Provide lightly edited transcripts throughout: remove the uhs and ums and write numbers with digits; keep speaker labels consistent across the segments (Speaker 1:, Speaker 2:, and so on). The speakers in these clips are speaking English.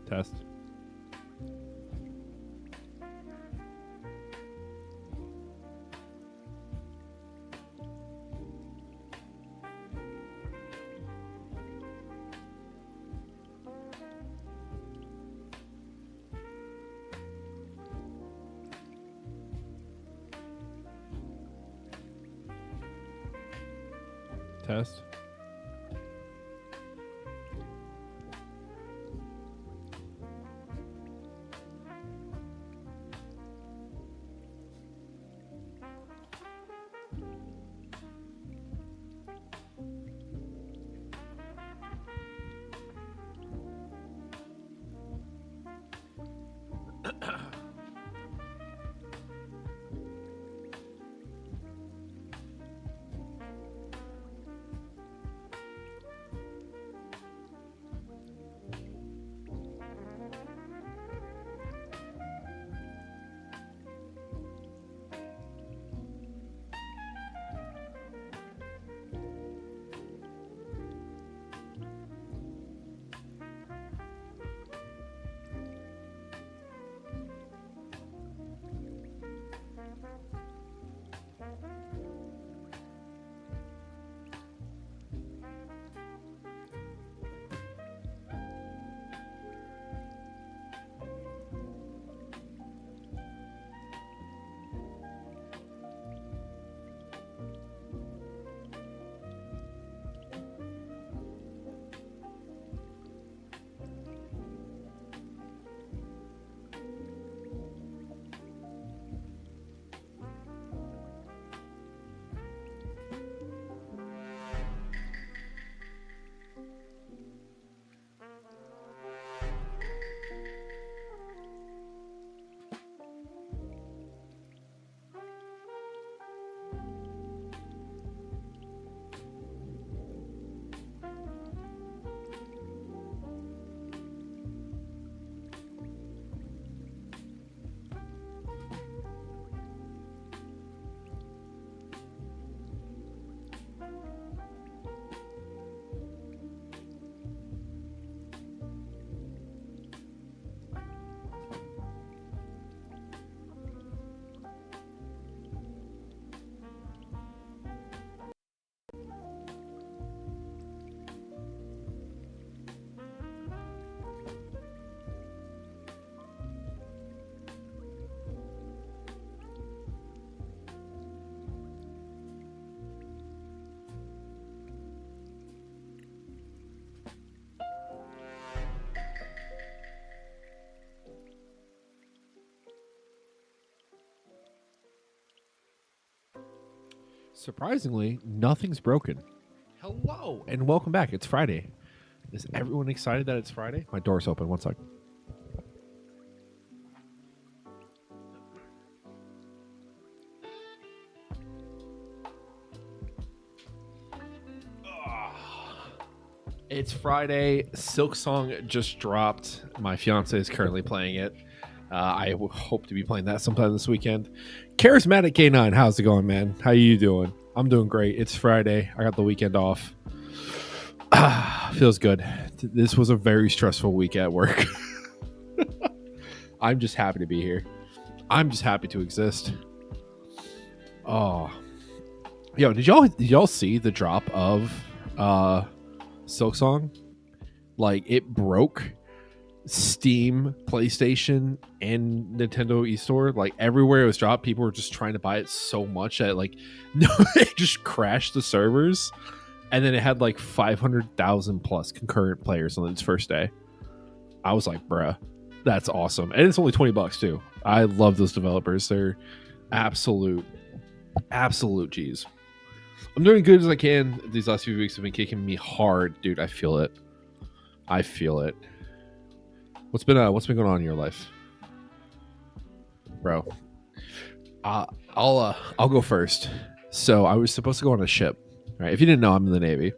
Speaker 1: Test. Test. Surprisingly, nothing's broken. Hello and welcome back. It's Friday. Is everyone excited that it's Friday? My door's open. One sec. It's Friday. Silk Song just dropped. My fiance is currently playing it. I hope to be playing that sometime this weekend. Charismatic K9, how's it going, man? How you doing? I'm doing great. It's Friday. I got the weekend off. Feels good. This was a very stressful week at work. I'm just happy to be here. I'm just happy to exist. Oh, yo, did y'all see the drop of Silk Song? Like, it broke Steam, PlayStation, and Nintendo eStore. Like, everywhere it was dropped, people were just trying to buy it so much that, like, no, it just crashed the servers. And then it had like 500,000 plus concurrent players on its first day. I was like, bruh, that's awesome. And it's only $20 too. I love those developers. They're absolute G's. I'm doing good as I can. These last few weeks have been kicking me hard, dude. I feel it. What's been going on in your life, bro? I'll go first. So I was supposed to go on a ship. Right. If you didn't know, I'm in the Navy.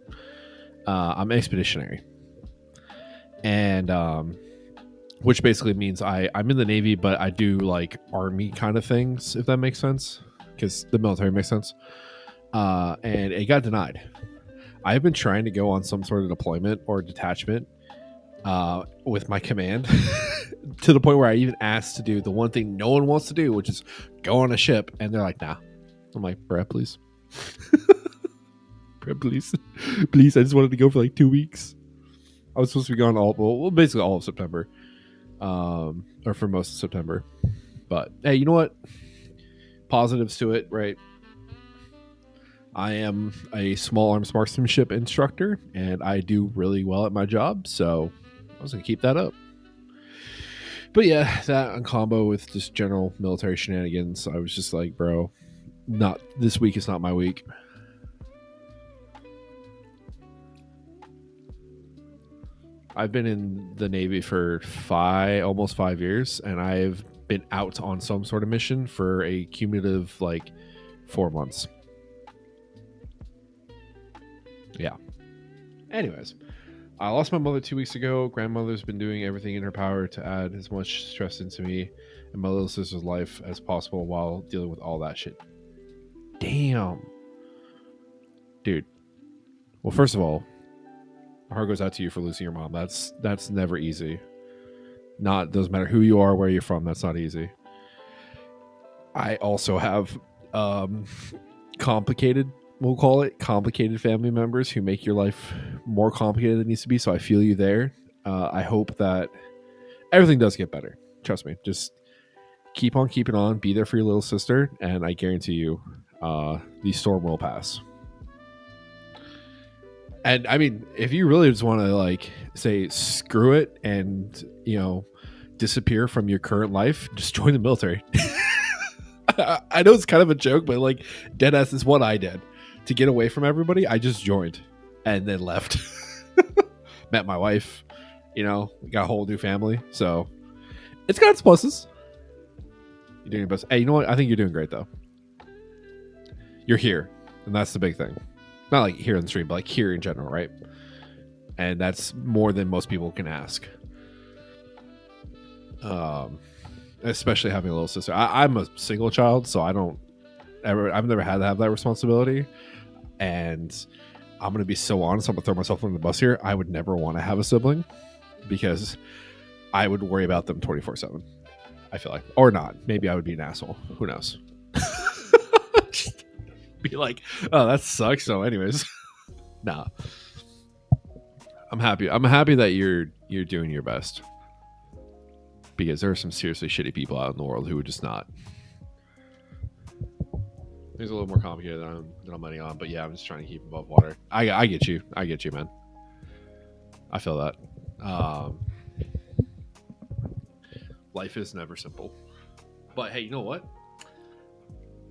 Speaker 1: I'm expeditionary, and which basically means I'm in the Navy, but I do like Army kind of things, if that makes sense, because the military makes sense. And it got denied. I've been trying to go on some sort of deployment or detachment with my command to the point where I even asked to do the one thing no one wants to do, which is go on a ship. And they're like, nah. I'm like, bruh, please. Bruh, please. Please. I just wanted to go for like 2 weeks. I was supposed to be gone basically all of September, or for most of September. But hey, you know what? Positives to it, right? I am a small arms marksmanship instructor, and I do really well at my job, so I was gonna keep that up. But yeah, that in combo with just general military shenanigans, I was just like, bro, not this week is not my week. I've been in the Navy for almost 5 years, and I've been out on some sort of mission for a cumulative like 4 months. Yeah. Anyways, I lost my mother 2 weeks ago. Grandmother's been doing everything in her power to add as much stress into me and my little sister's life as possible while dealing with all that shit. Damn. Dude. Well, first of all, my heart goes out to you for losing your mom. That's never easy. Doesn't matter who you are, where you're from, that's not easy. I also have complicated family members who make your life more complicated than it needs to be. So I feel you there. I hope that everything does get better. Trust me. Just keep on keeping on. Be there for your little sister, and I guarantee you, the storm will pass. And I mean, if you really just want to like say screw it and disappear from your current life, just join the military. I know it's kind of a joke, but like deadass is what I did to get away from everybody. I just joined and then left. Met my wife, got a whole new family. So it's got its pluses. You're doing your best. Hey, you know what? I think you're doing great though. You're here, and that's the big thing. Not like here on the stream, but like here in general, right? And that's more than most people can ask. Especially having a little sister. I'm a single child, so I've never had to have that responsibility. And I'm gonna be so honest, I'm gonna throw myself under the bus here. I would never want to have a sibling because I would worry about them 24/7. I feel like, or not. Maybe I would be an asshole. Who knows? Be like, oh, that sucks. So, anyways, nah. I'm happy. I'm happy that you're doing your best, because there are some seriously shitty people out in the world who would just not. Things a little more complicated than I'm letting on, but yeah, I'm just trying to keep above water. I get you. I get you, man. I feel that. Life is never simple. But hey, you know what?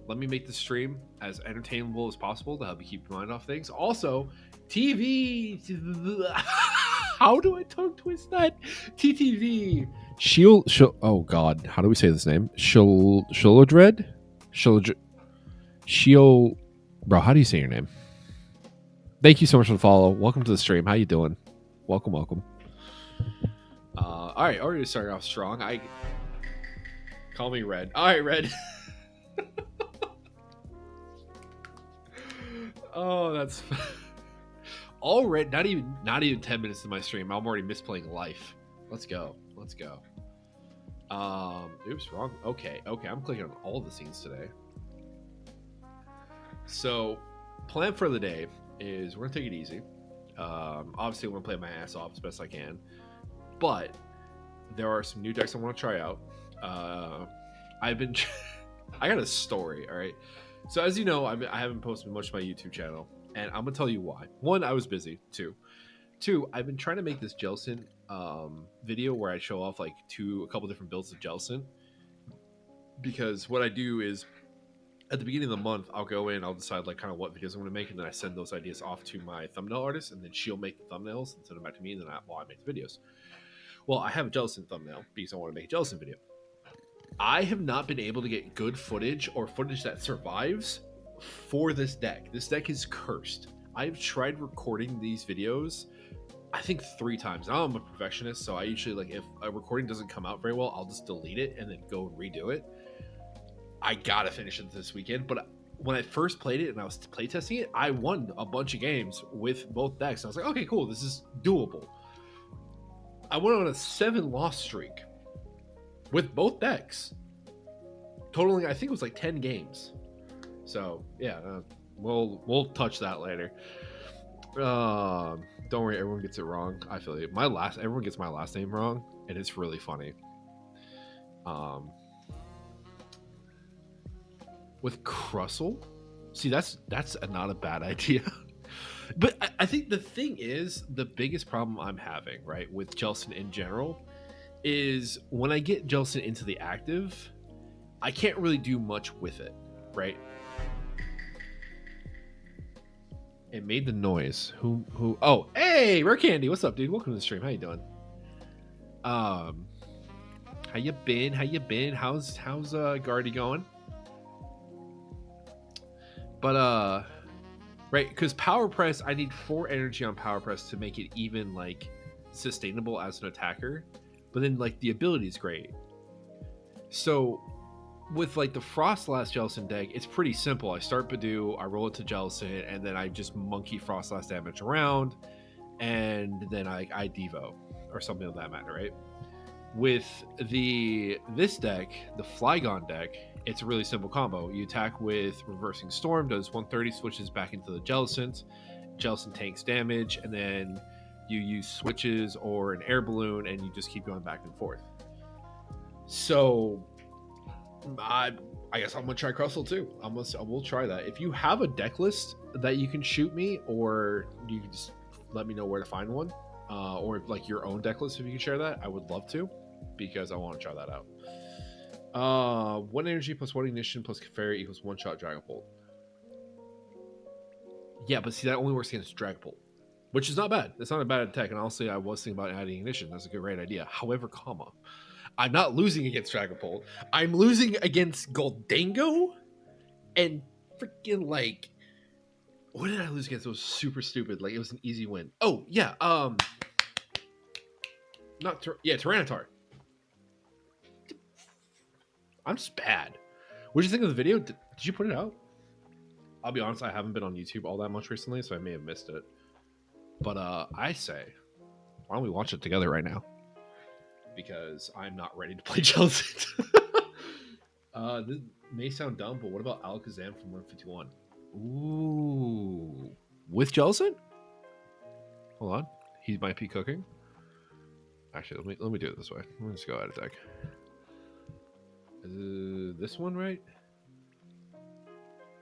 Speaker 1: Let me make the stream as entertainable as possible to help you keep your mind off things. Also, TV. How do I tongue twist that? TTV. Oh God, how do we say this name? Shilodred. Bro, how do you say your name? Thank you so much for the follow. Welcome to the stream. How you doing? Welcome. All right, already starting off strong. Call me Red. All right, Red. Oh, that's already not even 10 minutes in my stream. I'm already misplaying life. Let's go. Oops, wrong. Okay. I'm clicking on all the scenes today. So, plan for the day is we're gonna take it easy. Obviously, I'm gonna play my ass off as best I can, but there are some new decks I want to try out. I got a story. All right. So as you know, I haven't posted much on my YouTube channel, and I'm gonna tell you why. One, I was busy. Two, I've been trying to make this Jellicent video where I show off like a couple different builds of Jellicent, because what I do is at the beginning of the month, I'll go in, I'll decide like kind of what videos I'm gonna make, and then I send those ideas off to my thumbnail artist, and then she'll make the thumbnails and send them back to me, and then I make the videos. Well, I have a Jellicent thumbnail because I want to make a Jellicent video. I have not been able to get good footage or footage that survives for this deck. This deck is cursed. I've tried recording these videos, I think 3 times. Now I'm a perfectionist, so I usually, like, if a recording doesn't come out very well, I'll just delete it and then go and redo it. I gotta finish it this weekend, but when I first played it and I was playtesting it, I won a bunch of games with both decks. I was like, okay, cool, this is doable. I went on a 7-loss streak with both decks, totaling I think it was like 10 games. So yeah, we'll touch that later. Don't worry, everyone gets it wrong. I feel it. Everyone gets my last name wrong, and it's really funny. With Crussell, see that's not a bad idea. But I think the thing is, the biggest problem I'm having, right, with Jelson in general is when I get Jelson into the active, I can't really do much with it, right? It made the noise. Who? Oh, hey, Rare Candy, what's up, dude? Welcome to the stream. How you doing? How you been? How's Guardy going? But right, because Power Press, I need 4 energy on Power Press to make it even like sustainable as an attacker. But then like the ability is great. So with like the Frostlass Jelson deck, it's pretty simple. I start Badoo, I roll it to Jelson, and then I just monkey Frostlass damage around, and then I Devo or something of that matter, right? With this deck, the Flygon deck, it's a really simple combo. You attack with Reversing Storm, does 130, switches back into the Jellicent. Jellicent tanks damage, and then you use switches or an air balloon, and you just keep going back and forth. So I guess I'm gonna try Crussell too. I will try that. If you have a deck list that you can shoot me, or you can just let me know where to find one, or like your own deck list, if you can share that, I would love to, because I want to try that out. 1 energy plus 1 ignition plus Fairy equals 1 shot Dragapult. Yeah, but see, that only works against Dragapult, which is not bad. It's not a bad attack, and honestly, I was thinking about adding ignition. That's a great idea. However, I'm not losing against Dragapult. I'm losing against Goldango and freaking like, what did I lose against? It was super stupid. Like, it was an easy win. Oh yeah, Tyranitar. I'm just bad. What did you think of the video? Did you put it out? I'll be honest, I haven't been on YouTube all that much recently, so I may have missed it. But I say, why don't we watch it together right now? Because I'm not ready to play Chelsea. This may sound dumb, but what about Alakazam from 151? Ooh, with Jellicent? Hold on, he might be cooking. Actually, let me do it this way. Let me just go out of deck. Is this one right?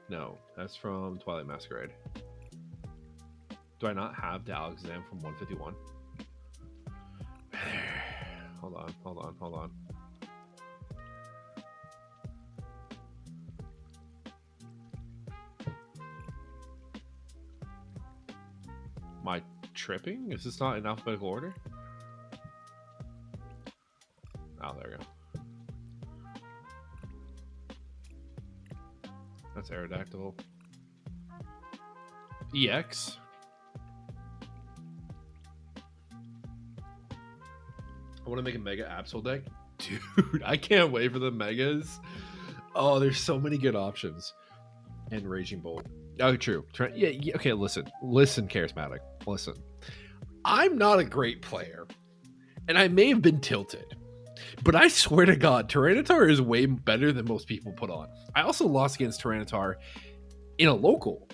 Speaker 1: No, that's from Twilight Masquerade. Do I not have the Alakazam from 151? Hold on. Am I tripping? Is this not in alphabetical order? Oh, there we go. That's Aerodactyl. EX. I want to make a Mega Absol deck. Dude, I can't wait for the Megas. Oh, there's so many good options. And Raging Bolt. Oh, true. Yeah, okay, listen, Charismatic. Listen. I'm not a great player, and I may have been tilted, but I swear to God, Tyranitar is way better than most people put on. I also lost against Tyranitar in a local.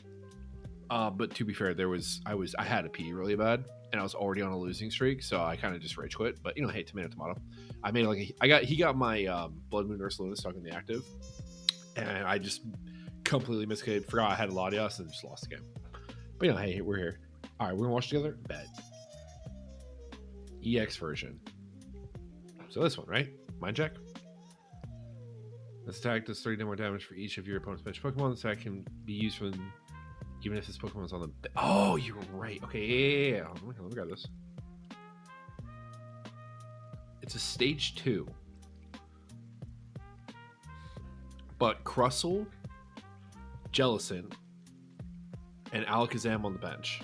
Speaker 1: But to be fair, I had a pee really bad, and I was already on a losing streak, so I kind of just rage quit. But hey, tomato. I made he got my Blood Moon Ursaluna stuck in the active, and I just completely miscalculated, forgot I had Latias, and just lost the game. But hey, we're here. All right, we're gonna watch together. Bet. EX version. So this one, right? Mind check. This attack does 30 more damage for each of your opponent's bench Pokemon. This attack can be used from even if this Pokemon is on the... Oh, you're right. Okay, yeah. Let me grab this. It's a stage 2. But Crussell, Jellicent, and Alakazam on the bench.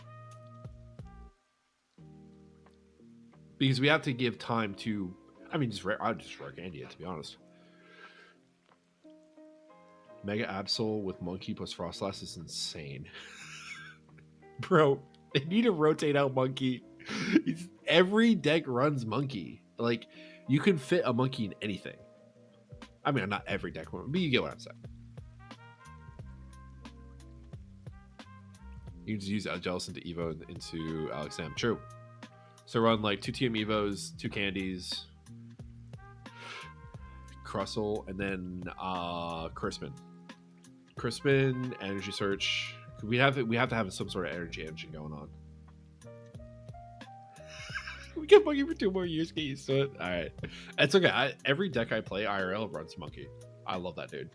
Speaker 1: Because we have to give time to... I'll just rare candy it, to be honest. Mega Absol with Monkey plus Frostlass is insane. Bro, they need to rotate out Monkey. every deck runs monkey. Like you can fit a monkey in anything. I mean, not every deck, but you get what I'm saying. You can just use Jellicent to Evo into Alexam. True. So run like 2 TM Evos, 2 candies, Crustle, and then Crispin. Crispin, Energy Search. We have to have some sort of energy engine going on. We get monkey for 2 more years. Get used to it. All right, it's okay. Every deck I play IRL runs monkey. I love that dude.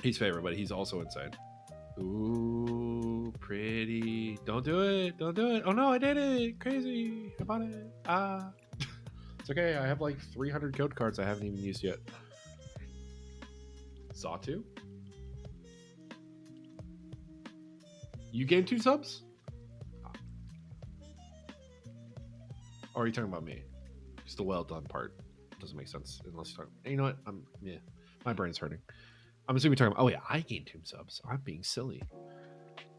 Speaker 1: He's favorite, but he's also insane. Ooh, pretty. Don't do it. Don't do it. Oh no, I did it. Crazy. How about it? It's okay. I have like 300 code cards I haven't even used yet. Xatu? You gained 2 subs? Or are you talking about me? Just the well done part. Doesn't make sense unless you're talking. You know what? Yeah. My brain's hurting. I'm assuming you're talking about, oh yeah, I gained 2 subs. I'm being silly.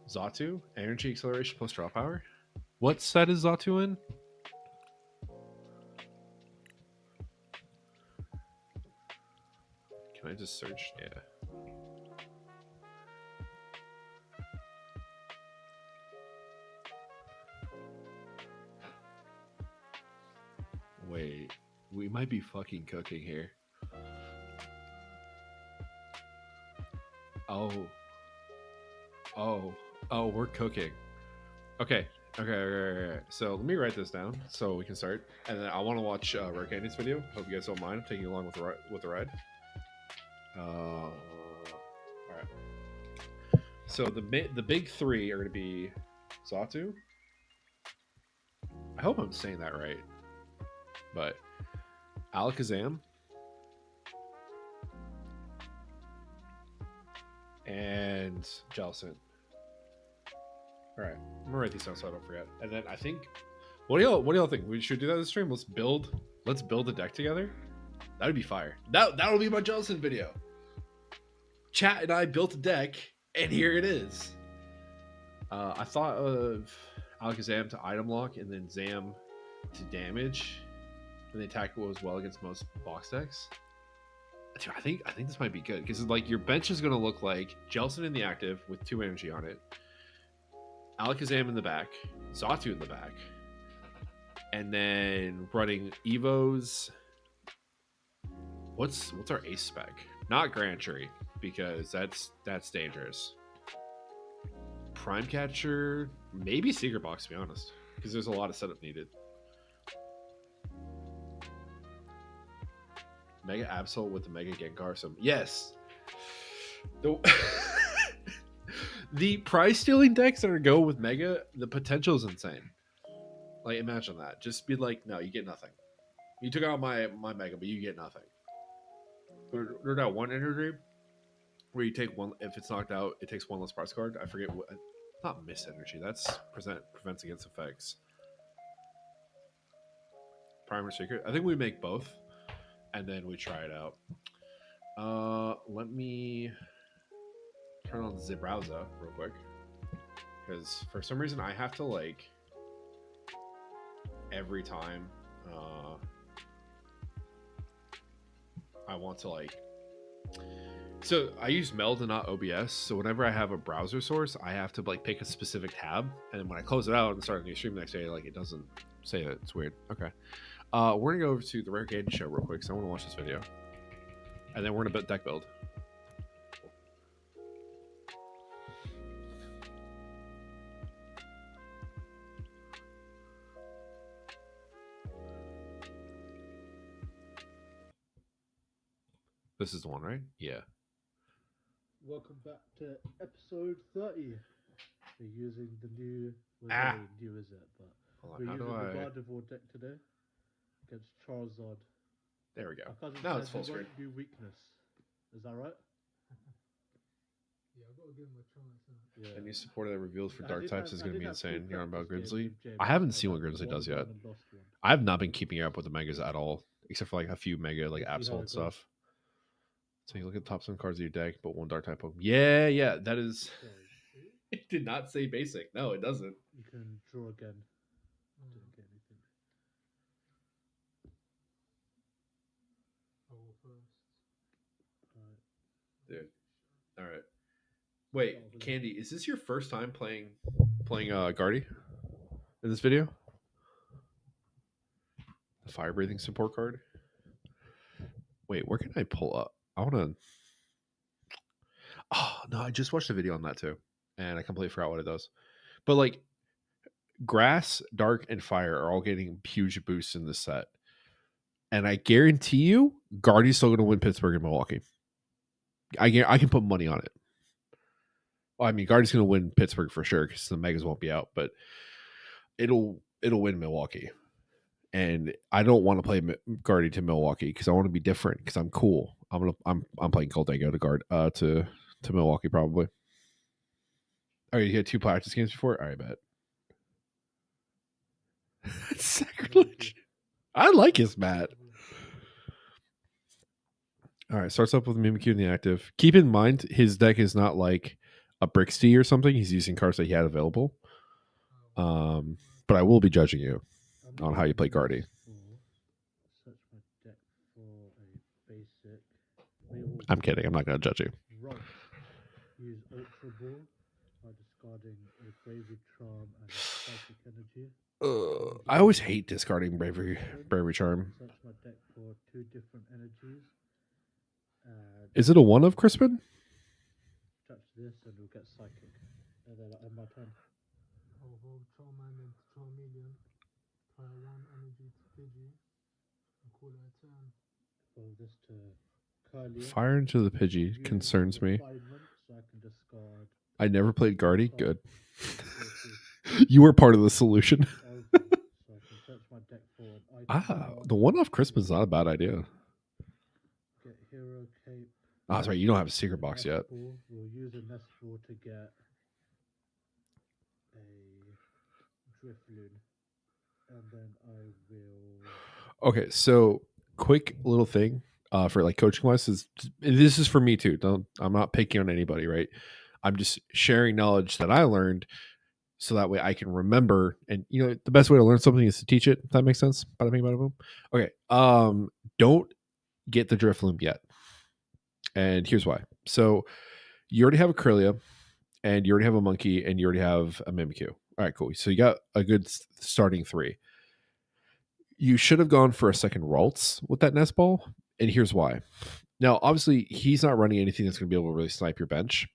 Speaker 1: Xatu, energy acceleration plus draw power. What set is Xatu in? Can I just search? Yeah. Wait, we might be fucking cooking here. Oh, we're cooking. Okay. So let me write this down so we can start, and then I want to watch Rare Candy's video. Hope you guys don't mind. I'm taking you along with the ride. All right. So the big 3 are going to be Xatu. I hope I'm saying that right, but Alakazam and Jellicent. All right, I'm gonna write these down so I don't forget. And then I think, what do y'all think? We should do that this stream. Let's build a deck together. That'd be fire. That'll be my Jellicent video. Chat and I built a deck, and here it is. I thought of Alakazam to item lock, and then Zam to damage, and the attack goes well against most box decks. Dude, I think this might be good because like your bench is gonna look like Jellicent in the active with 2 energy on it, Alakazam in the back, Xatu in the back, and then running Evos. What's our ace spec? Not Grand Tree because that's dangerous. Prime Catcher, maybe Secret Box to be honest, because there's a lot of setup needed. Mega Absol with the Mega Gengar. So yes, the prize stealing decks that are go with Mega, the potential is insane. Like imagine that. Just be like, no, you get nothing. You took out my Mega, but you get nothing. There's that one energy where you take one. If it's knocked out, it takes 1 less prize card. I forget what. Not miss energy. That's prevents against effects. Primer secret. I think we make both, and then we try it out. Let me turn on the browser real quick, because for some reason I have to like every time I want to like. So I use Meld and not OBS. So whenever I have a browser source, I have to like pick a specific tab, and then when I close it out and start a new stream the next day, like it doesn't say that. It's weird. Okay. We're gonna go over to the Rare Candy show real quick, so I want to watch this video, and then we're gonna deck build. This is the one, right? Yeah.
Speaker 2: Welcome back to episode 30. We're using the new. New is it? But we're using the Gardevoir deck today against Charizard.
Speaker 1: There we go. Now it's full screen.
Speaker 2: New weakness. Is that right?
Speaker 3: Yeah, I've got to give him a chance.
Speaker 1: Yeah. Any supporter that reveals for dark types is going to be insane. Yarn about Grizzly. I haven't seen what Grizzly does yet. I have not been keeping up with the megas at all, except for like a few mega like Absol and stuff. So you look at the top 7 cards of your deck, but 1 dark type Pokemon. Yeah, that is. It did not say basic. No, it doesn't.
Speaker 2: You can draw again.
Speaker 1: Dude. All right. Wait, Candy, is this your first time playing Guardy in this video? The fire breathing support card. Wait, where can I pull up? I want to. Oh no, I just watched a video on that too, and I completely forgot what it does. But like, grass, dark, and fire are all getting huge boosts in this set, and I guarantee you, Guardy's still going to win Pittsburgh and Milwaukee. I can put money on it. Well, I mean, Guardy's going to win Pittsburgh for sure because the Megas won't be out, but it'll win Milwaukee. And I don't want to play Guardy to Milwaukee because I want to be different because I'm cool. I'm playing Coldango to guard to Milwaukee probably. Oh, you had 2 practice games before? All right, bet. Sacrilege. I like his Matt. All right, starts up with Mimikyu in the active. Keep in mind, his deck is not like a Brixty or something. He's using cards that he had available. But I will be judging you on how you play Guardy. I'm kidding. I'm not going to judge you.
Speaker 2: Use Ultra Ball by discarding a Bravery Charm and a Psychic Energy.
Speaker 1: I always hate discarding Bravery Charm.
Speaker 2: Search my deck for 2 different energies.
Speaker 1: Is it a 1 of Crispin?
Speaker 2: Touch this and we'll get Psychic. And then I end my turn.
Speaker 3: Charman and Charmeleon. Play 1 energy to Pidgey. And call it a turn.
Speaker 2: Throw this to Curly.
Speaker 1: Fire into the Pidgey concerns me.
Speaker 2: So I can discard.
Speaker 1: I never played Guardy. Good. You were part of the solution.
Speaker 2: So I can search my deck for
Speaker 1: the 1 off Crispin's not a bad idea.
Speaker 2: Get Hero Cape.
Speaker 1: Oh, that's right. You don't have a secret box yet.
Speaker 2: We'll use a Nest Ball to get a Drifloon. And then I will.
Speaker 1: Okay, so quick little thing for like coaching wise is this is for me too. I'm not picking on anybody, right? I'm just sharing knowledge that I learned so that way I can remember. And you know, the best way to learn something is to teach it. If that makes sense. Bada bing, bada boom. Okay. Don't get the Drifloon yet. And here's why. So you already have a Kirlia, and you already have a Monkey, and you already have a Mimikyu. All right, cool. So you got a good starting 3. You should have gone for a second Ralts with that Nest Ball, and here's why. Now, obviously, he's not running anything that's going to be able to really snipe your bench,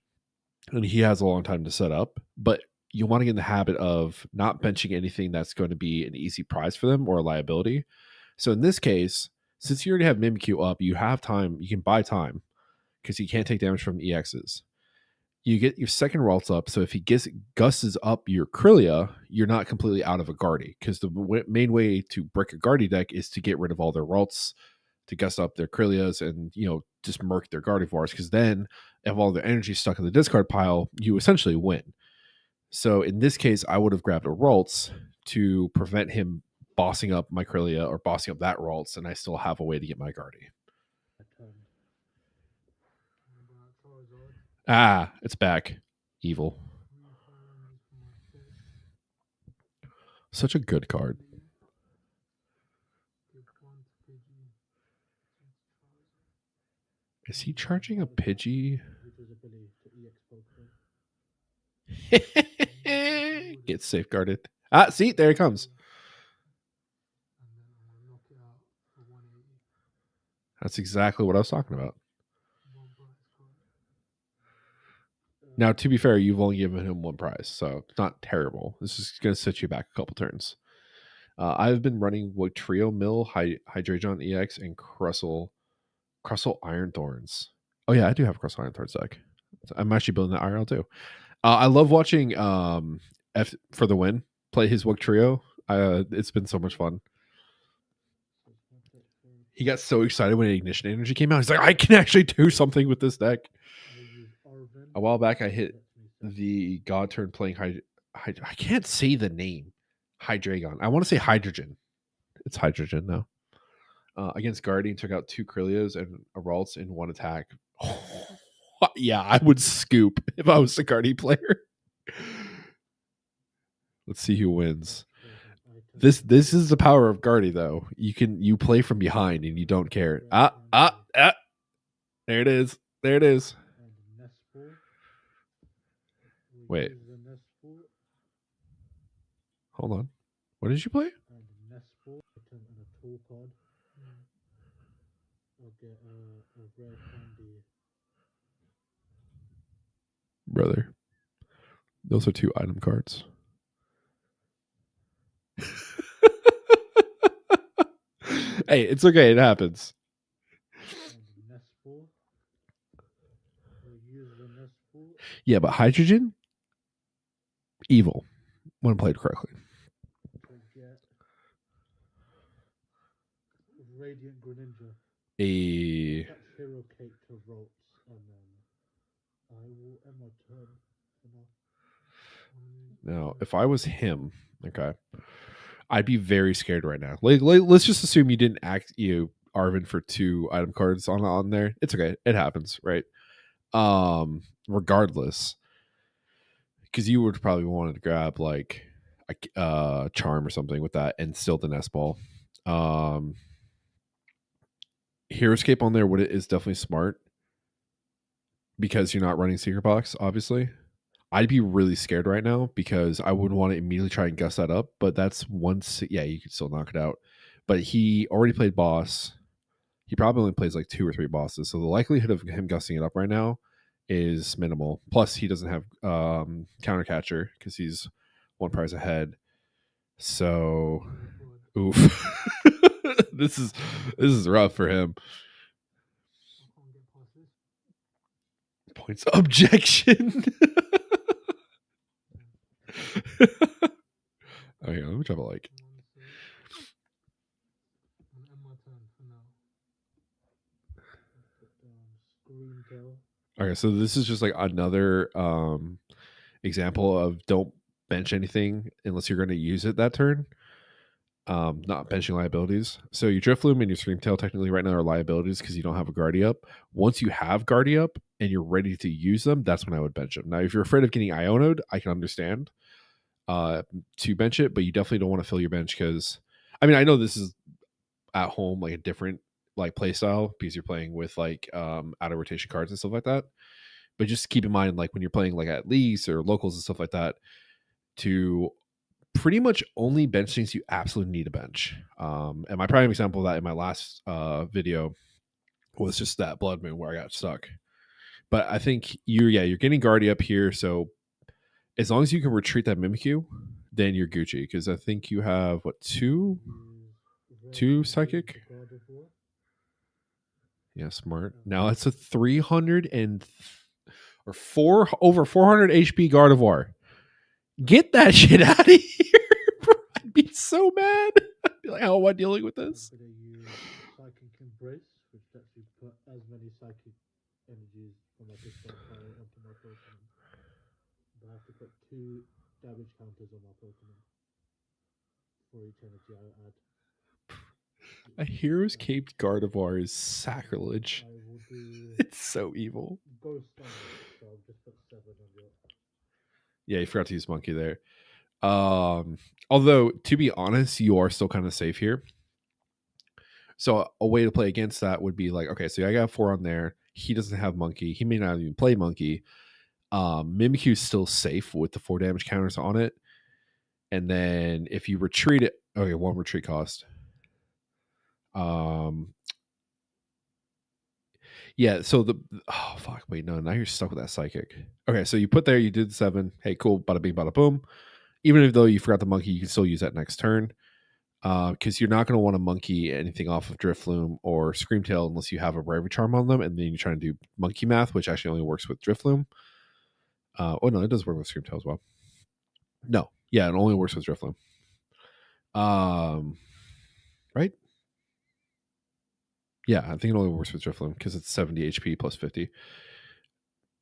Speaker 1: and he has a long time to set up, but you want to get in the habit of not benching anything that's going to be an easy prize for them or a liability. So in this case, since you already have Mimikyu up, you have time, you can buy time, because he can't take damage from EXs. You get your second Ralts up, so if he gusses up your Kirlia, you're not completely out of a Guardy, because the main way to brick a Guardy deck is to get rid of all their Ralts, to gust up their Kirlias, and just murk their Gardevoirs, because then if all their energy is stuck in the discard pile, you essentially win. So in this case, I would have grabbed a Ralts to prevent him bossing up my Kirlia or bossing up that Ralts, and I still have a way to get my Guardy. Ah, it's back. Evil. Such a good card. Is he charging a Pidgey? Get safeguarded. Ah, see, there he comes. That's exactly what I was talking about. Now, to be fair, you've only given him 1 prize, so it's not terrible. This is going to set you back a couple turns. I've been running Trio Mill, Hydreigon EX, and Crustle Iron Thorns. Oh yeah, I do have a Crustle Iron Thorns deck. I'm actually building that IRL too. I love watching F for the win play his Trio. It's been so much fun. He got so excited when Ignition Energy came out. He's like, I can actually do something with this deck. A while back, I hit the God turn playing I can't say the name. Hydreigon. I want to say Hydrogen. It's Hydrogen now. Against Guardian, took out 2 Kirlias and a Ralts in 1 attack. Yeah, I would scoop if I was a Guardian player. Let's see who wins. This is the power of Guardy, though. You play from behind and you don't care. There it is. There it is.
Speaker 2: And Nespor.
Speaker 1: Wait.
Speaker 2: Use the Nespor.
Speaker 1: Hold on. What did you play?
Speaker 2: And Nespor. Item and a tool card. I'll get a rare candy.
Speaker 1: Brother. Those are 2 item cards. Hey, it's okay. It happens.
Speaker 2: And Nespor. We'll use the Nespor.
Speaker 1: Yeah, but hydrogen? Evil. When played correctly.
Speaker 2: We'll get Radiant Greninja.
Speaker 1: A...
Speaker 2: Attach Hero Cake to ropes, and then I will end my turn for now.
Speaker 1: Now, if I was him, okay, I'd be very scared right now. Let's just assume you didn't Arvin for 2 item cards on there. It's okay. It happens, right? Regardless, because you would probably wanted to grab like a charm or something with that and still the nest ball. Hero Escape on there is definitely smart because you're not running Secret Box, obviously. I'd be really scared right now because I wouldn't want to immediately try and guess that up. But that's once, yeah, you could still knock it out. But he already played boss. He probably only plays like 2 or 3 bosses. So the likelihood of him guessing it up right now is minimal. Plus, he doesn't have counter catcher because he's 1 prize ahead. So, oof. This is rough for him. Points objection. Okay, let me drop a like. Okay, so this is just like another example of don't bench anything unless you're going to use it that turn. Not benching liabilities. So your Drifloom and your Screamtail technically right now are liabilities because you don't have a Guardy up. Once you have Guardy up and you're ready to use them, that's when I would bench them. Now, if you're afraid of getting Ionoed, I can understand to bench it, but you definitely don't want to fill your bench because, I mean, I know this is at home like a different like play style because you're playing with like out of rotation cards and stuff like that. But just keep in mind, like when you're playing like at least or locals and stuff like that, to pretty much only bench things you absolutely need a bench. And my prime example of that in my last video was just that Blood Moon where I got stuck. But I think you're getting Guardy up here, so as long as you can retreat that Mimikyu, then you're Gucci. Because I think you have what two psychic. Yeah, smart. Now it's a 300 or 400 HP Gardevoir. Get that shit out of here. I'd be so mad. I'd be like, how am I dealing with this?
Speaker 2: I'm going to use Psychic Embrace, which lets you put as many psychic energies from my discard pile onto my Pokemon. But I have to put 2 damage counters on my Pokemon for each energy I add.
Speaker 1: A Hero's Caped Gardevoir is sacrilege.
Speaker 2: I will do
Speaker 1: It's so evil.
Speaker 2: Ghost Thunder, so I'll just put 7 on your...
Speaker 1: Yeah, you forgot to use Monkey there. Although, to be honest, you are still kind of safe here. So a way to play against that would be like, okay, so I got 4 on there. He doesn't have Monkey. He may not even play Monkey. Mimikyu's still safe with the 4 damage counters on it. And then if you retreat it, okay, 1 retreat cost. Yeah, so now you're stuck with that psychic. Okay, so you put there, you did 7. Hey, cool, bada bing, bada boom. Even though you forgot the Monkey, you can still use that next turn. Because you're not going to want to Monkey anything off of Drifloom or Screamtail unless you have a Bravery Charm on them, and then you're trying to do Monkey Math, which actually only works with Drifloom. No, it does work with Screamtail as well. No, yeah, it only works with Drifloom. Right? Yeah, I think it only works with Drifloom because it's 70 HP plus 50.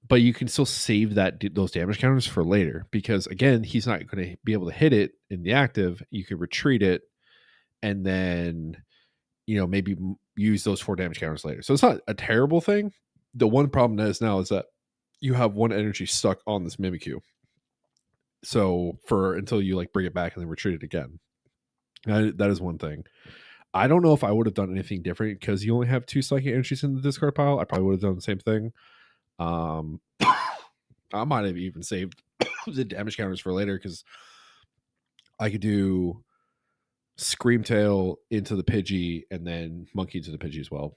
Speaker 1: But you can still save those damage counters for later because, again, he's not going to be able to hit it in the active. You can retreat it and then, maybe use those 4 damage counters later. So it's not a terrible thing. The one problem is now is that you have 1 energy stuck on this Mimikyu. So until you like bring it back and then retreat it again. That is one thing. I don't know if I would have done anything different because you only have 2 psychic energies in the discard pile. I probably would have done the same thing. I might have even saved the damage counters for later because I could do Screamtail into the Pidgey and then Monkey into the Pidgey as well.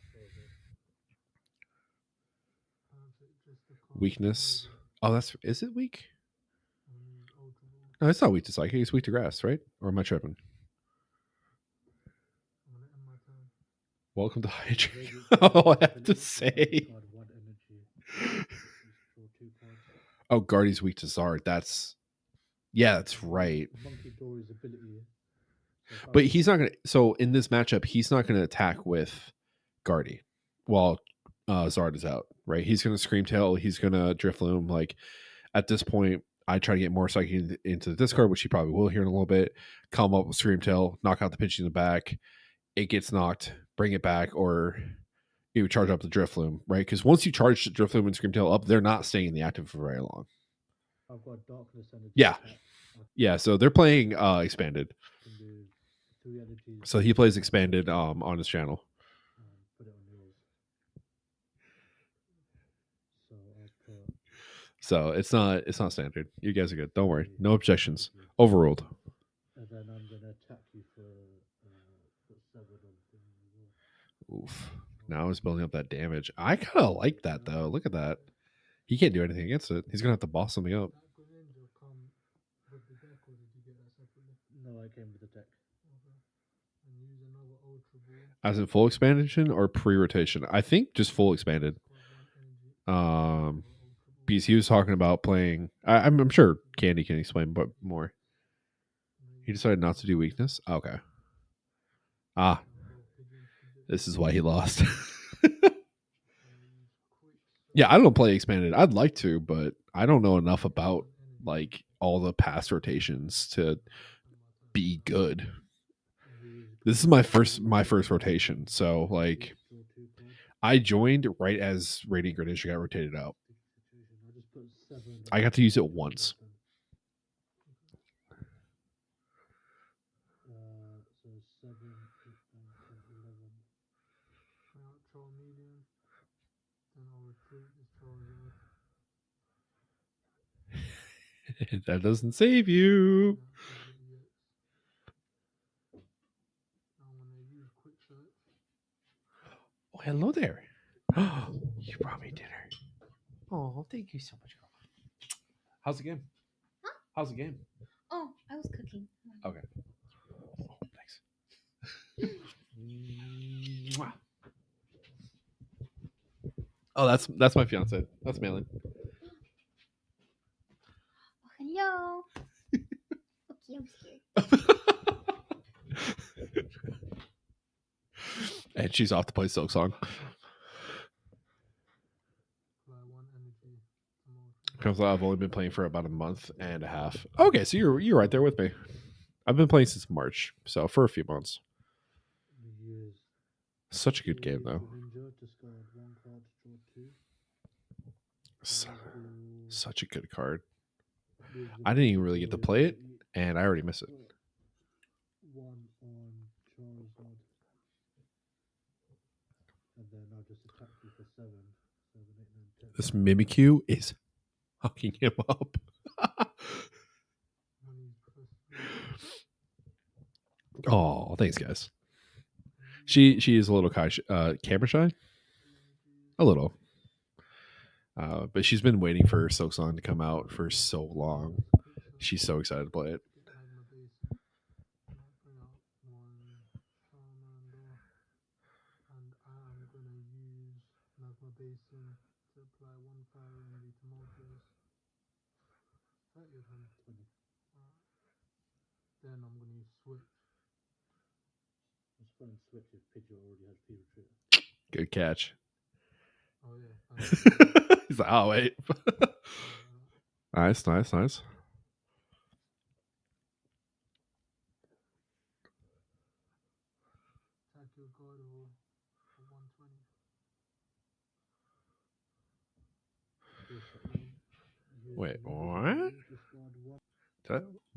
Speaker 1: Weakness. Oh, is it weak? No, it's not weak to Psychic. It's weak to Grass, right? Or am I tripping? Welcome to Hydra. All I have to say. Oh, Guardy's weak to Zard. That's right.
Speaker 2: Monkey Dory's ability.
Speaker 1: But he's not gonna. So in this matchup, he's not gonna attack with Guardy while Zard is out, right? He's gonna Screamtail. He's gonna Drifloom. Like at this point, I try to get more Psychic into the discard, which he probably will here in a little bit. Come up with Screamtail, knock out the Pidgey in the back. It gets knocked, bring it back, or you charge up the Drifloom, right? Because once you charge Drifloom and Screamtail up, they're not staying in the active for very long.
Speaker 2: I've got Darkness Energy.
Speaker 1: Yeah. Yeah, so they're playing expanded. So he plays expanded on his channel.
Speaker 2: Put it on yours.
Speaker 1: So it's not standard. You guys are good. Don't worry. No objections. Overruled.
Speaker 2: And then I'm gonna attack you for 7 on.
Speaker 1: Oof. Now he's building up that damage. I kind of like that though. Look at that. He can't do anything against it. He's gonna have to boss something up.
Speaker 2: No, I came with the deck.
Speaker 1: As in full expansion or pre-rotation? I think just full expanded. Because he was talking about playing. I'm sure Candy can explain but more. He decided not to do weakness. Okay. This is why he lost. Yeah, I don't play expanded. I'd like to, but I don't know enough about like all the past rotations to be good. This is my first rotation, so like I joined right as Radiant Greninja got rotated out. I got to use it once.
Speaker 2: So 7, 8, 9, 10, 11.
Speaker 1: That doesn't save you. Oh, hello there. You brought me dinner. Oh, thank you so much, girl. How's the game?
Speaker 4: Huh?
Speaker 1: How's the game?
Speaker 4: Oh, I was cooking.
Speaker 1: Okay. Oh, thanks. Oh, that's my fiance. That's Malin.
Speaker 4: Oh, hello. Okay, I'm scared.
Speaker 1: And she's off to play Silk Song. Because I've only been playing for about a month and a half. Okay, so you're right there with me. I've been playing since March, so for a few months. Such a good game, though. Such a good card. I didn't even really get to play it, and I already miss it.
Speaker 2: And then I'll just attack you for 7, 7, 8, 9, 10.
Speaker 1: This Mimikyu is hooking him up. Oh, thanks, guys. She is a little camera shy, a little, but she's been waiting for Silk Song to come out for so long. She's so excited to play it.
Speaker 3: Then I'm going to switch.
Speaker 2: It's fun switch if Pidgeot already has P-Retreat.
Speaker 1: Good catch.
Speaker 3: Oh, yeah.
Speaker 1: He's like, oh, wait. Nice.
Speaker 3: Attack your Gardevoir for 120.
Speaker 1: Wait, what?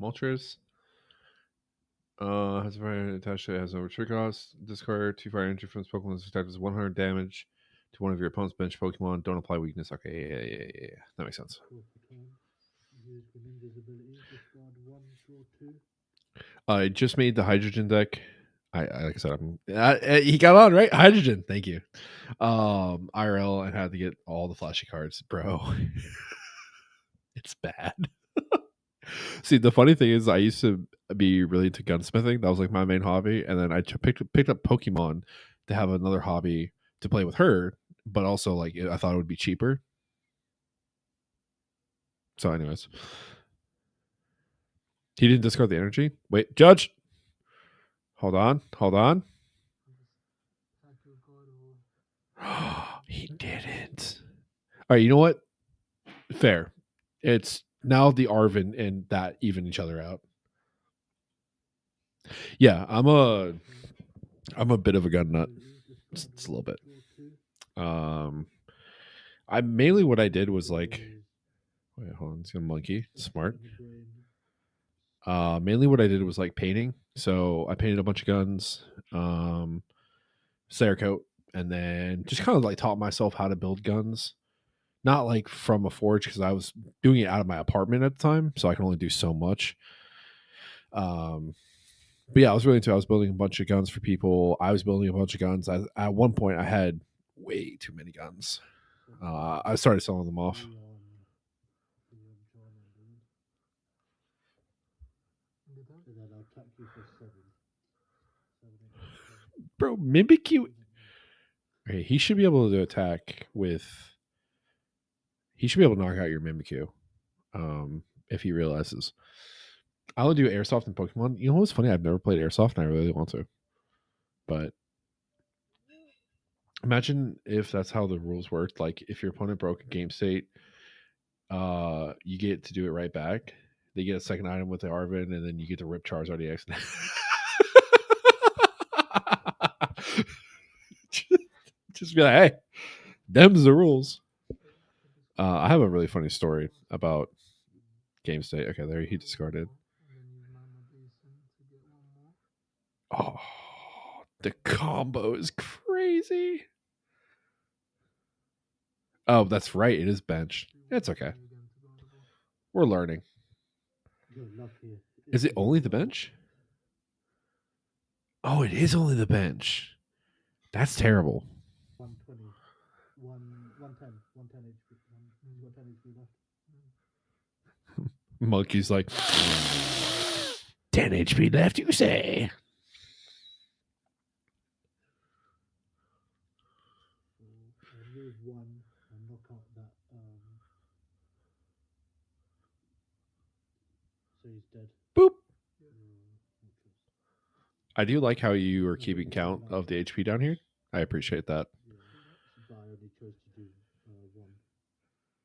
Speaker 1: Moltres? Has a fire attached to it, has no retreat cost. Discard 2 fire energy from this Pokemon is attacked as 100 damage to one of your opponent's bench Pokemon. Don't apply weakness. Okay, yeah. That makes sense.
Speaker 2: Draw for turn. Use Greninja's ability. Discard 1, draw 2.
Speaker 1: I just made the hydrogen deck. I like I said, he got on right. Hydrogen, thank you. IRL and had to get all the flashy cards, bro. It's bad. See, the funny thing is, I used to be really into gunsmithing. That was like my main hobby, and then I picked up Pokemon to have another hobby to play with her, but also like I thought it would be cheaper. So, anyways, he didn't discard the energy. Wait, Judge. Hold on. He didn't. All right, you know what? Fair. It's now the Arvin and that even each other out. Yeah, I'm a bit of a gun nut. It's a little bit. I mainly what I did was like, wait, hold on, it's a monkey. Smart. Mainly what I did was like painting. So I painted a bunch of guns, Slayer coat, and then just kind of like taught myself how to build guns. Not like from a forge because I was doing it out of my apartment at the time, so I can only do so much. But yeah, I was really into. I was building a bunch of guns for people. I was building a bunch of guns. At one point, I had way too many guns. I started selling them off. Bro, Mimikyu. Okay, he should be able to attack with. He should be able to knock out your Mimikyu, if he realizes. I will do airsoft in Pokemon. You know what's funny? I've never played airsoft, and I really want to. But imagine if that's how the rules worked. Like, if your opponent broke a game state, you get to do it right back. They get a second item with the Arvin, and then you get to rip Charizard EX. Just be like, hey, them's the rules. I have a really funny story about game state. Okay, there he discarded. Oh, the combo is crazy. Oh, that's right. It is bench. It's okay. We're learning. Is it only the bench? Oh, it is only the bench. That's terrible.
Speaker 2: 120. 110. 110 HP. 110 HP left.
Speaker 1: Monkey's like 10 HP left, you say?
Speaker 2: Remove one and knock out that. So he's dead.
Speaker 1: Boop. I do like how you are keeping count of the HP down here. I appreciate that.
Speaker 2: Yeah, but I only chose to do one.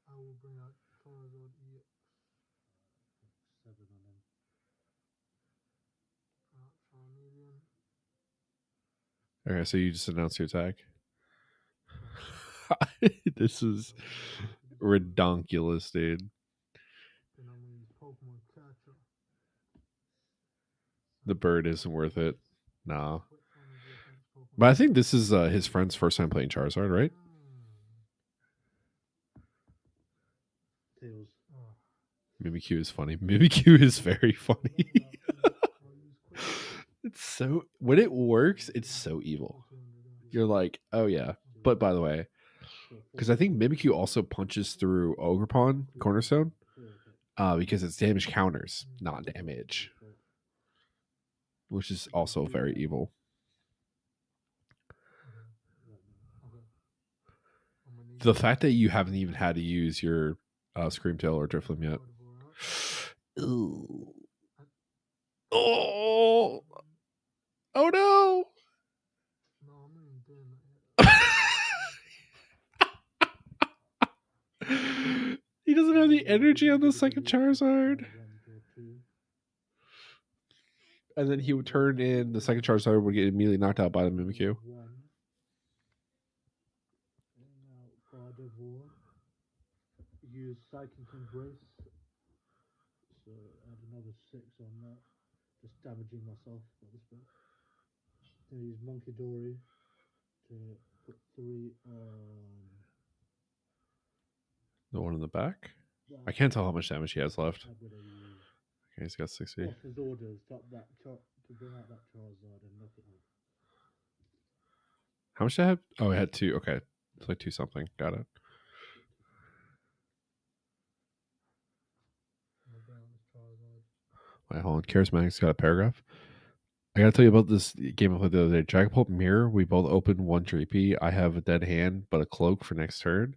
Speaker 3: I will bring out Charizard EX.
Speaker 2: 7 on him.
Speaker 3: Charmeleon.
Speaker 1: Okay, so you just announced your attack. This is redonkulous, dude.
Speaker 3: Then I'm going to use Pokemon Catcher.
Speaker 1: The bird isn't worth it. Nah. But I think this is his friend's first time playing Charizard, right?
Speaker 2: Tails.
Speaker 1: Mimikyu is funny. Mimikyu is very funny. It's so when it works, it's so evil. You're like, oh yeah. But by the way, because I think Mimikyu also punches through Ogerpon Cornerstone, because it's damage counters, not damage, which is also very evil. The fact that you haven't even had to use your Screamtail or Drifloon yet. Ooh. Oh no! He doesn't have the energy on the second Charizard. And then he would turn in the second Charizard would get immediately knocked out by the Mimikyu.
Speaker 2: Use Psychic Embrace. So add another 6 on that just damaging myself at this point. Then use Monkey Dory to put 3 on.
Speaker 1: The one in the back?
Speaker 2: that.
Speaker 1: I can't tell how much damage he has left.
Speaker 2: I'm gonna use
Speaker 1: Okay, he's got 60.
Speaker 2: off his orders to bring out that Charizard and knock it out.
Speaker 1: How much did I have? Oh, I had 2. Okay. It's like 2 something. Got it. Wait, hold on. Charismatic's got a paragraph. I gotta tell you about this game I played the other day. Dragapult Mirror. We both opened 1 Dreepy. I have a dead hand, but a cloak for next turn.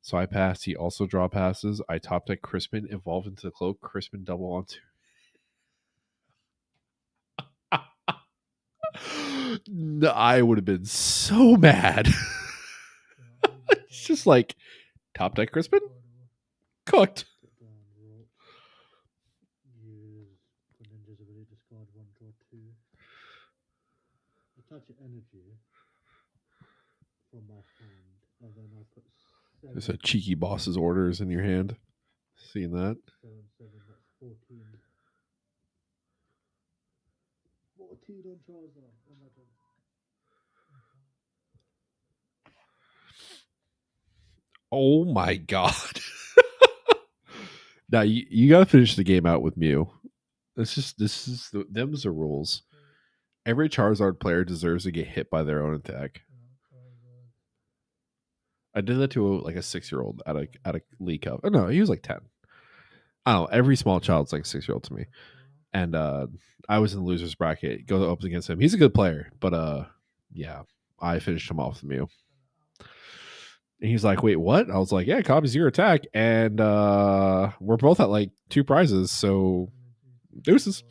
Speaker 1: So I pass. He also draw passes. I top deck Crispin, evolve into the cloak. Crispin double onto. No, I would have been so mad. It's just like top deck Crispin, cooked.
Speaker 2: Put down Rock. Use Greninja's ability to discard 1, draw 2. Attach an energy from my hand, and then I put 7.
Speaker 1: There's a cheeky boss's orders in your hand. Seeing that?
Speaker 2: 7, 7, that's 14. 14 on Charizard. Oh my god.
Speaker 1: Oh my god. Now you gotta finish the game out with Mew. Them's the rules. Every Charizard player deserves to get hit by their own attack. I did that to a 6-year-old at a League Cup. Oh no, he was like 10. I don't know. Every small child's like a 6-year-old to me. And I was in the losers bracket. Go up against him. He's a good player, but yeah, I finished him off with Mew. And he's like, "Wait, what?" I was like, "Yeah, copies your attack, and we're both at like 2 prizes, so deuces."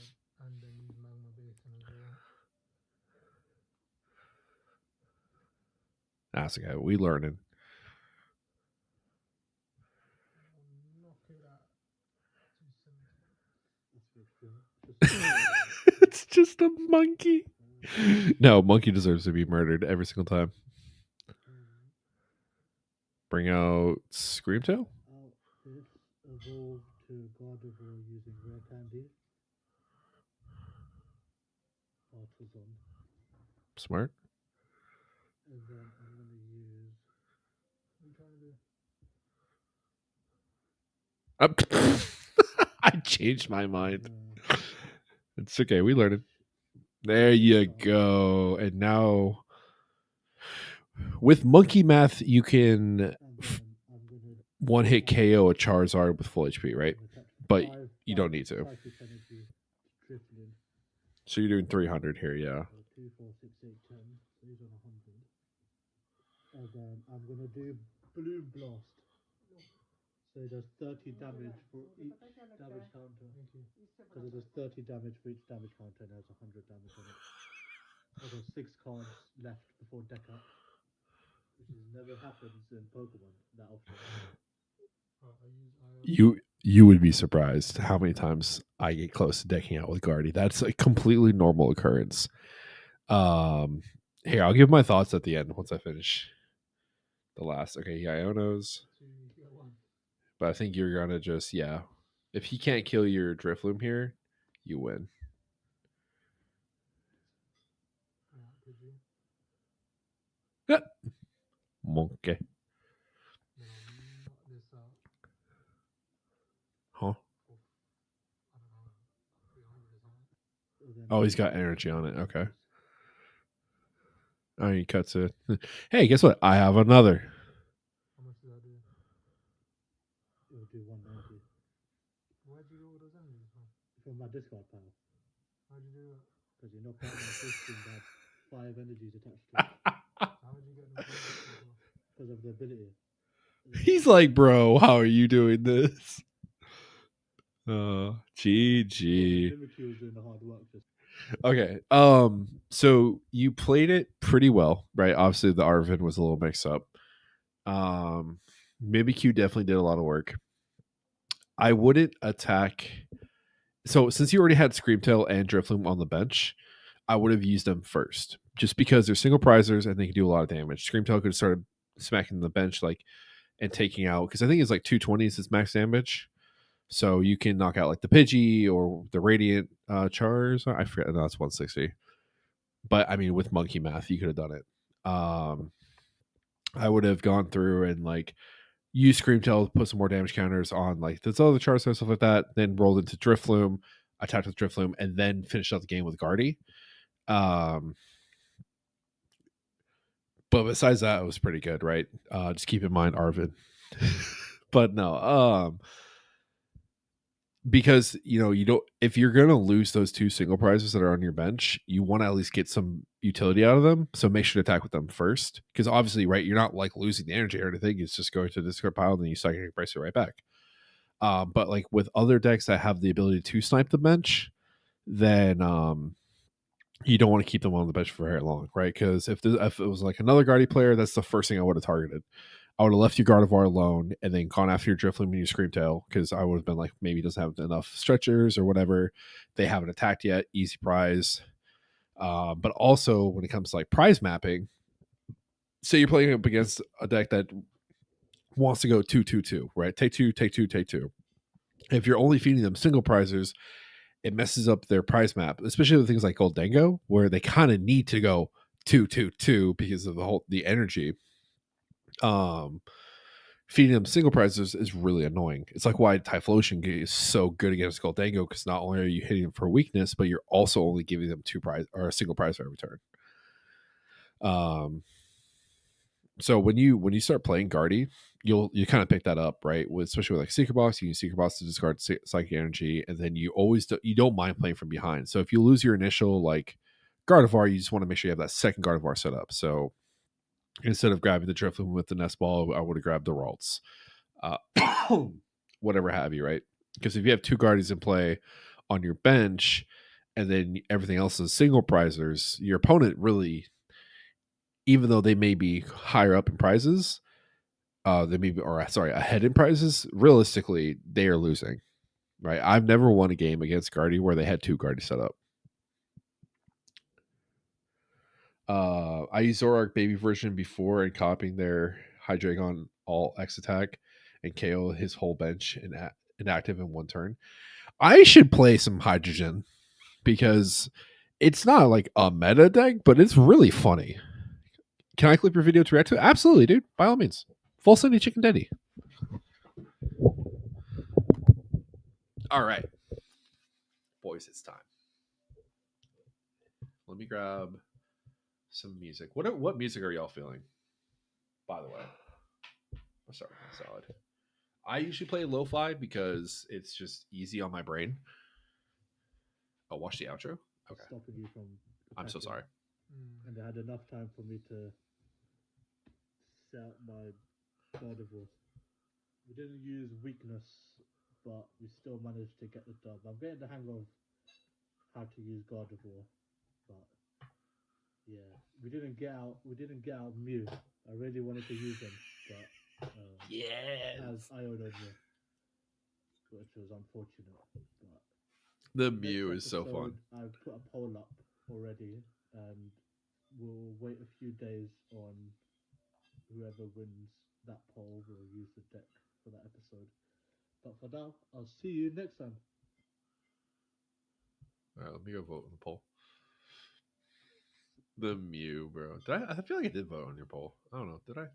Speaker 1: That's okay. We learning. It's just a monkey. No, monkey deserves to be murdered every single time. Bring out Screamtail.
Speaker 2: This evolve to Gardevoir using Rare Candy. Artisan.
Speaker 1: Smart.
Speaker 2: And then I'm going to use. What are you trying to do?
Speaker 1: I changed my mind. It's okay. We learned it. There you go. And now, with monkey math, you can one hit KO a Charizard with full HP, right? But you don't need to. So you're doing 300 here, yeah.
Speaker 2: 2, 4, 6, 8, 10. So he's on 100. And then I'm going to do Balloon Blast. So it does 30 damage for each damage counter. Because it does 30 damage for each damage counter and there's 100 damage on it. There's 6 cards left before deck up. Which never happens in Pokemon that often.
Speaker 1: You would be surprised how many times I get close to decking out with Guardy. That's a completely normal occurrence. Here, I'll give my thoughts at the end once I finish the last. Okay, Ionos. But I think you're gonna just if he can't kill your Drifloom here, you win. Yeah. Monkey. Huh? Oh, he's got energy on it. Okay. Oh, he cuts it. Hey, guess what? I have another.
Speaker 3: How much did that do?
Speaker 2: It will do 190.
Speaker 3: Why'd you do all those energies?
Speaker 2: From my discard pile.
Speaker 3: How'd you do that?
Speaker 2: Because you knocked out my system that had 5 energies attached to it.
Speaker 3: How would you get them?
Speaker 2: Because of the ability.
Speaker 1: He's like, bro, how are you doing this? GG. Okay. So you played it pretty well, right? Obviously the Arvin was a little mixed up. Mimikyu definitely did a lot of work. I wouldn't attack. So since you already had Screamtail and Drifloom on the bench, I would have used them first. Just because they're single prizers and they can do a lot of damage. Screamtail could have started smacking the bench and taking out, because I think it's like 220 is its max damage. So you can knock out like the Pidgey or the Radiant Chars. I forget. No, that's 160. But I mean, with monkey math, you could have done it. I would have gone through and like used Scream Tail, put some more damage counters on like those other Chars and stuff like that. Then rolled into Drifloom, attacked with Drifloom, and then finished out the game with Guardy. But besides that, it was pretty good, right? Just keep in mind Arvid. But no, because you don't, if you're gonna lose those two single prizes that are on your bench, you want to at least get some utility out of them. So make sure to attack with them first, because obviously, right, you're not like losing the energy or anything. It's just going to the discard pile, and then you psychic brace it right back. But like with other decks that have the ability to snipe the bench, then you don't want to keep them on the bench for very long, right? Because if it was like another Guardy player, that's the first thing I would have targeted. I would have left your Gardevoir alone and then gone after your Drifloon and your Screamtail, because I would have been like, maybe he doesn't have enough stretchers or whatever. They haven't attacked yet. Easy prize. But also when it comes to like prize mapping, say you're playing up against a deck that wants to go 2-2-2, right? Take two, take two, take two. If you're only feeding them single prizers, it messes up their prize map, especially with things like Goldango, where they kind of need to go 2-2-2 because of the energy. Feeding them single prizes is really annoying. It's like why Typhlosion is so good against Goldango, because not only are you hitting them for weakness, but you're also only giving them two prize or a single prize every turn. So when you start playing Guardy, you kind of pick that up, right? Especially with like Secret Box, you use Secret Box to discard psychic energy, and then you don't mind playing from behind. So if you lose your initial like Gardevoir, you just want to make sure you have that second Gardevoir set up. So instead of grabbing the Drifloon with the Nest Ball, I would have grabbed the Ralts, whatever have you, right? Because if you have two Guardians in play on your bench, and then everything else is single prizers, your opponent really, even though they may be higher up in prizes, they may be, or sorry, ahead in prizes, realistically, they are losing, right? I've never won a game against Guardy where they had two Guardy set up. I used Zoroark baby version before and copying their Hydreigon all X attack and KO his whole bench inactive in one turn. I should play some Hydrogen because it's not like a meta deck, but it's really funny. Can I clip your video to react to it? Absolutely, dude. By all means. Full Cindy Chicken Daddy. All right. Boys, it's time. Let me grab some music. What music are y'all feeling? By the way, I'll start with my salad. I usually play lo-fi because it's just easy on my brain. I'll watch the outro. Okay.
Speaker 2: Stopping you from.
Speaker 1: I'm so sorry.
Speaker 2: And I had enough time for me to set up my Gardevoir. We didn't use weakness, but we still managed to get the dub. I'm getting the hang of how to use Gardevoir, but yeah, we didn't get out Mew. I really wanted to use him, but as Ionia, which was unfortunate. But
Speaker 1: the Mew is so fun.
Speaker 2: I've put a poll up already, and we'll wait a few days on whoever wins that poll will use the deck for that episode. But for now, I'll see you next time.
Speaker 1: All right, let me go vote on the poll. The Mew, bro. I feel like I did vote on your poll. I don't know. Did I?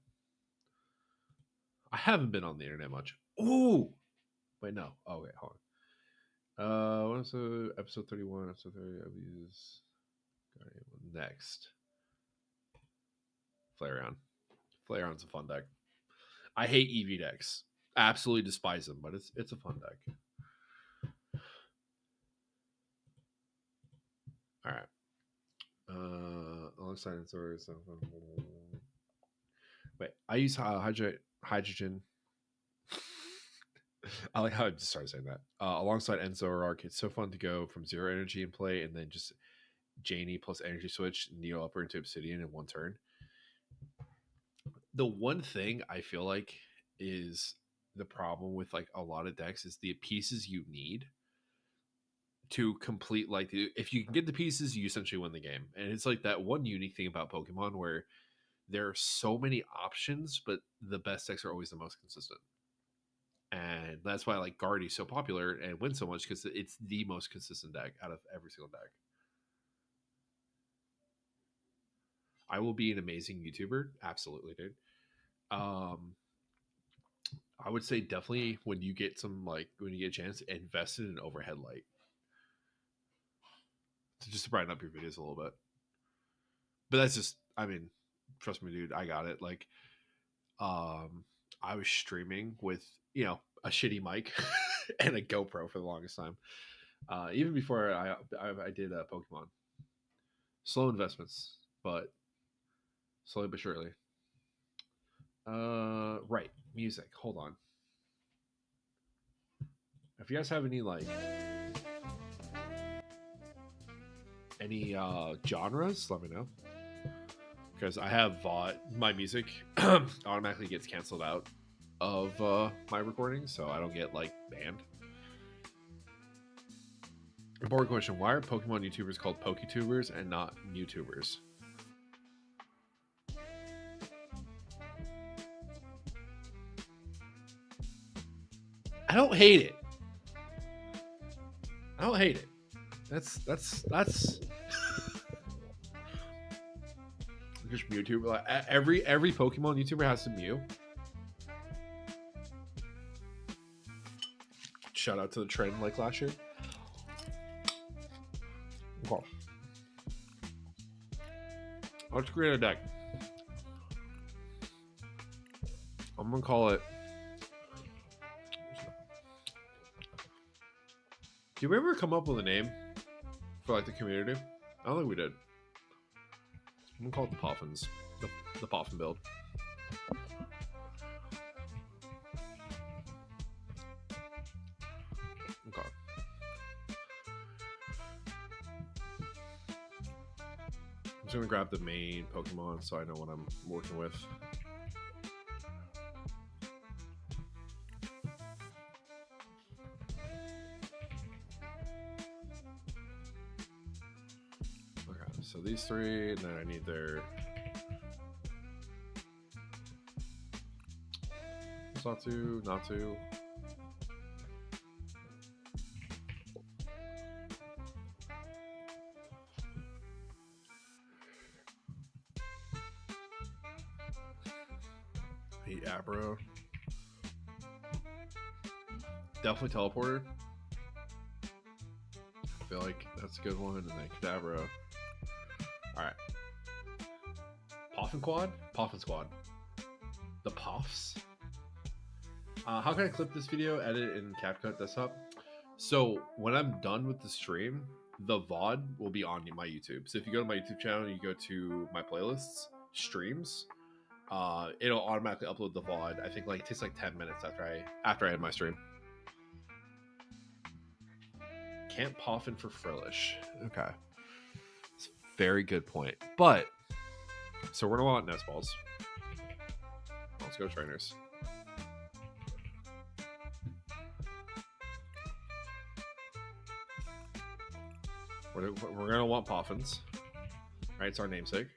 Speaker 1: I haven't been on the internet much. Ooh. Wait, no. Oh, wait, hold on. What episode? Episode 31, episode 30. I'll use next. Flareon. Flareon's a fun deck. I hate EV decks. Absolutely despise them, but it's a fun deck. All right. Alongside Enzor, wait, I use hydrogen. I like how I just started saying that. Alongside Enzor, it's so fun to go from 0 energy in play and then just Janie plus energy switch, Needle Upper into Obsidian in one turn. The one thing I feel like is the problem with like a lot of decks is the pieces you need to complete, like, if you can get the pieces, you essentially win the game. And it's like that one unique thing about Pokemon where there are so many options, but the best decks are always the most consistent. And that's why like Guardy's so popular and wins so much, because it's the most consistent deck out of every single deck. I will be an amazing YouTuber. Absolutely, dude. I would say definitely when you get a chance, invest in an overhead light to just brighten up your videos a little bit. But that's just, I mean, trust me, dude, I got it. Like, I was streaming with, a shitty mic and a GoPro for the longest time. Even before I did Pokemon. Slow investments, but slowly but surely. Right, music. Hold on. If you guys have any genres, let me know. Because I have VOD, my music automatically gets canceled out of my recordings, so I don't get banned. Important question: why are Pokemon YouTubers called PokeTubers and not YouTubers? I don't hate it. That's just Mewtwo. Like, every Pokemon YouTuber has to Mew. Shout out to the trend like last year. Okay. Let's create a deck. I'm gonna call it. Did we ever come up with a name for the community? I don't think we did. I'm gonna call it the Poffins. The Poffin build. Okay. I'm just gonna grab the main Pokemon so I know what I'm working with. Okay, so these three, and then I need their Satu, Natu. The Abra. Definitely Teleporter. I feel like that's a good one. And then Kadabra. Alright. Poffin Quad? Poffin Squad. The Poffs? How can I clip this video, edit it in CapCut Desktop? So when I'm done with the stream, the VOD will be on my YouTube. So if you go to my YouTube channel and you go to my playlists, streams, it'll automatically upload the VOD. I think it takes 10 minutes after I end my stream. Can't Poffin for Frillish. Okay. It's a very good point. But, so we're going to want Nest Balls. Let's go trainers. We're going to want Poffins. Right, it's our namesake.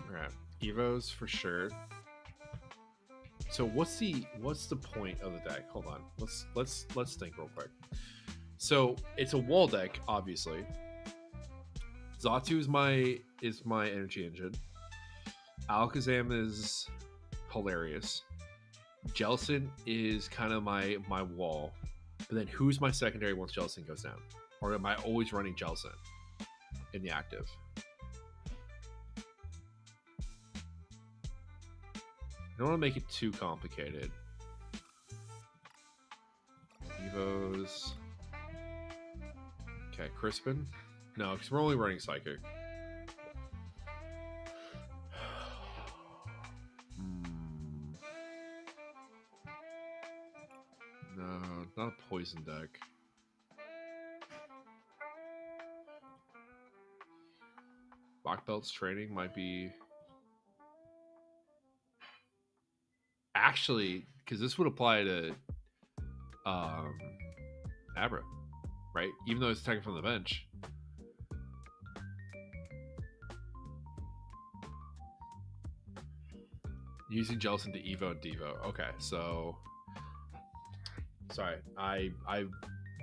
Speaker 1: Alright. Evos for sure. So what's the point of the deck? Hold on. Let's think real quick. So it's a wall deck, obviously. Xatu is my energy engine. Alakazam is hilarious. Jellicent is kind of my wall. But then who's my secondary once Jellicent goes down? Or am I always running Jellicent in the active? I don't want to make it too complicated. Evos. Okay, Crispin. No, because we're only running Psychic. No, not a poison deck. Black Belt's training might be... Actually, because this would apply to Abra, right? Even though it's taken from the bench. Using gels into Evo and Devo. Okay, so sorry, I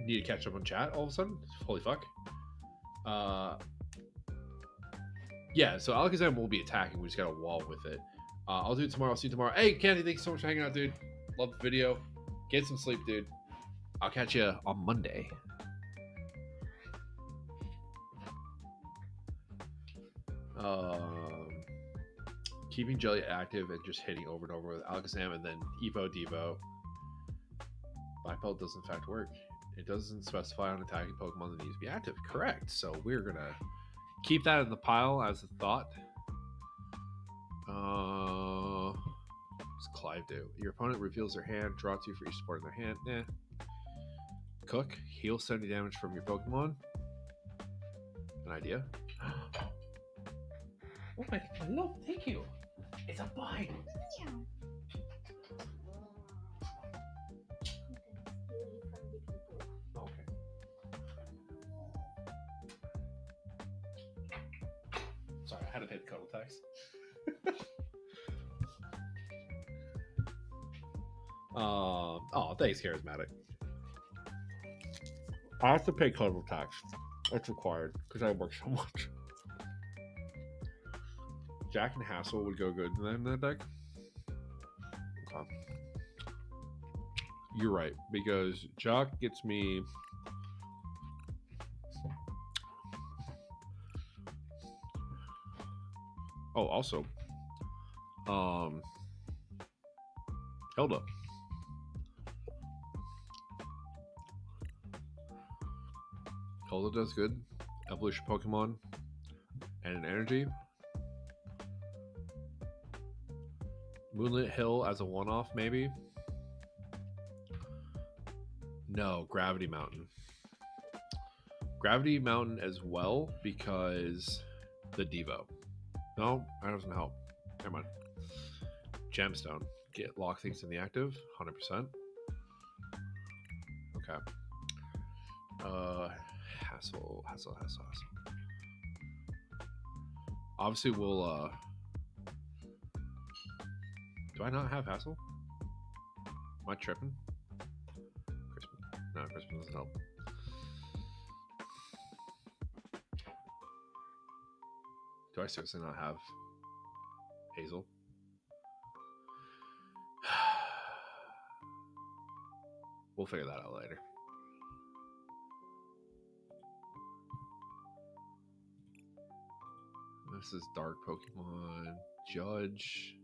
Speaker 1: need to catch up on chat all of a sudden. Holy fuck. Yeah, so Alakazam will be attacking. We just got a wall with it. I'll do it tomorrow. I'll see you tomorrow. Hey, Candy, thanks so much for hanging out, dude. Love the video. Get some sleep, dude. I'll catch you on Monday. Keeping Jelly active and just hitting over and over with Alakazam and then Evo Devo. Bipelt does in fact work. It doesn't specify on attacking Pokemon that needs to be active. Correct. So we're gonna keep that in the pile as a thought. What's Clive do? Your opponent reveals their hand, draw 2 for each support in their hand. Cook, heal 70 damage from your Pokemon. An idea. Oh my love, thank you. It's a bind.
Speaker 4: Yeah.
Speaker 1: Okay. Sorry, I had to pay the cuddle tax. Oh, thanks, Charismatic. I have to pay cuddle tax. It's required because I work so much. Jack and Hassel would go good in that deck. Okay. You're right, because Jock gets me. Oh, also, Hilda. Hilda does good. Evolution Pokemon and an energy. Moonlit Hill as a one-off, maybe. No, Gravity Mountain. Gravity Mountain as well because the Devo. No, that doesn't help. Never mind. Gemstone. Lock things in the active. 100%. Okay. Hassle. Obviously, we'll. Do I not have Hassle? Am I tripping? Christmas. No, Christmas doesn't help. Do I seriously not have Hazel? We'll figure that out later. This is Dark Pokemon. Judge.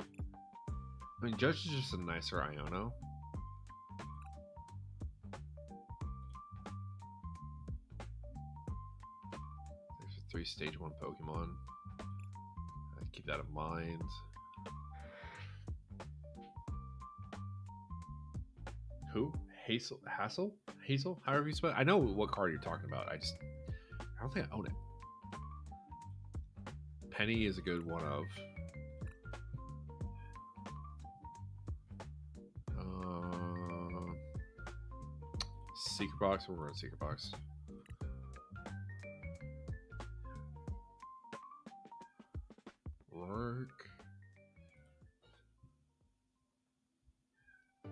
Speaker 1: I mean, Judge is just a nicer Iono. There's a 3 stage 1 Pokemon. Keep that in mind. Who? Hassel? However you spell it. I know what card you're talking about. I don't think I own it. Penny is a good one of. Secret Box. We're running Secret Box. Work.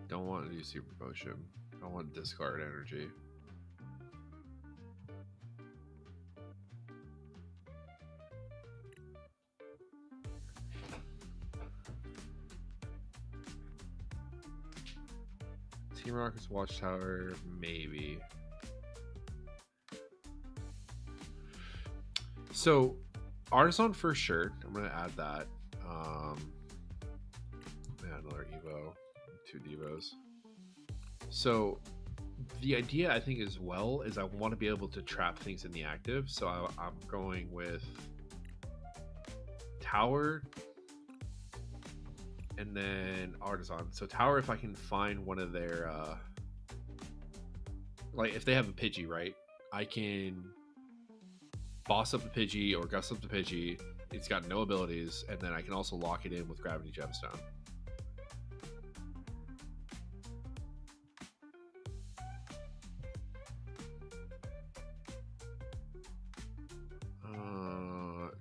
Speaker 1: Don't want to do Super Potion. I want to discard energy. Team Rocket's Watchtower, maybe. So, Artisan for sure. I'm gonna add that. Add another Evo, 2 Devos. So, the idea I think as well is I want to be able to trap things in the active. So I'm going with Tower. And then Artisan. So Tower, if I can find one of their, like if they have a Pidgey, right? I can boss up the Pidgey or gust up the Pidgey. It's got no abilities, and then I can also lock it in with Gravity Gemstone.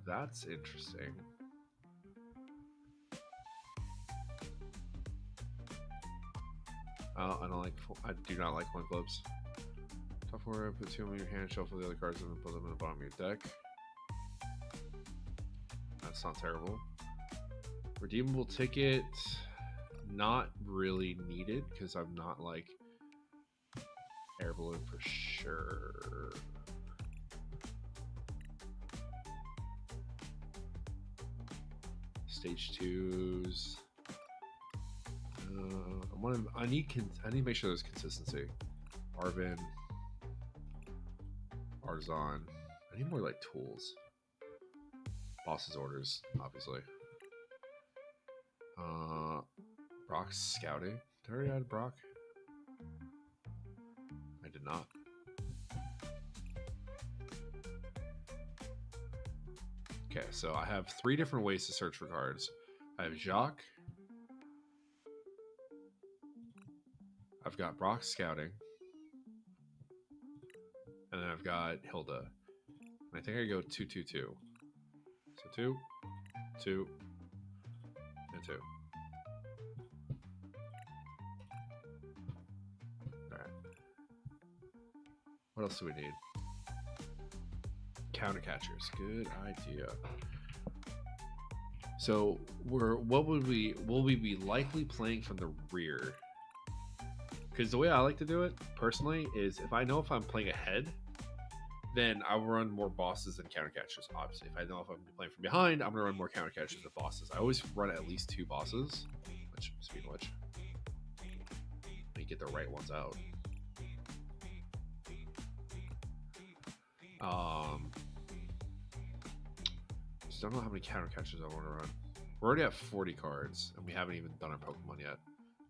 Speaker 1: That's interesting. I don't like. I do not like coin flips. Top 4, put 2 in your hand, shuffle the other cards, and then put them in the bottom of your deck. That's not terrible. Redeemable ticket, not really needed because I'm not like air balloon for sure. Stage 2s. I need to make sure there's consistency. Arvin, Arzon. I need more like tools. Boss's orders, obviously. Brock's scouting. Did I already add Brock? I did not. Okay, so I have 3 different ways to search for cards. I have Jacques. I've got Brock scouting. And then I've got Hilda. And I think I go 2-2-2. So 2, 2, and 2. Alright. What else do we need? Counter catchers. Good idea. So will we be likely playing from the rear? Because the way I like to do it personally is if I know if I'm playing ahead, then I will run more bosses than counter catchers. Obviously, if I know if I'm playing from behind, I'm gonna run more counter catchers than bosses. I always run at least 2 bosses. Which, speaking of which, let me get the right ones out. Just don't know how many counter catchers I want to run. We're already at 40 cards, and we haven't even done our Pokemon yet.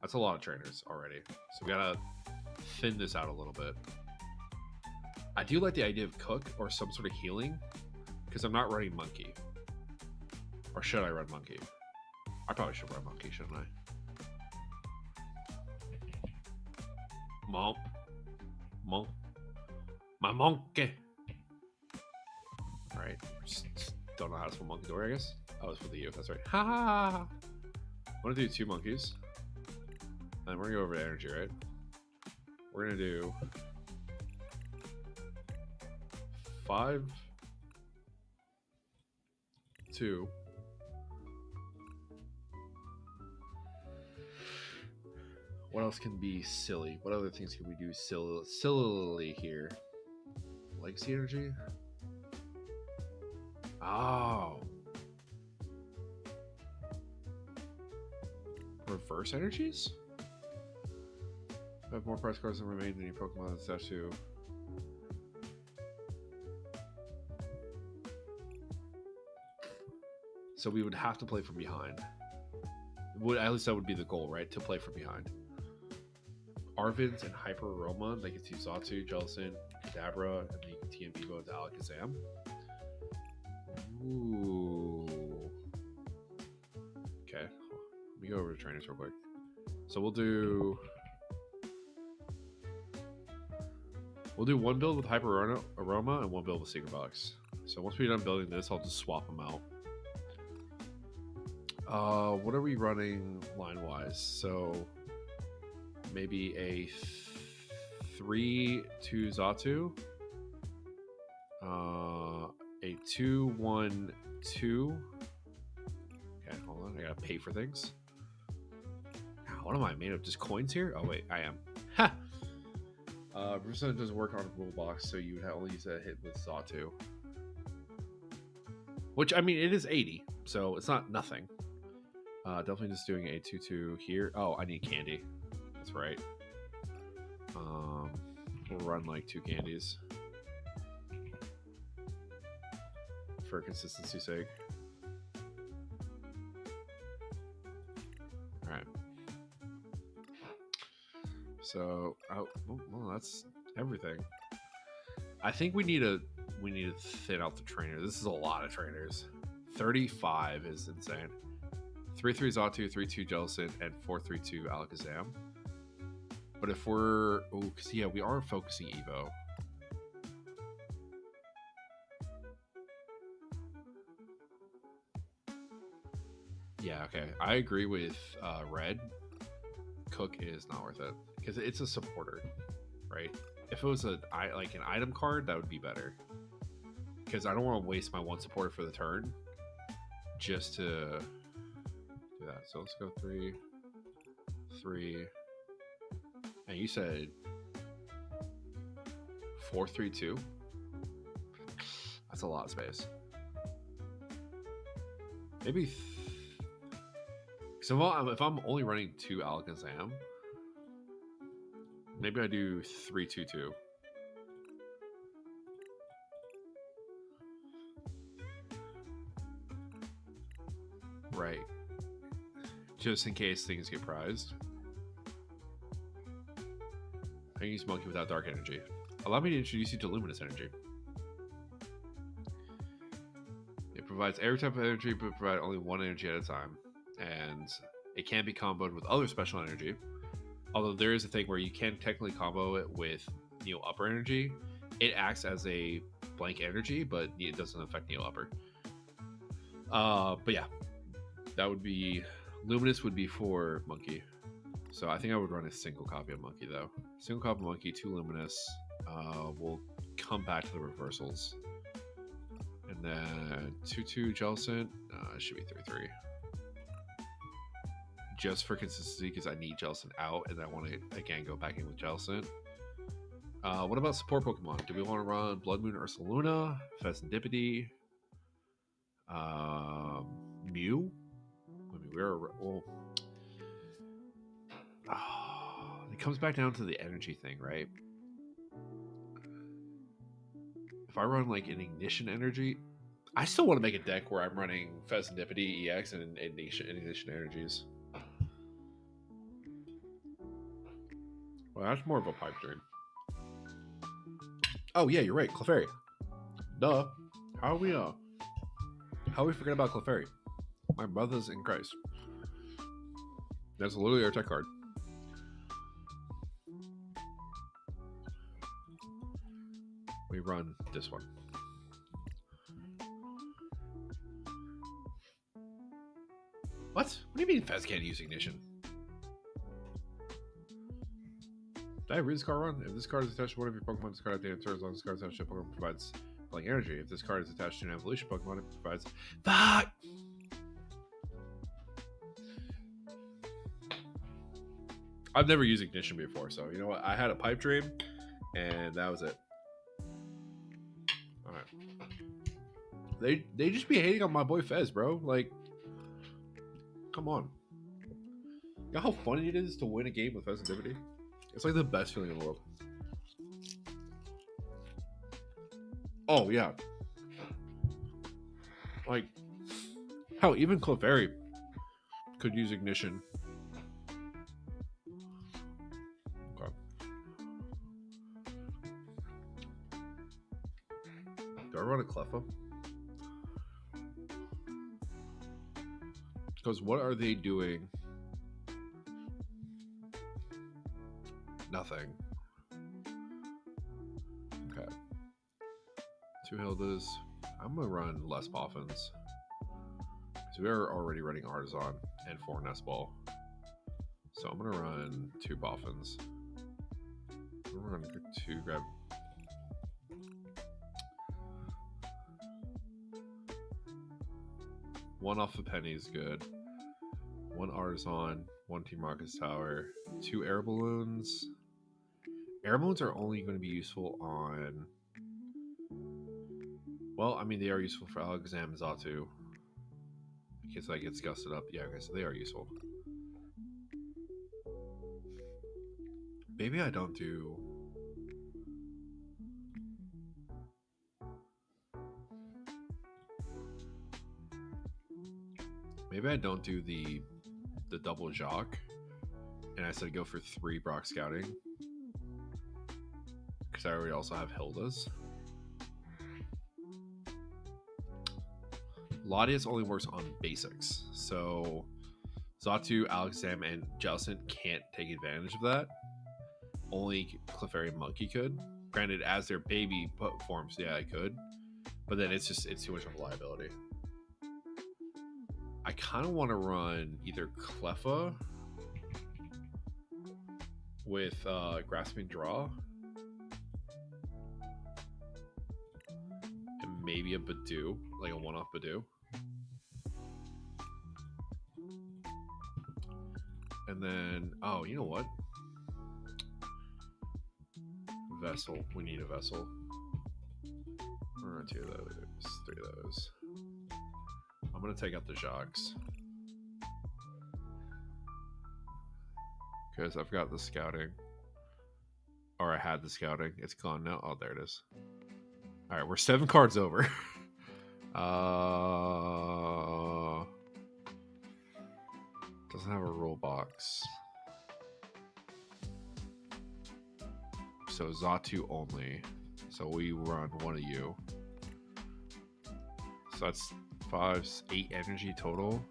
Speaker 1: That's a lot of trainers already. So we gotta thin this out a little bit. I do like the idea of Cook or some sort of healing, because I'm not running Monkey. Or should I run Monkey? I probably should run Monkey, shouldn't I? Monk. My monkey. Alright. Just don't know how to spell monkey door, I guess. Oh, it's for the U. That's right. Ha ha ha. I'm gonna do 2 monkeys. And we're gonna go over to energy, right? We're gonna do 5, 2. What else can be silly? What other things can we do sillily here? Legacy energy? Oh. Reverse energies? Have more prize cards than remain than your Pokemon and stuff too. So we would have to play from behind. At least that would be the goal, right? To play from behind. Arvins and Hyper Aroma, they can see Xatu, Jellicent, Kadabra, and then you can TM Evo into Alakazam. Ooh. Okay. Let me go over to trainers real quick. So we'll do 1 build with Hyper Aroma and 1 build with Secret Box. So once we're done building this, I'll just swap them out. What are we running line-wise? So maybe a 3-2 Xatu, a 2-1-2. Okay, hold on. I gotta pay for things. What am I made of? Just coins here? Oh wait, I am. Ha! Percent doesn't work on a rule box, so you would only use a hit with Xatu. Which, I mean, it is 80, so it's not nothing. Definitely just doing a 2-2 here. Oh, I need candy. That's right. We'll run like 2 candies for consistency's sake. All right. So, well, that's everything. I think we need to thin out the trainer. This is a lot of trainers. 35 is insane. 3-3 Xatu, 3-2 Jellicent, and 4-3-2 Alakazam. But if we're... Oh, because, yeah, we are focusing Evo. Yeah, okay. I agree with Red. Cook is not worth it. because it's a supporter, right? If it was an item card, that would be better. Because I don't want to waste my one supporter for the turn just to do that. So let's go 3, 3. And you said 4, 3, 2. That's a lot of space. Maybe. So if I'm only running 2 Alakazam, maybe I do 3, 2, 2. Right. Just in case things get prized. I can use Monkey without Dark Energy. Allow me to introduce you to Luminous Energy. It provides every type of energy, but provide only one energy at a time. And it can be comboed with other special energy. Although there is a thing where you can technically combo it with Neo Upper Energy. It acts as a blank energy, but it doesn't affect Neo Upper. But yeah. That would be... Luminous would be for Monkey. So I think I would run a single copy of Monkey, though. Single copy of Monkey, 2 Luminous. We'll come back to the reversals. And then 2-2 Jellicent. It should be 3-3. Just for consistency, because I need Jellicent out, and I want to, again, go back in with Jellicent. What about support Pokemon? Do we want to run Blood Moon Ursaluna, Pheasantipity, Mew? I mean, it comes back down to the energy thing, right? If I run like an Ignition Energy, I still want to make a deck where I'm running Pheasantipity, EX, and Ignition Energies. Well, that's more of a pipe dream. Oh yeah, you're right, Clefairy. Duh. How are we forget about Clefairy? My brothers in Christ. That's literally our tech card. We run this one. What? What do you mean Fez can't use Ignition? Did I read this card wrong? If this card is attached to one of your Pokemon, this card at the end of turn, as long as this card is attached to a Pokemon, provides blank energy. If this card is attached to an evolution Pokemon, it provides... Fuck! I've never used Ignition before, so you know what? I had a pipe dream, and that was it. All right. They just be hating on my boy Fez, bro. Like, come on. You know how funny it is to win a game with Pheasantipity? It's like the best feeling in the world. Oh yeah. Like, hell, even Clefairy could use Ignition. Okay. Do I run a Cleffa? Because what are they doing? Nothing. Okay. 2 Hildas. I'm gonna run less Poffins. Because we are already running Artisan and 4 Nest Ball. So I'm gonna run 2 Poffins. I'm gonna run 2 grab. One off the penny is good. 1 Artisan, 1 Team Rocket's Tower, 2 Air Balloons. Air Balloons are only going to be useful on... Well, I mean, they are useful for Alakazam and Xatu. In case that gets gusted up. Yeah, okay, so they are useful. Maybe I don't do... Maybe I don't do the double Jacques, and I said go for 3 Brock Scouting, because I already also have Hilda's. Latias only works on basics, so Xatu, Alakazam, and Jellicent can't take advantage of that. Only Clefairy and Monkey could. Granted, as their baby forms, yeah, I could, but then it's too much of a liability. I kind of want to run either Cleffa with Grasping Draw. And maybe a Badoo, like a one-off Badoo. And then, oh, you know what? Vessel. We need a Vessel. Or 2 of those, 3 of those. I'm going to take out the Jacques. Because I've got the Scouting. Or I had the Scouting. It's gone now. Oh, there it is. Alright, we're 7 cards over. Doesn't have a rule box. So Xatu only. So we run one of you. So that's 8 energy total.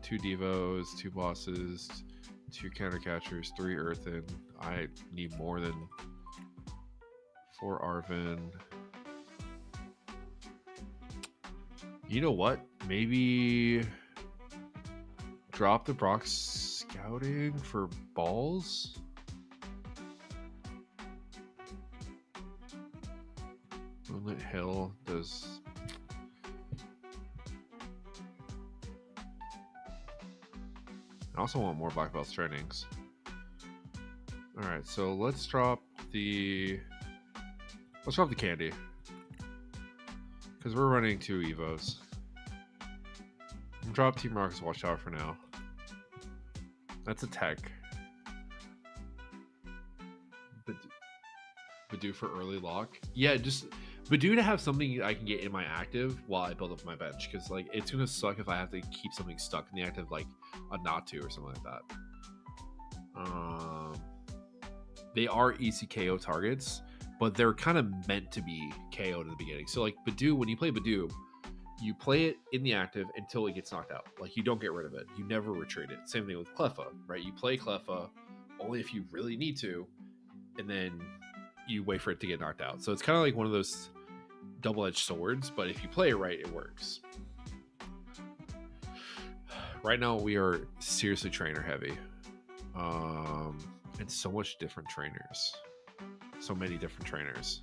Speaker 1: 2 Devos, 2 bosses, 2 counter catchers, 3 Earthen. I need more than 4 Arven. You know what? Maybe drop the Brock Scouting for balls? Moonlit Hill does... I also want more Black Belt trainings. Alright, so let's drop the candy. Because we're running 2 Evos. Drop Team Rocket's Watchtower for now. That's a tech. Badoo for early lock. Yeah, just Badoo to have something I can get in my active while I build up my bench. Because like it's gonna suck if I have to keep something stuck in the active, like a Natu or something like that. They are ECKO targets, but they're kind of meant to be KO'd at the beginning. So like Badoo, when you play Badoo, you play it in the active until it gets knocked out. Like you don't get rid of it. You never retreat it. Same thing with Cleffa, right? You play Cleffa only if you really need to, and then you wait for it to get knocked out. So it's kind of like one of those double-edged swords, but if you play it right, it works. Right now we are seriously trainer heavy. And so much different trainers. So many different trainers.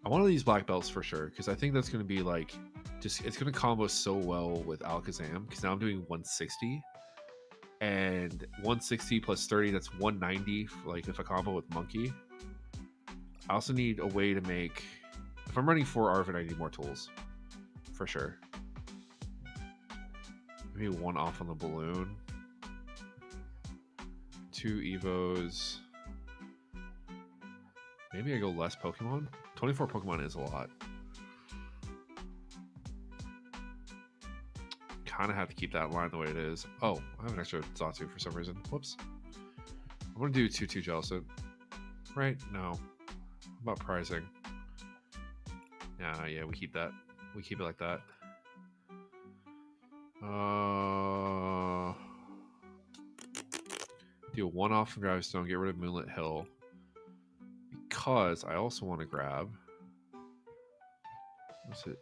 Speaker 1: I want these black belts for sure, because I think that's going to be like, just it's going to combo so well with Alakazam, because now I'm doing 160. And 160 plus 30, that's 190, like if I combo with Monkey. I also need a way to make, if I'm running 4 Arven, I need more tools. For sure. Maybe 1 off on the balloon. 2 Evos. Maybe I go less Pokemon. 24 Pokemon is a lot. Kind of have to keep that line the way it is. Oh, I have an extra Xatu for some reason. Whoops. I'm going to do 2-2 Jellicent. Right? No. How about pricing? Yeah, we keep that. We keep it like that. Do a 1 off from Gravestone, get rid of Moonlit Hill. Because I also want to grab, what's it?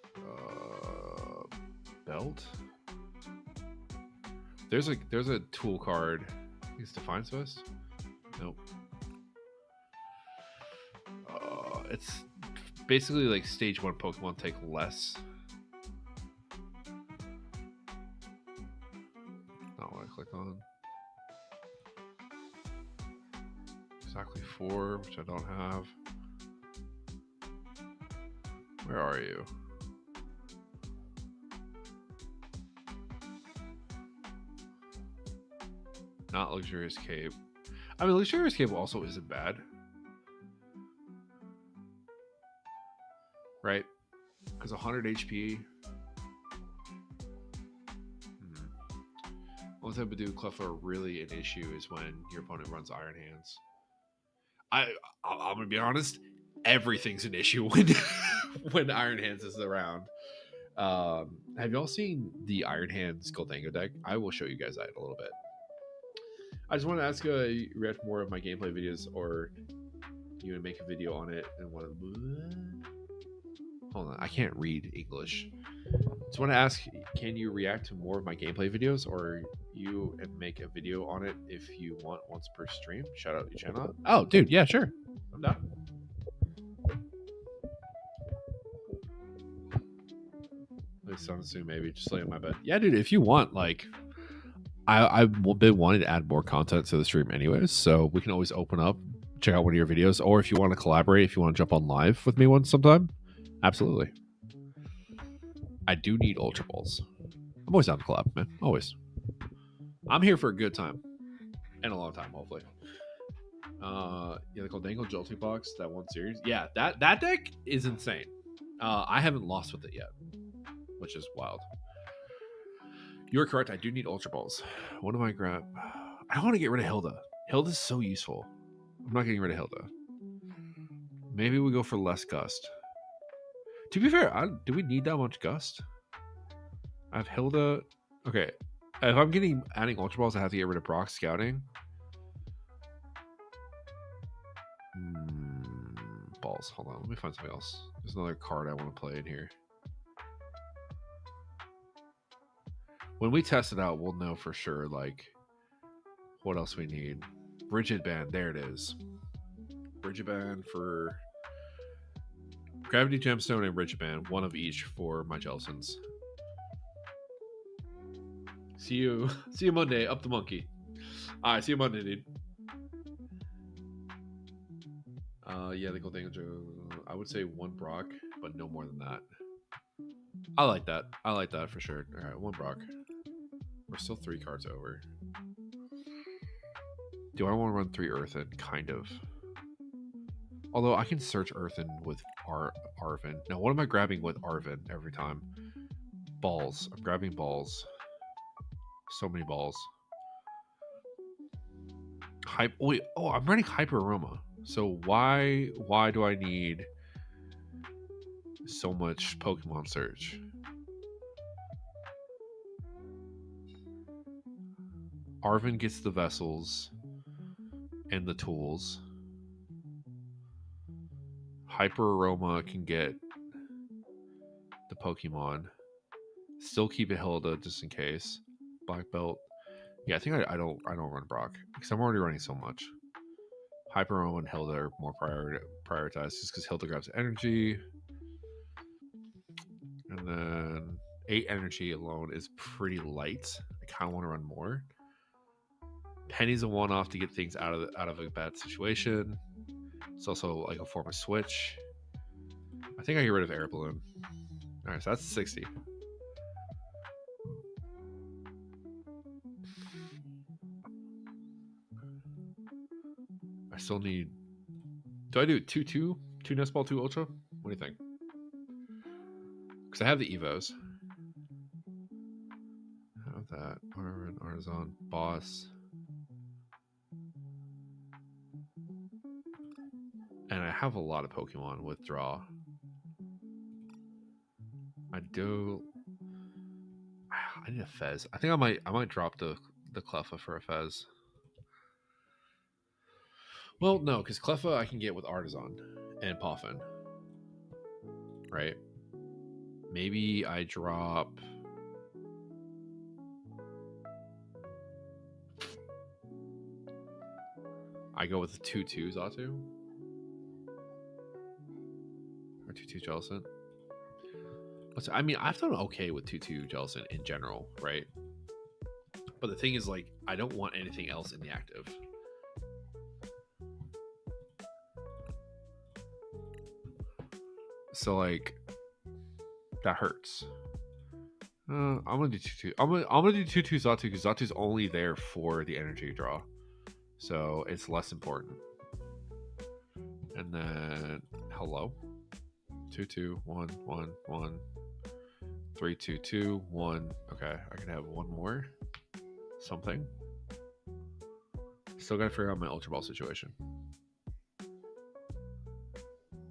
Speaker 1: Belt? There's a tool card. I think it's Defiance Vest? Nope. It's basically like stage 1 Pokemon take less. Not what I clicked on. Exactly 4, which I don't have. Where are you? Not Luxurious Cape. I mean, Luxurious Cape also isn't bad. Right? Because 100 HP. Only time Badoo Cleffa really an issue is when your opponent runs Iron Hands. I'm gonna be honest, everything's an issue when when Iron Hands is around. Have y'all seen the Iron Hands Goldango deck? I will show you guys that in a little bit. I just want to ask you read more of my gameplay videos, or you would make a video on it and want to. Hold on, I can't read English. So I want to ask, can you react to more of my gameplay videos, or you make a video on it if you want once per stream? Shout out your channel. Oh, dude, yeah, sure. I'm down. At least on Zoom, maybe just lay in my bed. Yeah, dude, if you want, like, I've been wanting to add more content to the stream anyways, so we can always open up, check out one of your videos, or if you want to collaborate, if you want to jump on live with me once sometime, absolutely. I do need Ultra Balls. I'm always down to collab, man. Always. I'm here for a good time. And a long time, hopefully. Yeah, they call Dangle Jolting Box, that one series. Yeah, that deck is insane. I haven't lost with it yet, which is wild. You're correct. I do need Ultra Balls. What am I grab? I don't want to get rid of Hilda. Hilda's so useful. I'm not getting rid of Hilda. Maybe we go for less Gust. To be fair, do we need that much Gust? I have Hilda. Okay. If I'm adding Ultra Balls, I have to get rid of Brock Scouting. Balls. Hold on. Let me find something else. There's another card I want to play in here. When we test it out, we'll know for sure, like, what else we need. Rigid Band. There it is. Rigid Band for Gravity Gemstone and Rigid Band. One of each for my Jelsons. See you Monday. Up the monkey. All right. See you Monday, dude. Yeah, the cool thing is, I would say one Brock, but no more than that. I like that. I like that for sure. All right, one Brock. We're still 3 cards over. Do I want to run 3 Earthen? Kind of. Although I can search Earthen with Arvin. Now, what am I grabbing with Arvin every time? Balls. I'm grabbing balls. So many balls. Wait, oh, I'm running Hyper Aroma. So why do I need so much Pokemon Search? Arvin gets the vessels and the tools. Hyper Aroma can get the Pokemon. Still keep it Hilda just in case. Black Belt. Yeah, I think I don't run Brock because I'm already running so much. Hyper Aroma and Hilda are more prioritized just because Hilda grabs energy. And then 8 energy alone is pretty light. I kind of want to run more. Penny's a one-off to get things out of a bad situation. It's also like a form of switch. I think I get rid of Air Balloon. All right, so that's 60. I still need. Do I do 2-2? 2 Nest Ball, 2 Ultra? What do you think? Because I have the Evos. I have that. Artisan, Boss. And I have a lot of Pokemon with Draw. I need a Fez. I think I might drop the Cleffa for a Fez. Well, no, because Cleffa I can get with Artisan and Poffin. Right? Maybe I drop. I go with the 2-2 Xatu. Or 2-2 Jellicent. I mean, I've done okay with 2-2 Jellicent in general, right? But the thing is, like, I don't want anything else in the active. So, like, that hurts. I'm gonna do 2-2. I'm gonna do 2-2 Xatu because Xatu's only there for the energy draw, so it's less important. And then hello, 2-2 1-1-1 3-2-2 1. Okay, I can have one more something. Still gotta figure out my Ultra Ball situation.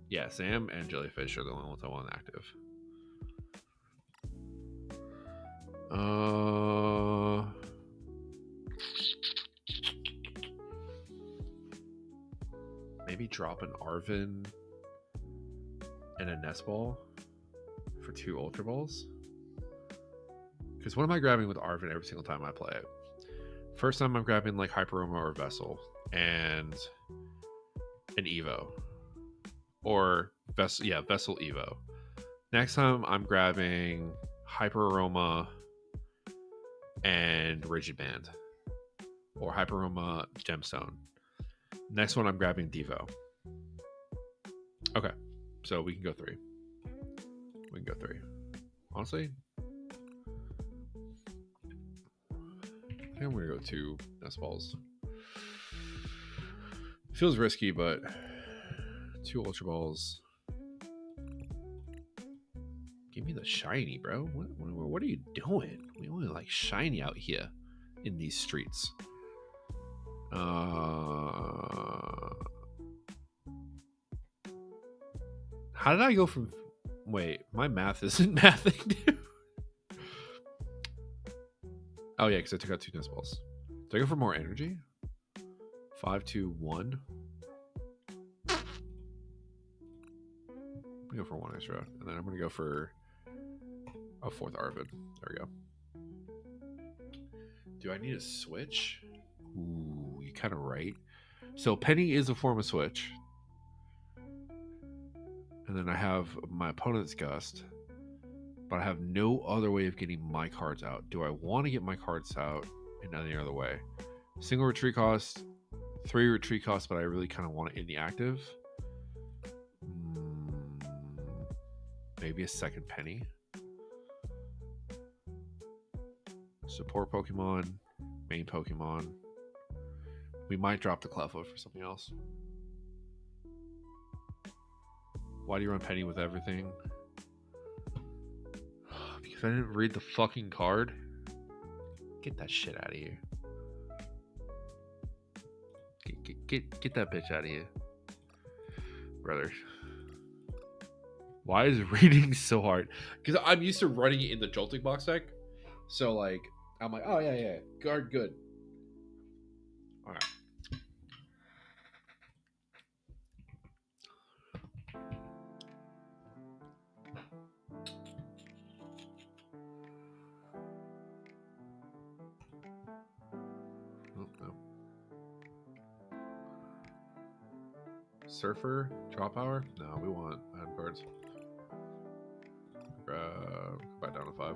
Speaker 1: Yeah, Sam and Jellyfish are the only ones I want active. Maybe drop an Arvin and a Nest Ball for 2 Ultra Balls. Because what am I grabbing with Arvin every single time I play it? First time I'm grabbing like Hyperoma or Vessel and an Evo. Or Vessel, yeah, Vessel Evo. Next time I'm grabbing Hyperoma and Rigid Band. Or Hyperoma Gemstone. Next one I'm grabbing Devo. Okay. So we can go 3. We can go 3. Honestly, I think I'm going to go 2 nest balls. Feels risky, but 2 Ultra Balls. Give me the shiny, bro. What are you doing? We only like shiny out here in these streets. How did I go from... Wait, my math isn't mathing, dude. Oh, yeah, because I took out 2 nest balls. Did I go for more energy? 5, 2, 1. I'm going to go for 1 extra. And then I'm going to go for a 4th Arvid. There we go. Do I need a switch? Ooh, you're kind of right. So Penny is a form of switch. And then I have my opponent's Gust. But I have no other way of getting my cards out. Do I want to get my cards out in any other way? Single retreat cost, 3 retreat costs, but I really kind of want it in the active. Maybe a second Penny. Support Pokemon, main Pokemon. We might drop the Cleffa for something else. Why do you run Penny with everything? Because I didn't read the fucking card. Get that shit out of here. Get that bitch out of here. Brother. Why is reading so hard? Because I'm used to running it in the Jolting box deck. So, like, I'm like, oh, yeah. Guard good. All right. Oh, no. Surfer? Drop power? No, we want add cards. Back down to 5.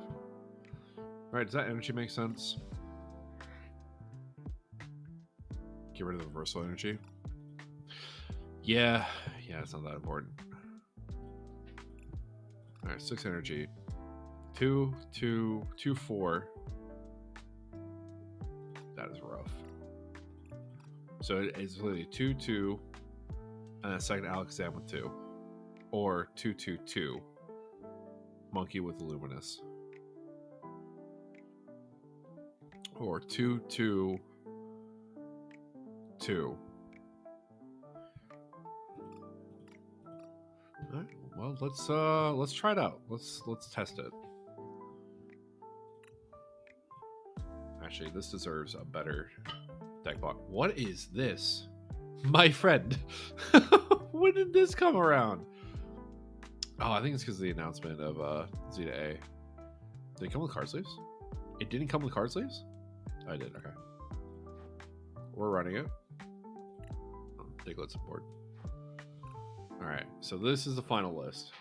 Speaker 1: Alright, does that energy make sense? Get rid of the reversal energy. Yeah, it's not that important. Alright, 6 energy. 2, 2, 2, 4. That is rough. So it's literally 2, 2, and a second Alakazam with 2. Or 2, 2, 2. Monkey with Luminous. Or 2, 2, 2. All right, well, let's try it out. Let's test it. Actually, this deserves a better deck block. What is this? My friend. When did this come around? Oh, I think it's because of the announcement of Zeta A. Did it come with card sleeves? It didn't come with card sleeves? Oh, I did, okay. We're running it. Diglett's aboard. Alright, so this is the final list.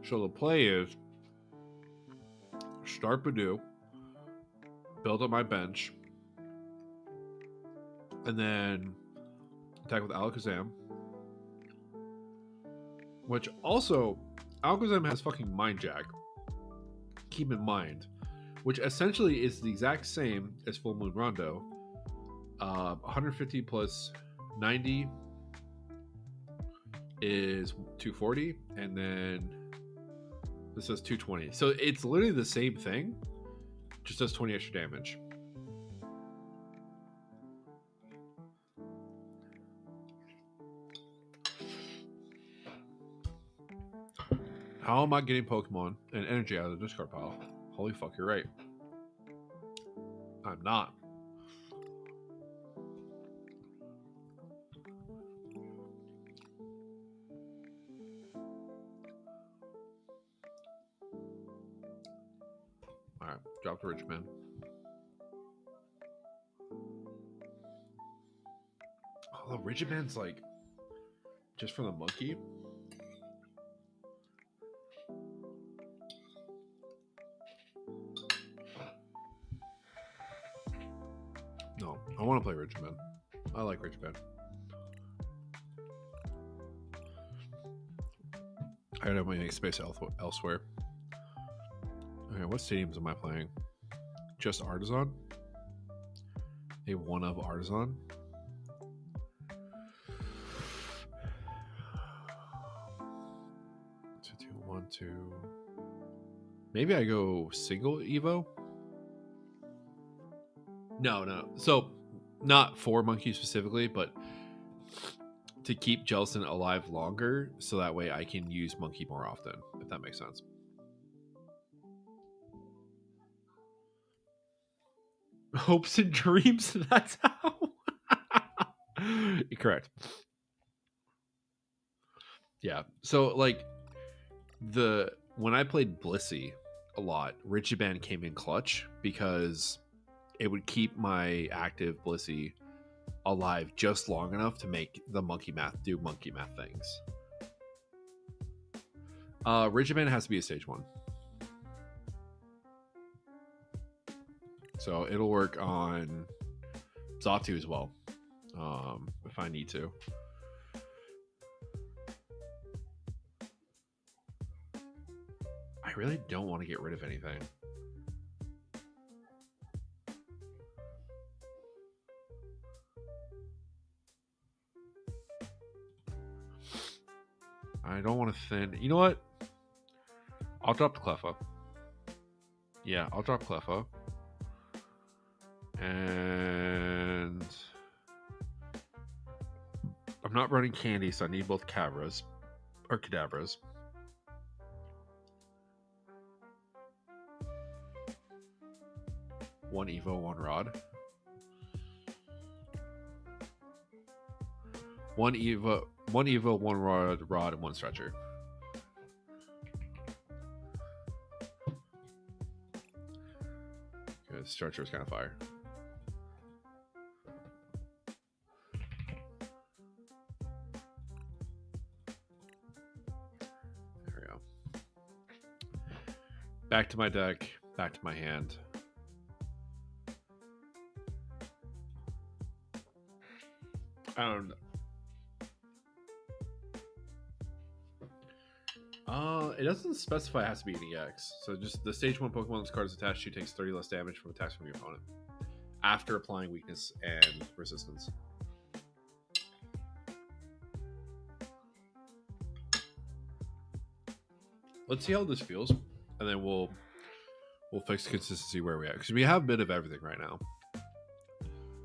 Speaker 1: So the play is start Badoo, build up my bench, and then attack with Alakazam. Which also, Alakazam has fucking Mind Jack. Keep in mind. Which essentially is the exact same as Full Moon Rondo. 150 plus 90 is 240. And then this says 220. So it's literally the same thing. Just does 20 extra damage. How am I getting Pokemon and energy out of the discard pile? Holy fuck, you're right. I'm not. Alright, drop the rich man. Oh, the rigid man's like just for the monkey. No, I want to play rigid man. I like rigid man. I don't have any space elsewhere. Okay, what stadiums am I playing? Just Artisan? A one of Artisan? Two. Maybe I go single Evo? No. So, not for monkeys specifically, but to keep Jelson alive longer so that way I can use monkey more often, if that makes sense. Hopes and dreams, that's how. You're correct. Yeah. So like when I played Blissey a lot, Richie Band came in clutch because it would keep my active Blissey alive just long enough to make the monkey math do monkey math things. Rigid Band has to be a stage 1. So it'll work on Zatu as well, if I need to. I really don't want to get rid of anything. I don't want to thin. You know what? I'll drop the Cleffa. Yeah, I'll drop Cleffa. And I'm not running candy, so I need both Cadabras. One Evo, one Rod. One Evo, one Rod, and one Stretcher. Because Stretcher is kind of fire. There we go. Back to my deck, back to my hand. I don't know. It doesn't specify it has to be an EX. So just the stage 1 Pokemon this card is attached to takes 30 less damage from attacks from your opponent after applying weakness and resistance. Let's see how this feels, and then we'll fix consistency where we're at, because we have a bit of everything right now.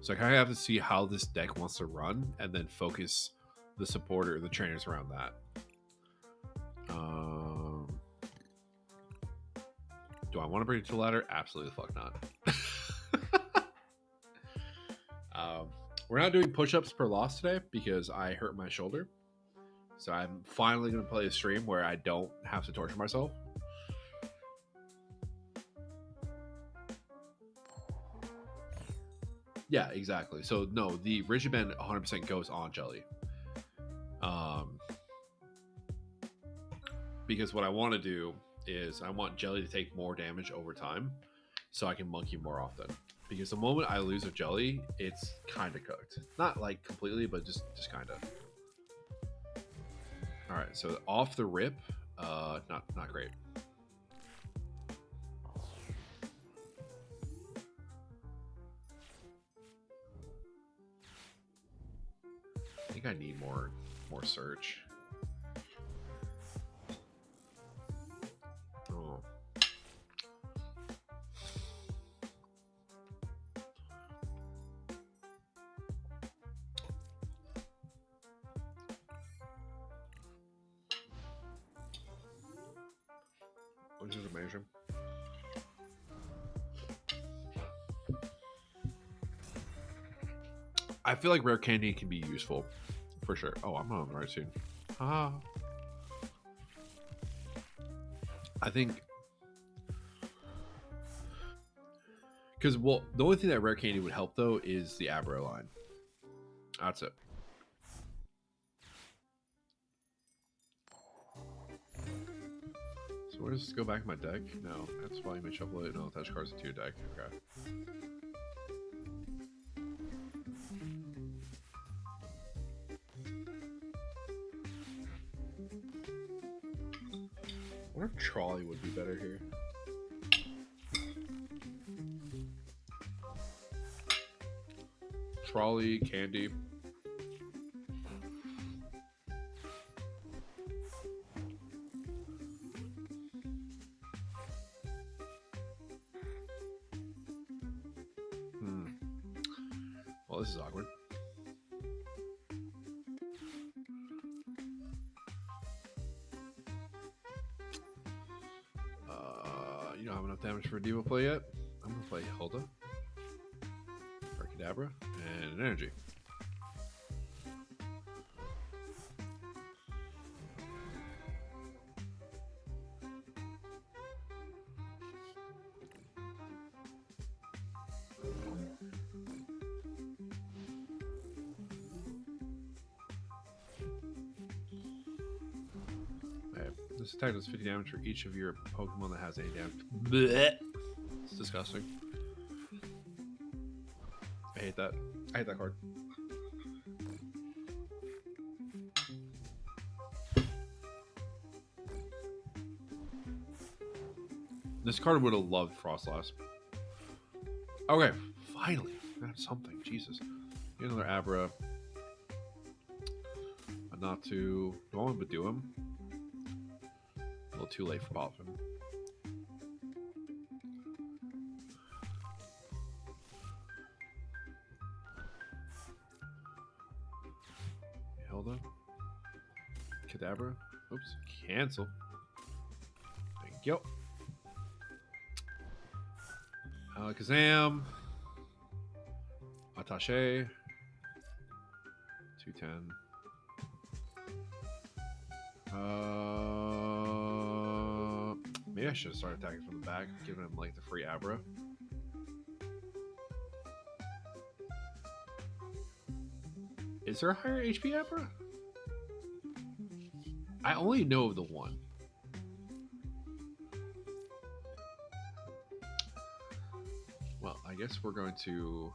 Speaker 1: So I kind of have to see how this deck wants to run, and then focus the supporter, the trainers around that. Do I want to bring it to the ladder? Absolutely the fuck not. We're not doing push-ups per loss today because I hurt my shoulder. So I'm finally going to play a stream where I don't have to torture myself. Yeah, exactly. So no, the Rigid Band 100% goes on Jelly. Because what I want to do is I want Jelly to take more damage over time so I can monkey more often. Because the moment I lose a Jelly, it's kind of cooked. Not like completely, but just kind of. All right, so off the rip, not great. I think I need more search. Oh. Which is amazing. I feel like rare candy can be useful for sure. Oh, I'm on the right soon. I think Because, well, the only thing that Rare Candy would help, though, is the Abra line. That's it. So where does this go back in my deck? No, that's why you may shuffle it. No, attach cards to your deck. Okay. I wonder if Trolley would be better here. Trolley, Candy. Well, this is awkward. You don't have enough damage for a Diva play yet. I'm gonna play Hilda, Arcadabra, and an Energy. This attack does 50 damage for each of your Pokemon that has any damage. Blech. It's disgusting. I hate that. I hate that card. This card would have loved Frostlass. Okay, finally. I have something. Jesus. Get another Abra. Not to... Do I want to do him? A little too late for Poffin. Hilda. Kadabra. Oops. Cancel. Thank you. Kazam. Attaché. 210. Maybe I should have started attacking from the back, giving him like the free Abra. Is there a higher HP Abra? I only know of the one. Well, I guess we're going to...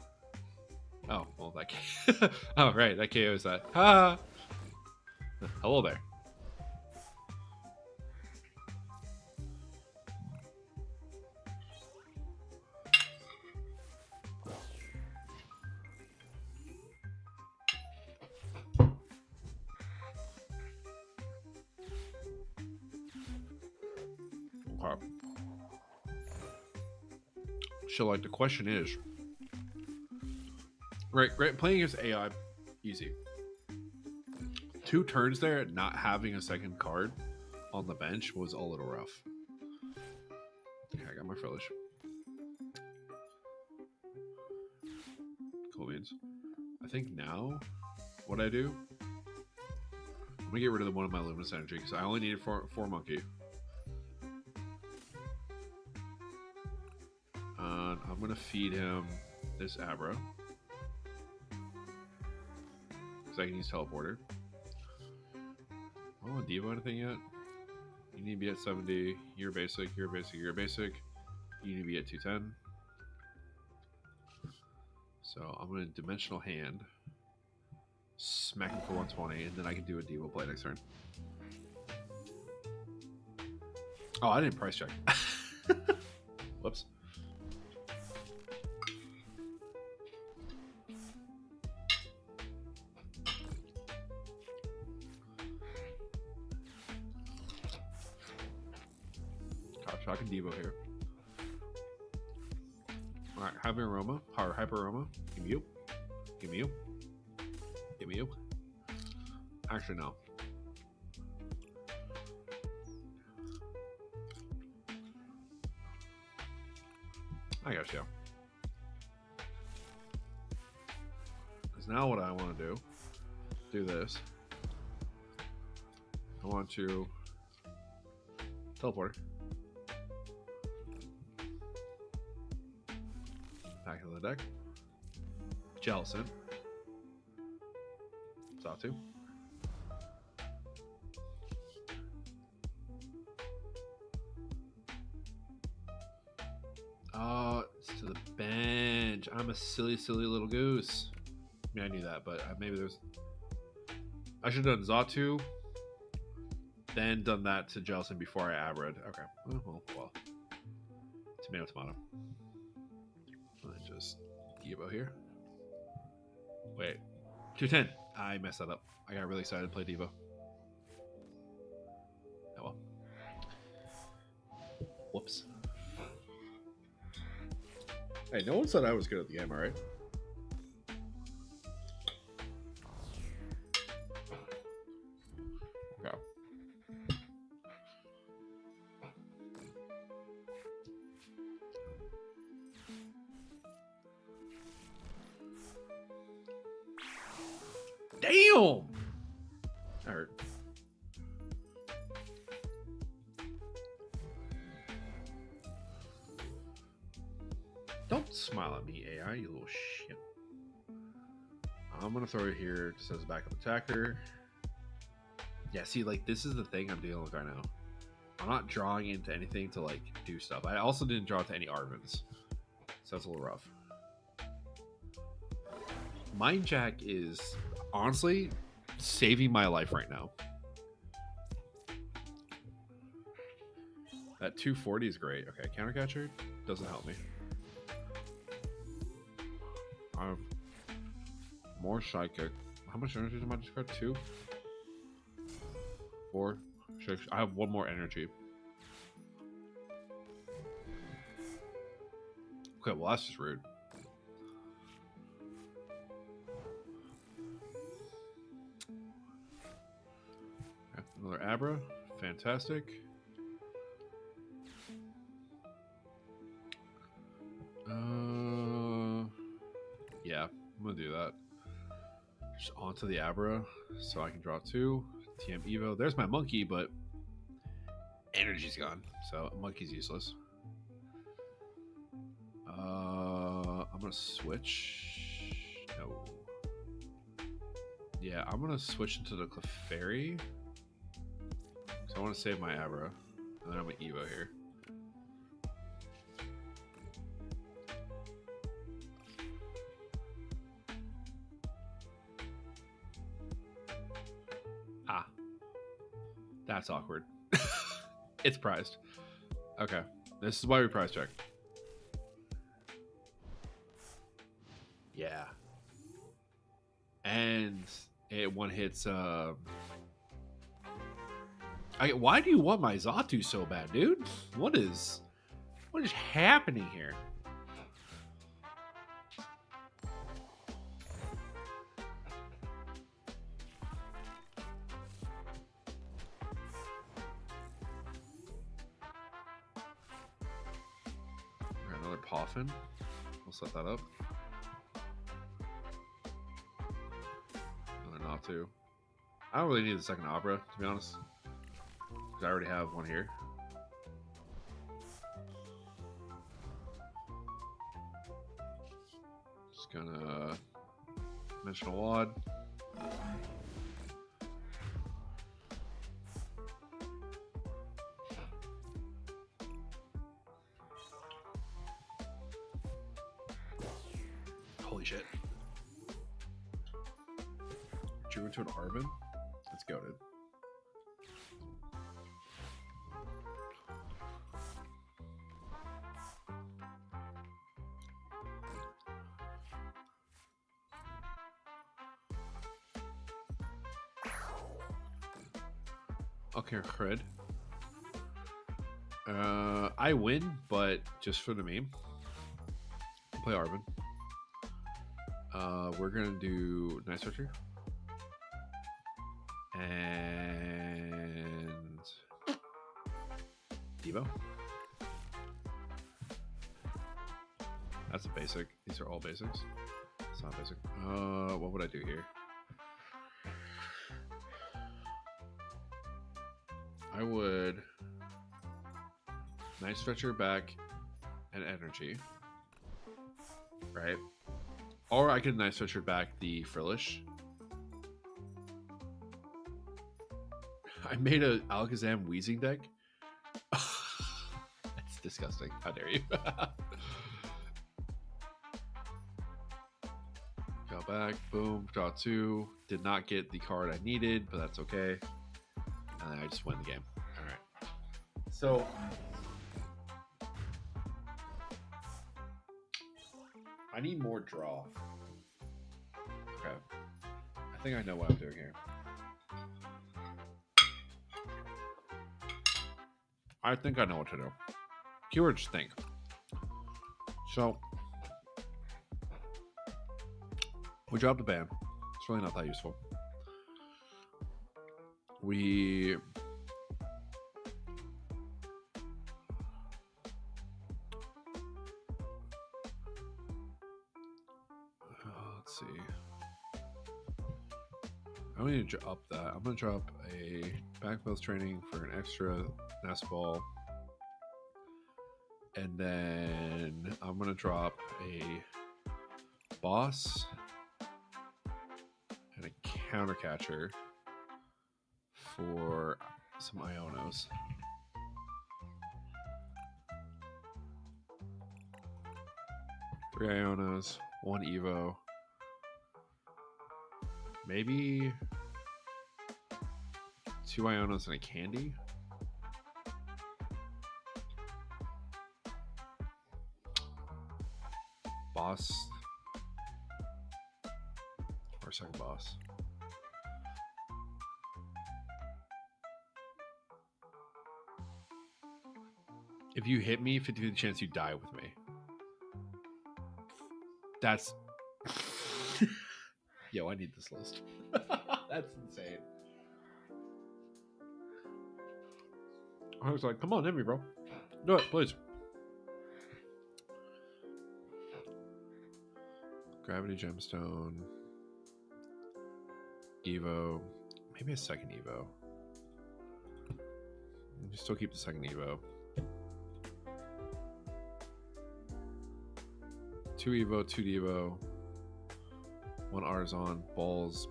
Speaker 1: Oh, well, that oh, right, that KOs that. Ha! Hello there. Okay. So, like, the question is... Right, playing against AI, easy. 2 turns there, not having a second card on the bench was a little rough. Okay, I got my Frillish. Cool beans. I think now, what I do, I'm gonna get rid of one of my Luminous Energy because I only needed 4 Monkey. And I'm gonna feed him this Abra. Because I can use Teleporter. I don't want to Devo anything yet. You need to be at 70. You're basic, you're basic, you're basic. You need to be at 210. So I'm going to Dimensional Hand. Smack him for 120, and then I can do a Devo play next turn. Oh, I didn't price check. Whoops. Shock and Devo here. Alright, Hyper Aroma. Hyper Aroma. Give me you. Give me you. Give me you. Actually, no. I got you. Because now what I want to do this. I want to teleport. Back into the deck. Jellicent. Xatu. It's to the bench. I'm a silly, silly little goose. I mean, I knew that, but maybe there's... I should have done Xatu, then done that to Jellicent before I Abred. Okay. Well. Tomato, tomato. Let me just Evo here. Wait. 210. I messed that up. I got really excited to play Devo. Oh well. Whoops. Hey, no one said I was good at the game, alright? Okay. Damn! That hurt. Don't smile at me, AI, you little shit. I'm gonna throw it here just as a backup attacker. Yeah, see, like, this is the thing I'm dealing with right now. I'm not drawing into anything to, like, do stuff. I also didn't draw to any Arvins, so that's a little rough. Mind Jack is honestly saving my life right now. That 240 is great. Okay, Countercatcher doesn't help me. I have more Psychic. How much energy did I discard? 2? 4? 6? I have 1 more energy. Okay, well that's just rude. Okay, another Abra. Fantastic. Yeah, I'm gonna do that. Just onto the Abra, so I can draw 2. TM Evo. There's my monkey, but energy's gone, so monkey's useless. I'm gonna switch. No. Yeah, I'm gonna switch into the Clefairy. So I want to save my Abra, and then I'm gonna Evo here. That's awkward. It's prized. Okay. This is why we prize check. Yeah. And it one hits why do you want my Xatu so bad, dude? What is happening here? Another Poffin. We'll set that up. Another Natu. I don't really need the second Abra, to be honest. Because I already have one here. Just gonna Dimensional Wad. Holy shit. Drew into an Arvin? That's goated. Okay, cred. I win, but just for the meme. Play Arvin. We're gonna do Night Searcher. And Devo. That's a basic. These are all basics. It's not basic. What would I do here? I would Night Stretcher back and energy. right? Or I could nice switch back the Frillish. I made a Alakazam Wheezing deck. That's disgusting. How dare you? Go back, boom, draw 2. Did not get the card I needed, but that's okay. And then I just win the game. All right. So I need more draw. Okay. I think I know what I'm doing here. I think I know what to do. Keywords think. So we dropped a ban. It's really not that useful. We let's see. I need to up that. I'm gonna drop a backbells training for an extra nest ball, and then I'm gonna drop a boss and a counter catcher for some Ionos. Three Ionos, one Evo. Maybe 2 Ionos and a candy. Boss. Or second boss. If you hit me, 50% chance you die with me. That's... Yo, I need this list. That's insane. I was like, come on, hit me, bro. Do it, please. Gravity Gemstone. Evo. Maybe a second Evo. You still keep the second Evo. 2 Evo, 2 Devo. 1 Arzon, Balls,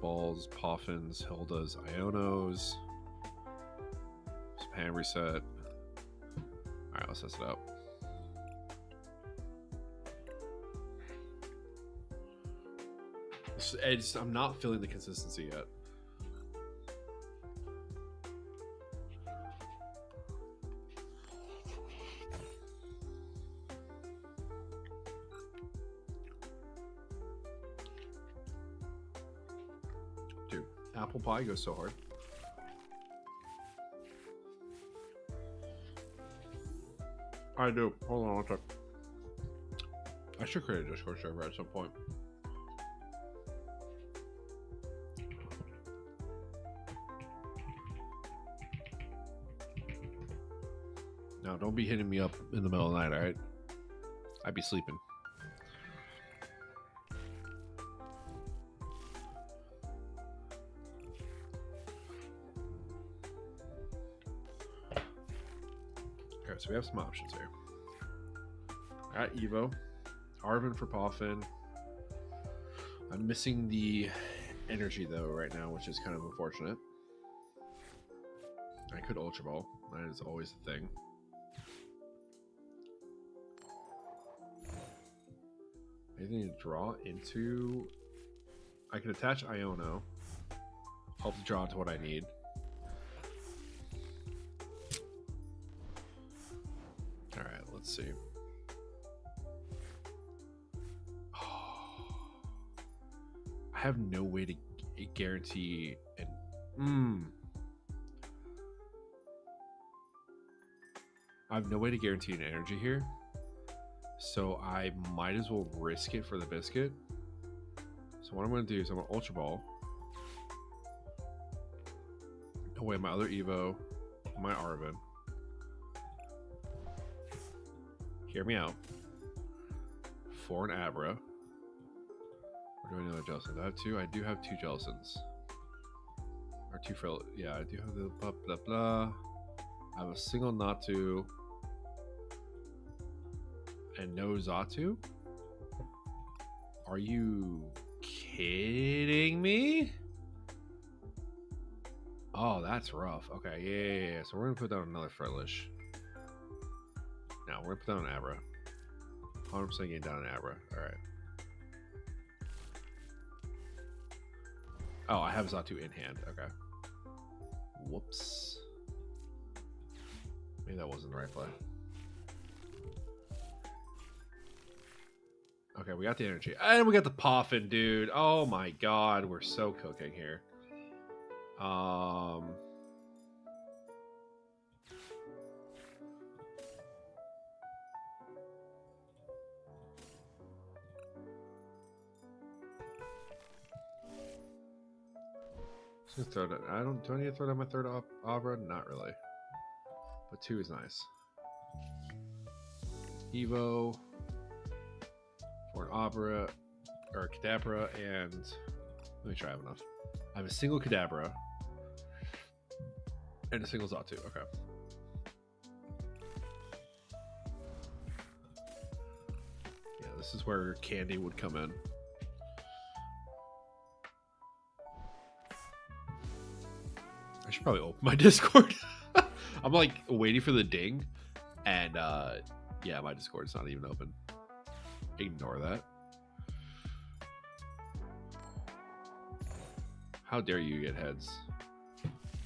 Speaker 1: Poffins, Hildas, Ionos. Spam reset. Alright, let's test it out. I'm not feeling the consistency yet. Dude, apple pie goes so hard. I do. Hold on, I'll check. I should create a Discord server at some point. Now, don't be hitting me up in the middle of the night, alright? I'd be sleeping. Okay, so we have some options here. At Evo, Arvin for Poffin. I'm missing the energy though right now, which is kind of unfortunate. I could Ultra Ball. That is always the thing. Anything to draw into? I can attach Iono. Help to draw into what I need. Alright, let's see. I have no way to guarantee an I have no way to guarantee an energy here. So I might as well risk it for the biscuit. So what I'm going to do is I'm going to Ultra Ball. Away my other Evo, my Arvin. Hear me out. For an Abra. Or do I know a Jellicent? I have 2. I do have 2 Jellicents. Or 2 Frill. Yeah, I do have the blah blah blah. I have a single Natu. And no Zatu. Are you kidding me? Oh, that's rough. Okay, yeah. So we're gonna put down another Fretless. No, we're gonna put down an Abra. 100% getting down an Abra. Alright. Oh, I have Zatu in hand. Okay. Whoops. Maybe that wasn't the right play. Okay, we got the energy. And we got the Poffin, dude. Oh my god, we're so cooking here. Just throw it. Do I need to throw down my third Abra? Not really. But 2 is nice. Evo for an Abra or a Kadabra, and let me try. I have enough. I have a single Kadabra and a single Zatu. Okay. Yeah, this is where Candy would come in. I should probably open my Discord. I'm like waiting for the ding, and yeah, my Discord's not even open. Ignore that. How dare you get heads?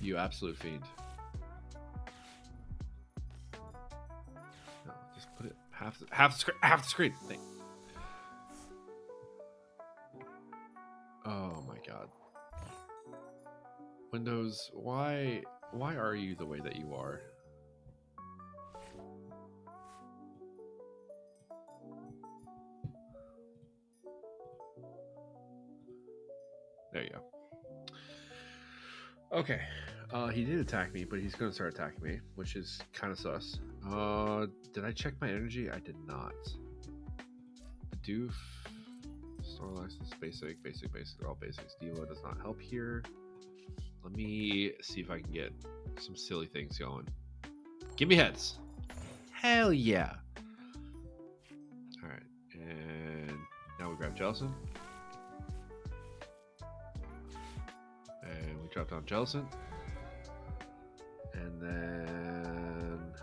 Speaker 1: You absolute fiend. No, just put it half the screen. Thank. Oh my god. Windows, why are you the way that you are? There you go. Okay. He did attack me, but he's going to start attacking me, which is kind of sus. Did I check my energy? I did not. Doof. Store license, basic, all basics. Devo does not help here. Let me see if I can get some silly things going. Give me heads. Hell yeah. Alright, and now we grab Jellicent. And we drop down Jellicent. And then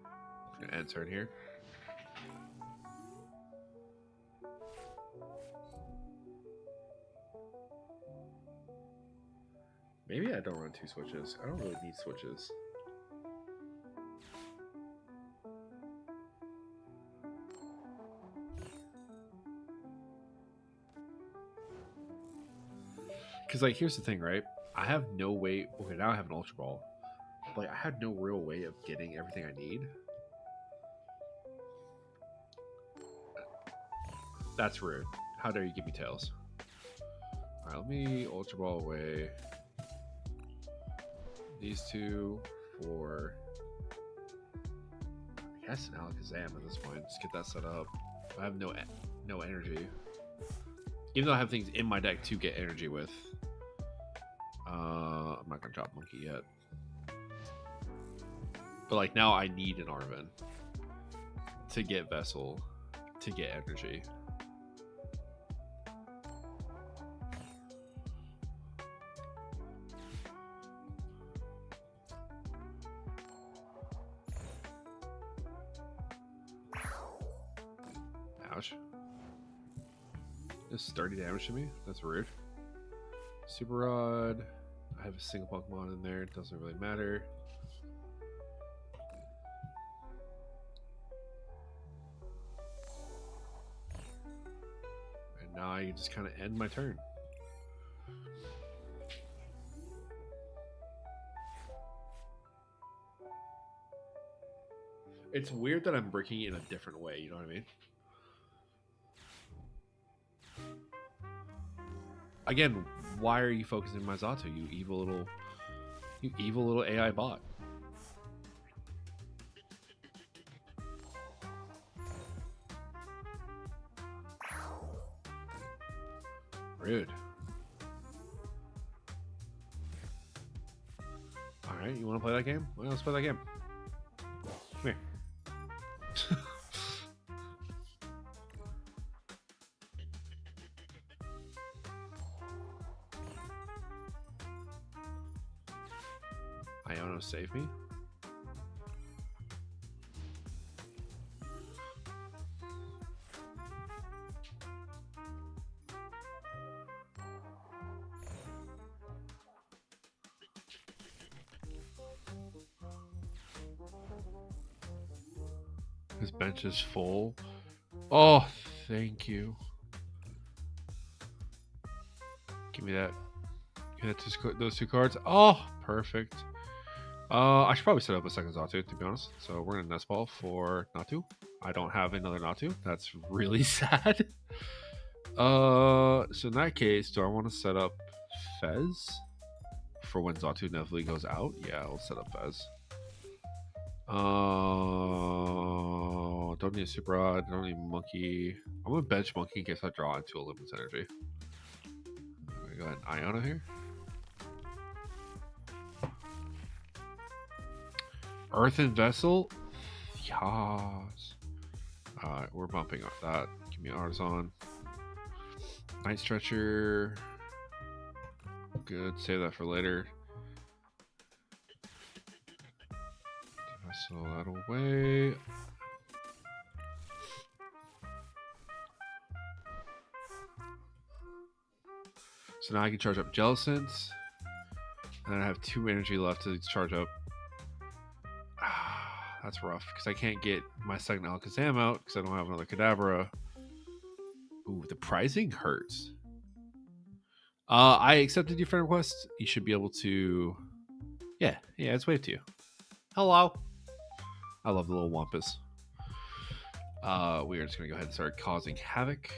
Speaker 1: I'm gonna end turn here. Maybe I don't run 2 switches. I don't really need switches. Because, like, here's the thing, right? I have no way... Okay, now I have an Ultra Ball. But, like, I had no real way of getting everything I need. That's rude. How dare you give me Tails? Alright, let me Ultra Ball away. These 2 for... I guess an Alakazam at this point. Just get that set up. I have no energy. Even though I have things in my deck to get energy with. I'm not gonna drop Monkey yet. But like now I need an Arven to get Vessel to get energy. Ouch. Just 30 damage to me? That's rude. Super Rod. I have a single Pokemon in there. It doesn't really matter. And now I just kind of end my turn. It's weird that I'm breaking it in a different way, you know what I mean? Again, why are you focusing on my Zato, you evil little AI bot? Rude. Alright, you want to play that game? Well, let's play that game. Come here. Iono, save me. His bench is full. Oh, thank you. Give me that. Give me that those two cards. Oh, perfect. I should probably set up a second Zatu, to be honest. So we're gonna nest ball for Natu. I don't have another Natu. That's really sad. So in that case, do I want to set up Fez for when Zatu inevitably goes out? Yeah, I'll set up Fez. Don't need a super rod. Don't need monkey. I'm gonna bench monkey in case I draw into a Luminous energy. I'm gonna go ahead and Iona here. Earthen Vessel? Yas. Alright, we're bumping up that. Give me Artisan. Night Stretcher. Good. Save that for later. Vessel that away. So now I can charge up Jellicent. And I have 2 energy left to charge up. That's rough because I can't get my second Alakazam out because I don't have another Kadabra. Ooh, the pricing hurts. I accepted your friend request. You should be able to. Yeah, it's wave to you. Hello. I love the little Wampus. We are just gonna go ahead and start causing havoc.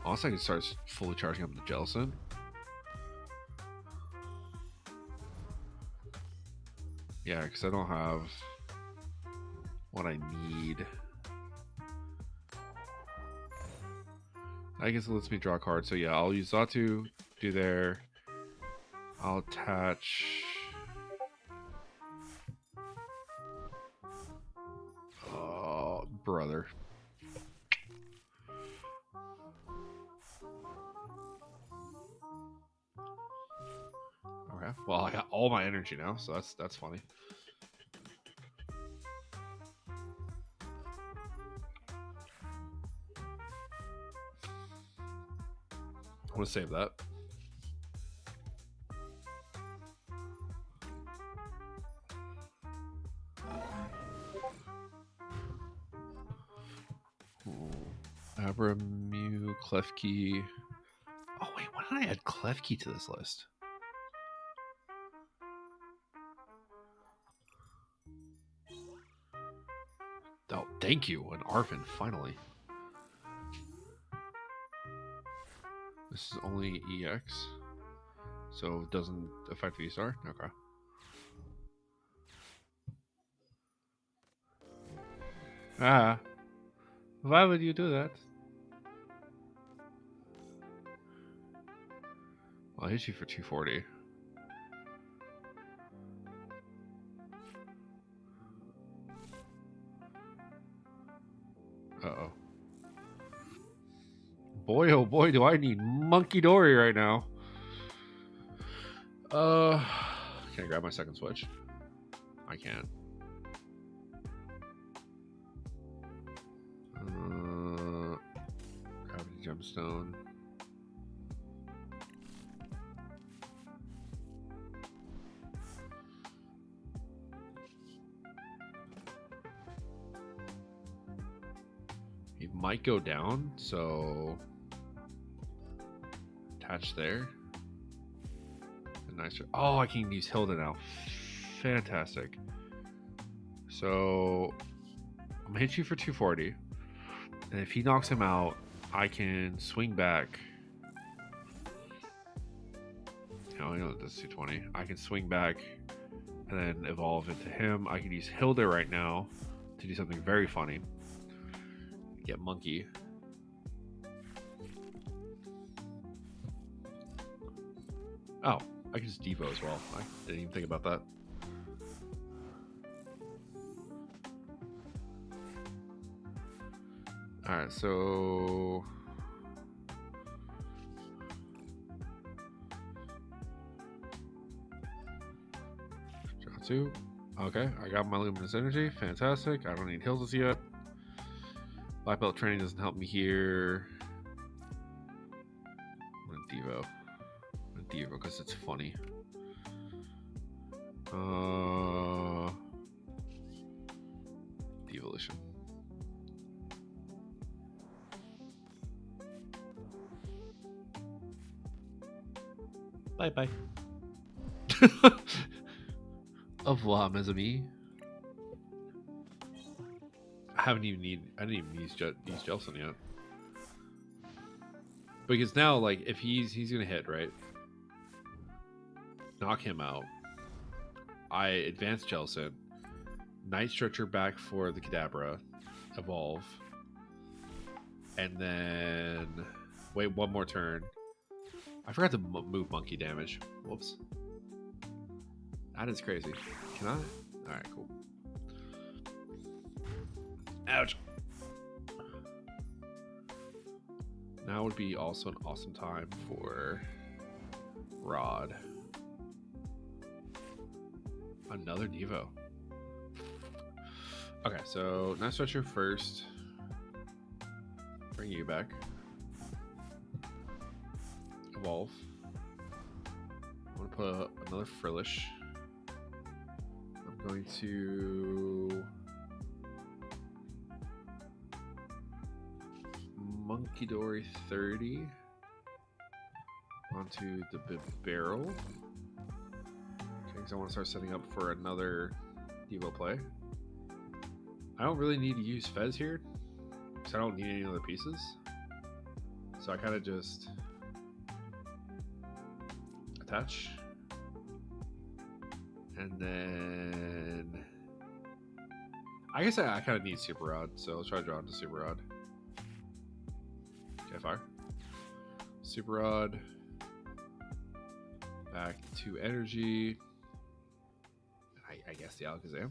Speaker 1: Also, I can start fully charging up the Jellicent. Yeah, because I don't have what I need. I guess it lets me draw a card. So yeah, I'll use Zatu, do there. I'll attach. Oh, brother. Okay. Well, I got all my energy now, so that's funny. I'm gonna save that. Abramu, Klefki. Oh wait, why did I add Klefki to this list? Oh, thank you, an Arvin, finally. This is only EX, so it doesn't affect V-Star? Okay. Ah, why would you do that? I'll hit you for 240. Uh-oh. Boy, oh boy, do I need Monkey Dory right now. Can I grab my second switch? I can. Gravity Gemstone. He might go down, so attach there. A nice. Oh, I can use Hilda now. Fantastic. So I'm gonna hit you for 240, and if he knocks him out, I can swing back. No, I know this is 220. I can swing back and then evolve into him. I can use Hilda right now to do something very funny. Get Monkey. Oh, I can just Devo as well. I didn't even think about that. Alright, so 2. Okay, I got my luminous energy. Fantastic. I don't need hills yet. Black belt training doesn't help me here. I'm gonna Devo. I'm gonna Devo because it's funny. Devolution. Bye bye. Au revoir, mes amis. I didn't even use Jelson yet. Because now, like, if he's gonna hit, right? Knock him out. I advance Jelson. Night Stretcher back for the Kadabra. Evolve. And then wait one more turn. I forgot to move monkey damage. Whoops. That is crazy. Can I? Alright, cool. Ouch. Now would be also an awesome time for Rod. Another Devo. Okay, so Night Stretcher first. Bring you back. Evolve. I'm going to put another Frillish. I'm going to Monkey Dory 30 onto the barrel. Okay, because I want to start setting up for another Devo play. I don't really need to use Fez here because I don't need any other pieces. So I kind of just attach. And then I guess I kind of need Super Rod, so I'll try to draw into Super Rod. Okay, fire. Super Rod. Back to energy. I guess the Alakazam.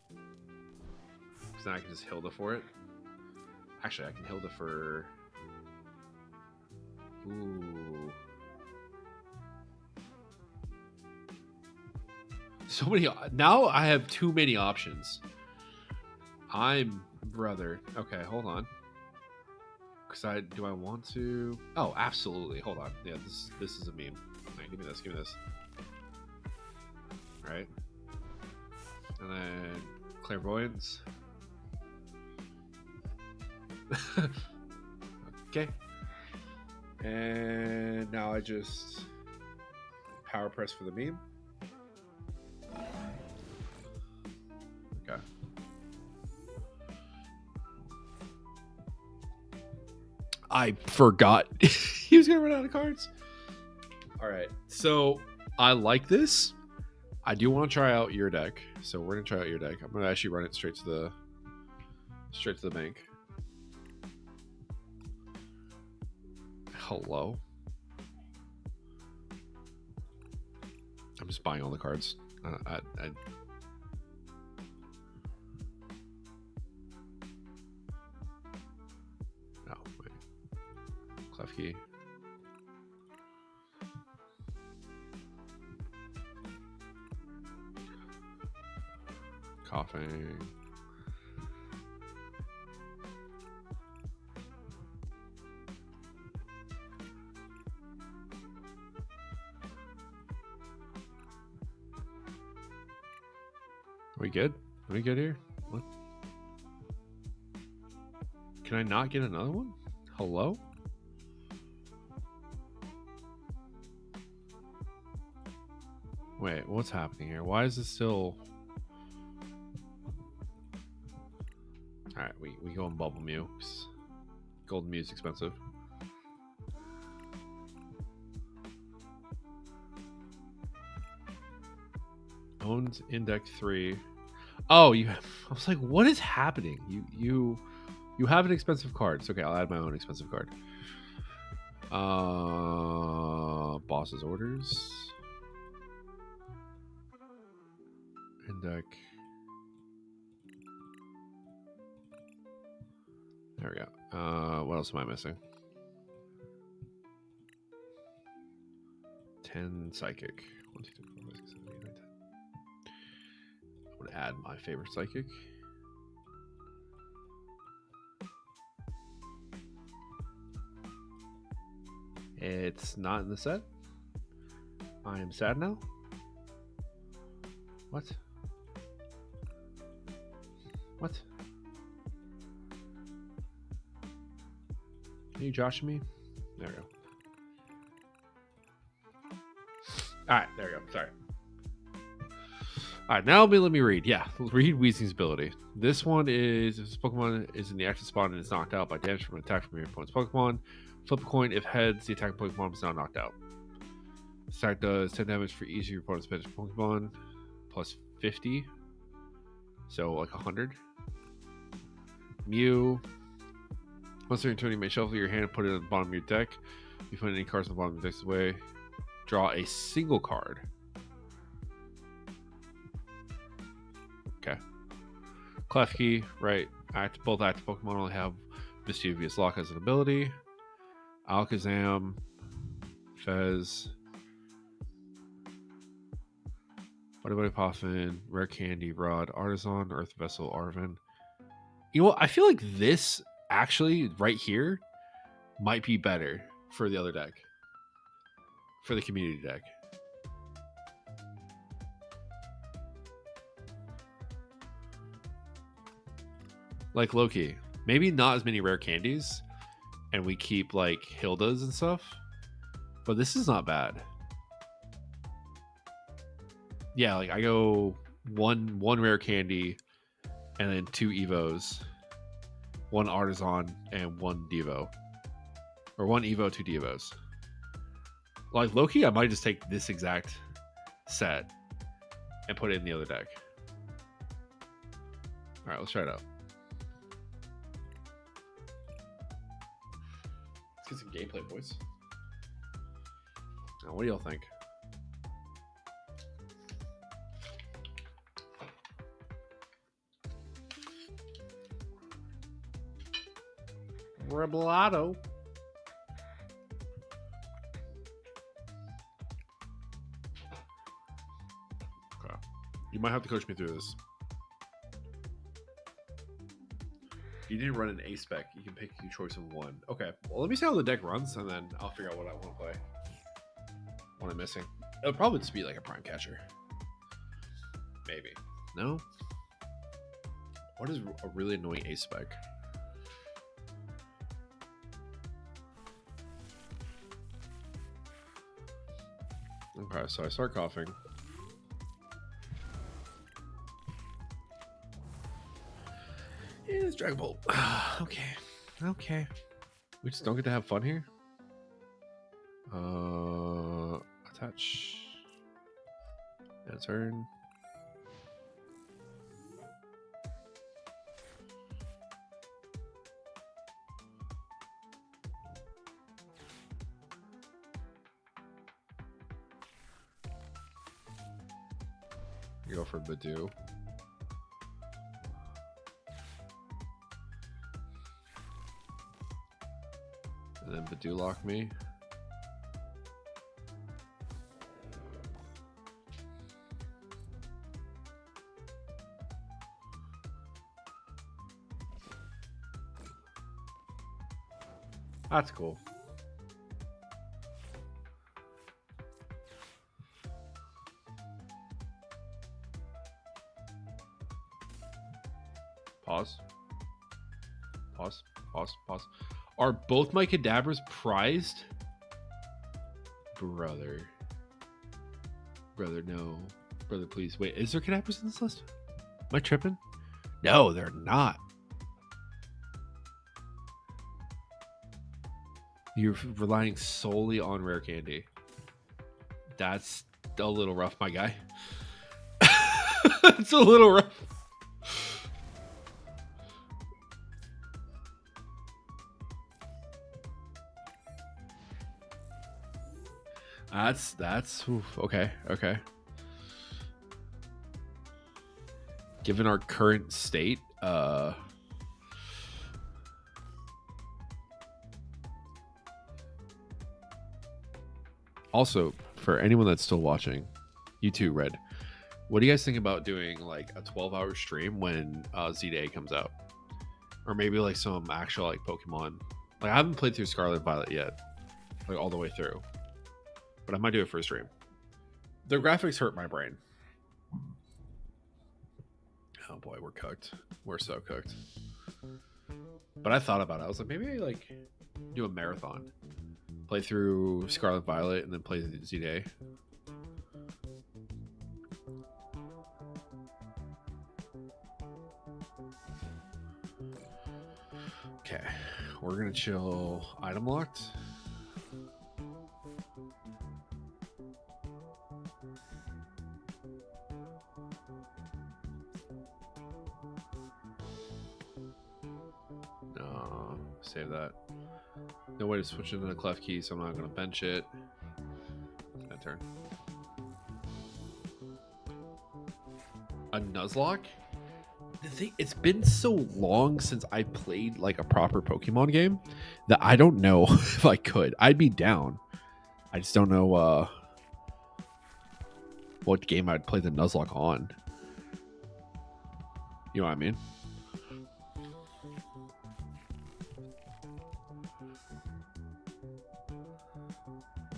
Speaker 1: Because then I can just Hilda for it. Actually, I can Hilda for... Ooh. So many... Now I have too many options. I'm... Brother. Okay, hold on. Because do I want to... Oh, absolutely. Hold on. Yeah, this is a meme. Right, give me this. Give me this. Right. And then Clairvoyance. Okay. And now I just Power Press for the meme. Okay. I forgot he was gonna run out of cards. All right, so I like this. I do want to try out your deck, so we're gonna try out your deck. I'm gonna actually run it straight to the bank. Hello. I'm just buying all the cards. No, wait. Klefki. Coughing. Are we good? Are we good here? What? Can I not get another one? Hello? Wait, what's happening here? Why is this still... Alright, we go on Bubble Mew. Golden Mew is expensive. Owned in deck 3. Oh, I was like, what is happening? You have an expensive card. It's okay, I'll add my own expensive card. Boss's Orders. In deck. There we go. What else am I missing? 10 Psychic. 1, 2, 3, 4, 5, 6, 7, 8, 9, 10. I'm going to add my favorite psychic. It's not in the set. I am sad now. What? What? Are you joshing me? There we go. Alright, there we go. Sorry. Alright, now let me read. Yeah, read Weezing's ability. This one is, if this Pokemon is in the active spot and is knocked out by damage from an attack from your opponent's Pokemon, flip a coin. If heads, the attacking Pokemon is now knocked out. This attack does 10 damage for each of your opponent's bench Pokemon, plus 50. So, like 100. Mew. Once during your turn, you may shuffle your hand and put it on the bottom of your deck. If you put any cards on the bottom of your deck's away, draw a single card. Okay. Klefki, right? Both active Pokemon only have Mischievous Lock as an ability. Alakazam, Fez, PsyPoffin, Rare Candy, Rod, Artisan, Earth Vessel, Arven. You know what? I feel like this actually right here might be better for the other deck. For the community deck. Like Loki. Maybe not as many rare candies. And we keep like Hildas and stuff. But this is not bad. Yeah, like I go one rare candy and then 2 Evos. 1 Artisan and 1 Devo. Or 1 Evo, 2 Devos. Like Loki, I might just take this exact set and put it in the other deck. Alright, let's try it out. Let's get some gameplay, boys. Now, what do y'all think? Rebelado. Okay. You might have to coach me through this. You didn't run an A spec. You can pick your choice of one. Okay. Well, let me see how the deck runs, and then I'll figure out what I want to play. What I'm missing. It'll probably just be like a prime catcher. Maybe. No? What is a really annoying A spec? Okay, so I start coughing. Yeah, it's Dragon Ball. Okay. Okay. We just don't get to have fun here? Attach. And turn. Go for Badoo. And then Badoo lock me. That's cool. Pause. Pause. Pause. Pause. Are both my Kadabras prized? Brother. Brother, no. Brother, please. Wait, is there Kadabras in this list? Am I tripping? No, they're not. You're relying solely on rare candy. That's a little rough, my guy. It's a little rough. That's oof, okay. Given our current state, also for anyone that's still watching, you too, Red. What do you guys think about doing like a 12-hour stream when Z-Day comes out? Or maybe like some actual like Pokemon. Like I haven't played through Scarlet Violet yet, like all the way through. But I might do it for a stream. The graphics hurt my brain. Oh boy, we're cooked. We're so cooked. But I thought about it. I was like, maybe I like do a marathon. Play through Scarlet Violet and then play Z-Day. Okay, we're gonna chill item locked. No, save that. No way to switch into the clef key, so I'm not gonna bench it. My turn. A Nuzlocke? The thing, it's been so long since I played like a proper Pokemon game that I don't know if I could. I'd be down. I just don't know what game I'd play the Nuzlocke on. You know what I mean?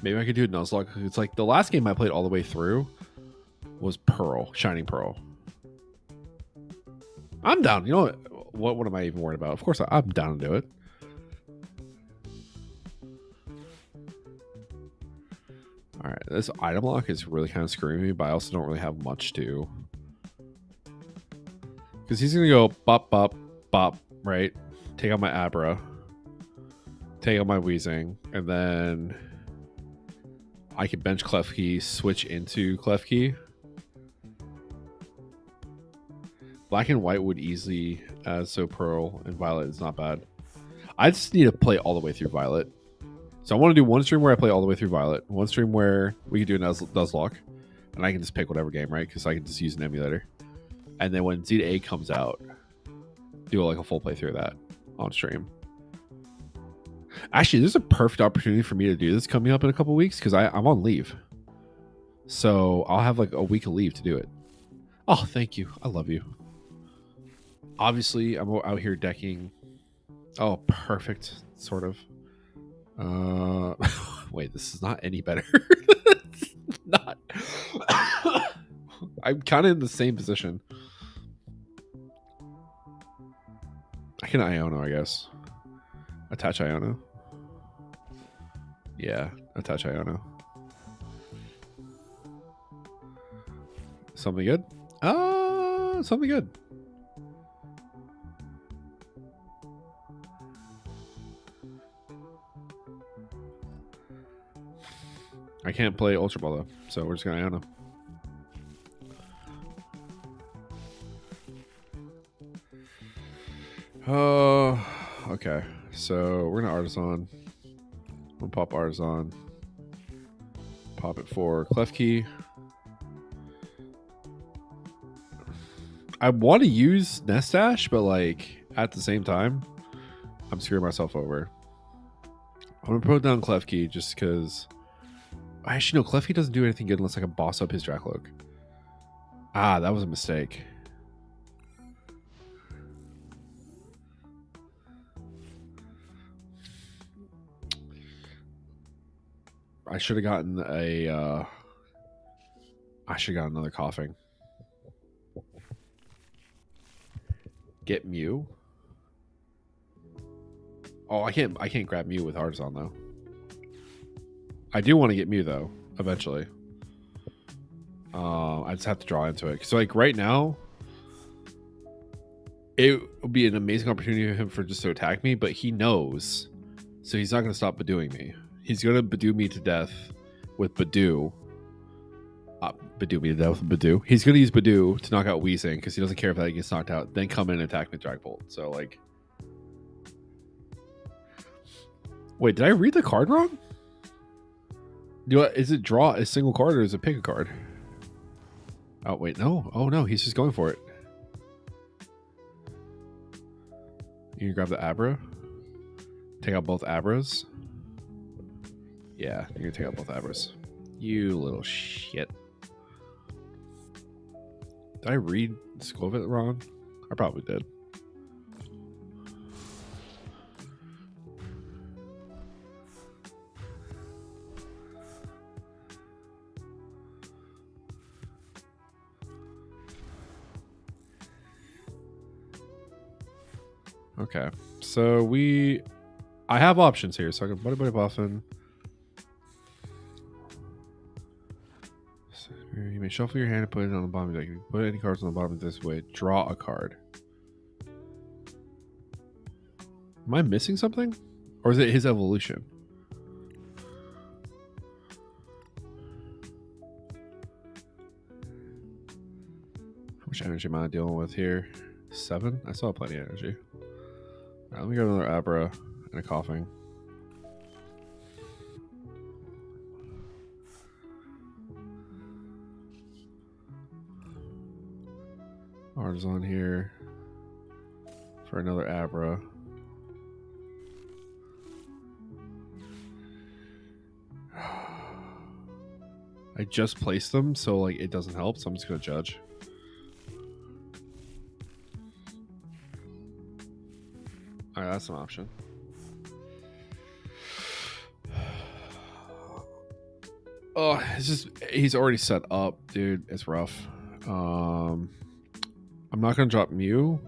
Speaker 1: Maybe I could do a Nuzlocke. It's like the last game I played all the way through was Pearl, Shining Pearl. I'm down. You know what am I even worried about? Of course, I'm down to do it. All right, this item lock is really kind of screwing me, but I also don't really have much to. Because he's going to go bop, bop, bop, right? Take out my Abra. Take out my Weezing. And then I could bench Klefki, switch into Klefki. Black and white would easily, so Pearl and Violet is not bad. I just need to play all the way through Violet. So I want to do one stream where I play all the way through Violet. One stream where we can do a Nuzlocke. And I can just pick whatever game, right? Because I can just use an emulator. And then when Z-A comes out, do like a full playthrough of that on stream. Actually, there's a perfect opportunity for me to do this coming up in a couple weeks because I'm on leave. So I'll have like a week of leave to do it. Oh, thank you. I love you. Obviously, I'm out here decking. Oh, perfect. Sort of. Wait, this is not any better. Not. I'm kind of in the same position. I can Iono, I guess. Attach Iono. Yeah, attach Iono. Something good? Something good. I can't play Ultra Ball though, so we're just gonna Iono. Okay. So we're gonna Artisan. We'll pop Artisan. Pop it for Klefki. I want to use Nestash, but like at the same time, I'm screwing myself over. I'm gonna put down Klefki just because. Actually, no, Klefki doesn't do anything good unless I can boss up his Dracloak. Ah, that was a mistake. I should have gotten a. I should have gotten another coughing. Get Mew. Oh, I can't grab Mew with Artisan though. I do want to get Mew though, eventually. I just have to draw into it. So like right now, it would be an amazing opportunity for him for just to attack me, but he knows, so he's not going to stop Badooing me. He's going to Badoo me to death with Badoo. Badoo me to death with Badoo. He's going to use Badoo to knock out Weezing because he doesn't care if that gets knocked out. Then come in and attack me with Drag Bolt. So like, wait, did I read the card wrong? Is it draw a single card or is it pick a card? Oh, wait, no. Oh, no, he's just going for it. You can grab the Abra. Take out both Abras. Yeah, you're going to take out both Abras. You little shit. Did I read School of It wrong? I probably did. Okay, so I have options here, so I can Buddy Puffin. So you may shuffle your hand and put it on the bottom of the deck. You put any cards on the bottom of this way. Draw a card. Am I missing something? Or is it his evolution? How much energy am I dealing with here? 7? I still have plenty of energy. Alright, let me go to another Abra and a Coughing. Artisan here for another Abra. I just placed them, so like it doesn't help, so I'm just gonna judge. Alright, that's an option. Oh, it's just he's already set up, dude. It's rough. I'm not gonna drop Mew.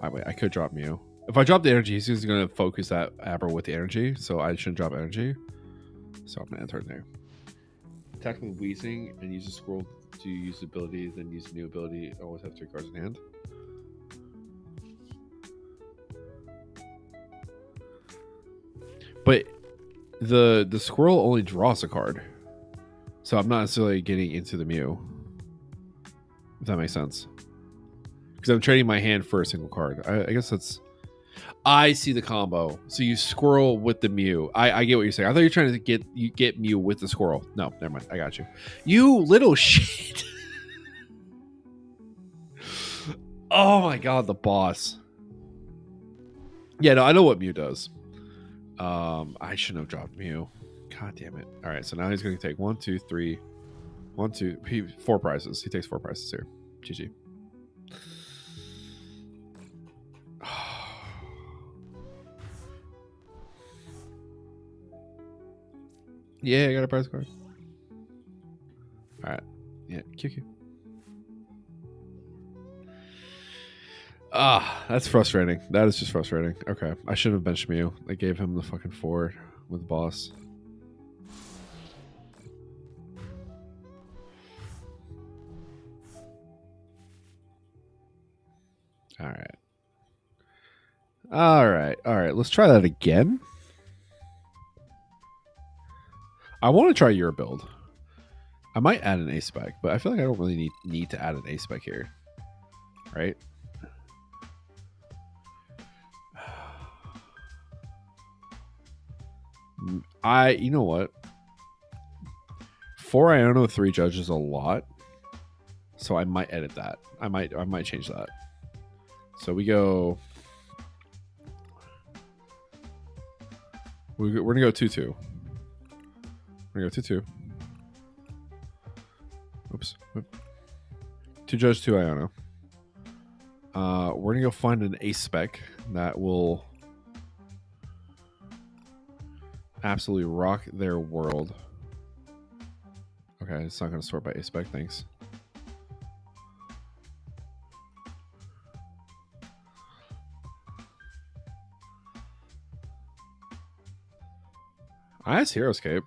Speaker 1: Wait, I could drop Mew. If I drop the energy, he's just gonna focus that Abra with the energy, so I shouldn't drop energy. So I'm gonna enter in there. Attacking Wheezing and use a scroll to use the ability, then use a new ability. I always have 3 cards in hand. But the squirrel only draws a card, so I'm not necessarily getting into the Mew. If that makes sense, because I'm trading my hand for a single card. I guess that's. I see the combo. So you squirrel with the Mew. I get what you're saying. I thought you were trying to get Mew with the squirrel. No, never mind. I got you. You little shit. Oh my god, the boss. Yeah, no, I know what Mew does. I shouldn't have dropped Mew. God damn it. All right, so now he's going to take 1, 2, 3, 1, 2, 4 prizes. He takes 4 prizes here. GG. Yeah, I got a prize card. All right. Yeah, QQ. That's frustrating. That is just frustrating. Okay, I should have benched Mew. I gave him the fucking 4 with the boss. All right. All right. All right. Let's try that again. I want to try your build. I might add an A-Spec, but I feel like I don't really need to add an A-Spec here. Right? You know what? 4 Iono, 3 Judge is a lot. So I might edit that. I might change that. So we go. We're gonna go 2-2. We're gonna go 2-2. Oops. 2 Judge, 2 Iono. We're gonna go find an A-Spec that will absolutely rock their world. Okay, it's not gonna sort by A-Spec, thanks. Nice Heroescape.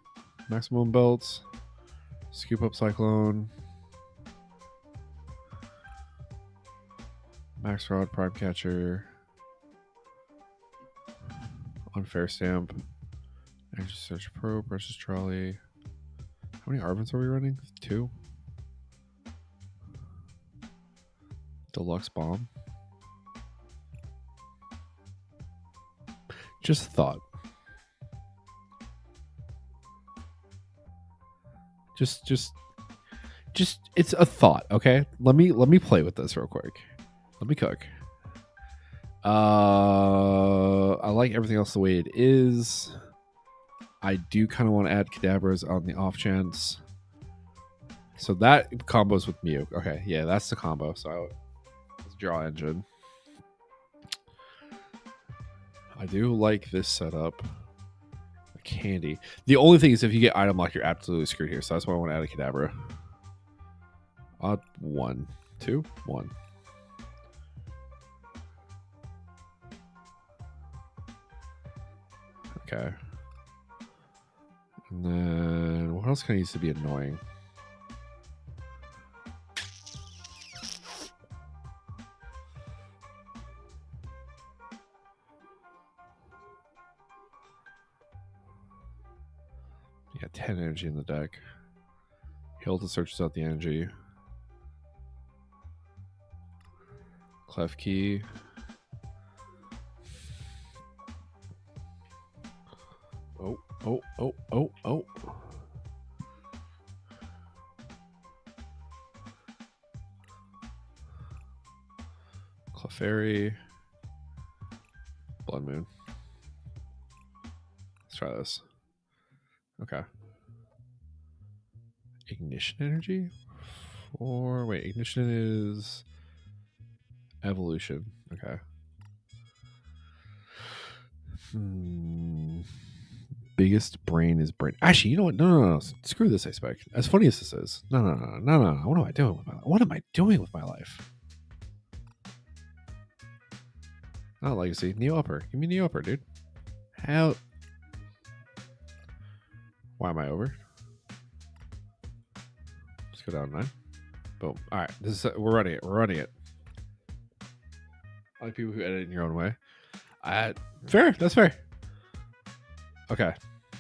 Speaker 1: Maximum belts. Scoop up Cyclone. Max Rod, Prime Catcher. Unfair Stamp. Energy Search Pro, Precious Trolley. How many Arvins are we running? 2. Deluxe Bomb. Just thought. Just it's a thought, okay? Let me play with this real quick. Let me cook. I like everything else the way it is. I do kind of want to add Cadabras on the off chance. So that combos with Mew. Okay, yeah, that's the combo. So let's draw engine. I do like this setup. A candy. The only thing is if you get item lock, you're absolutely screwed here. So that's why I want to add a Kadabra. Odd 1, 2, 1. Okay. And then what else kind of needs to be annoying? You got 10 energy in the deck. Hilda searches out the energy. Clef key. Oh. Clefairy. Blood Moon. Let's try this. Okay. Ignition energy? Wait, ignition is evolution. Okay. Biggest brain is brain. Actually, you know what? No. Screw this, I spec. As funny as this is. No. What am I doing with my life? What am I doing with my life? Not legacy. Neo upper. Give me Neo upper, dude. How? Why am I over? Let's go down 9. Boom. All right. We're running it. I like people who edit in your own way. Fair. That's fair. Okay.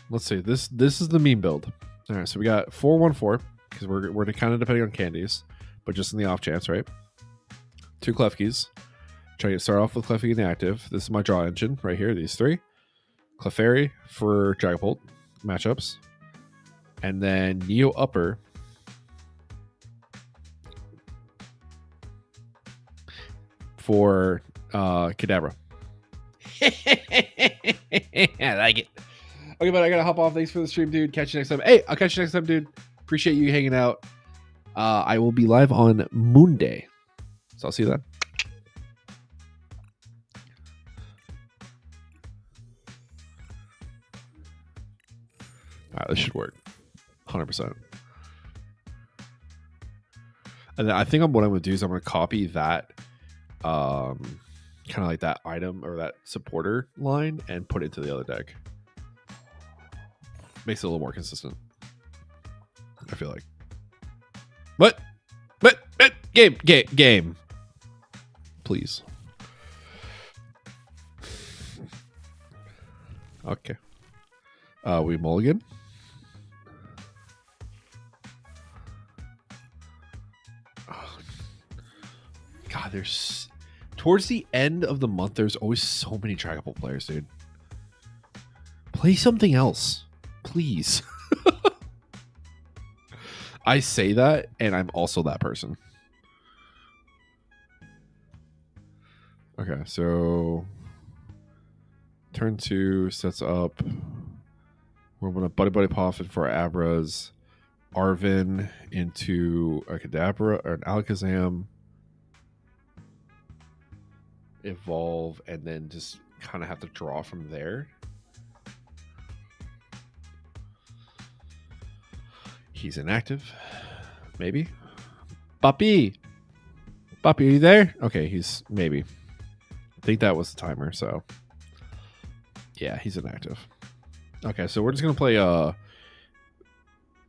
Speaker 1: Let's see. This is the meme build. All right. So we got 4-1-4 because we're kind of depending on candies, but just in the off chance, right? 2 Clef keys. Try to start off with Clefairy in the active. This is my draw engine right here. These 3. Clefairy for Dragapult matchups, and then Neo upper for Kadabra. I like it. Okay, but I gotta hop off. Thanks for the stream, dude. Catch you next time. Hey, I'll catch you next time, dude. Appreciate you hanging out. I will be live on Monday, so I'll see you then. All right, this should work. 100%. And then I think what I'm going to do is I'm going to copy that, kind of like that item or that supporter line and put it into the other deck. Makes it a little more consistent, I feel like. What? Game. Please. Okay. We mulligan. God, there's towards the end of the month, there's always so many Dragapult players, dude. Play something else, please. I say that, and I'm also that person. Okay, so turn 2 sets up. We're going to Buddy Poffin for Abras. Arvin into a Kadabra or an Alakazam. Evolve, and then just kind of have to draw from there. He's inactive. Maybe. Puppy, are you there? Okay, he's maybe. I think that was the timer, so. Yeah, he's inactive. Okay, so we're just going to play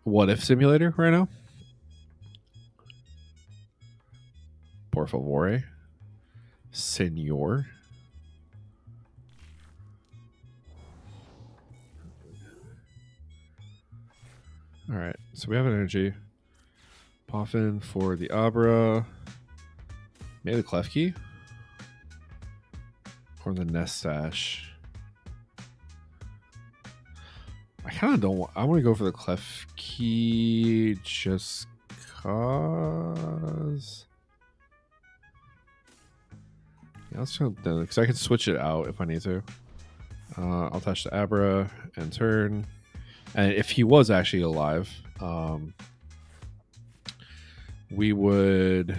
Speaker 1: What If Simulator right now. Por favore. Senor. All right, so we have an energy. Poffin for the Abra. Maybe the Clef Key. Or the Nest Sash. I kind of don't want... I want to go for the Clef Key just cause... Yeah, let's try that because I can switch it out if I need to. I'll touch the Abra and turn. And if he was actually alive, we would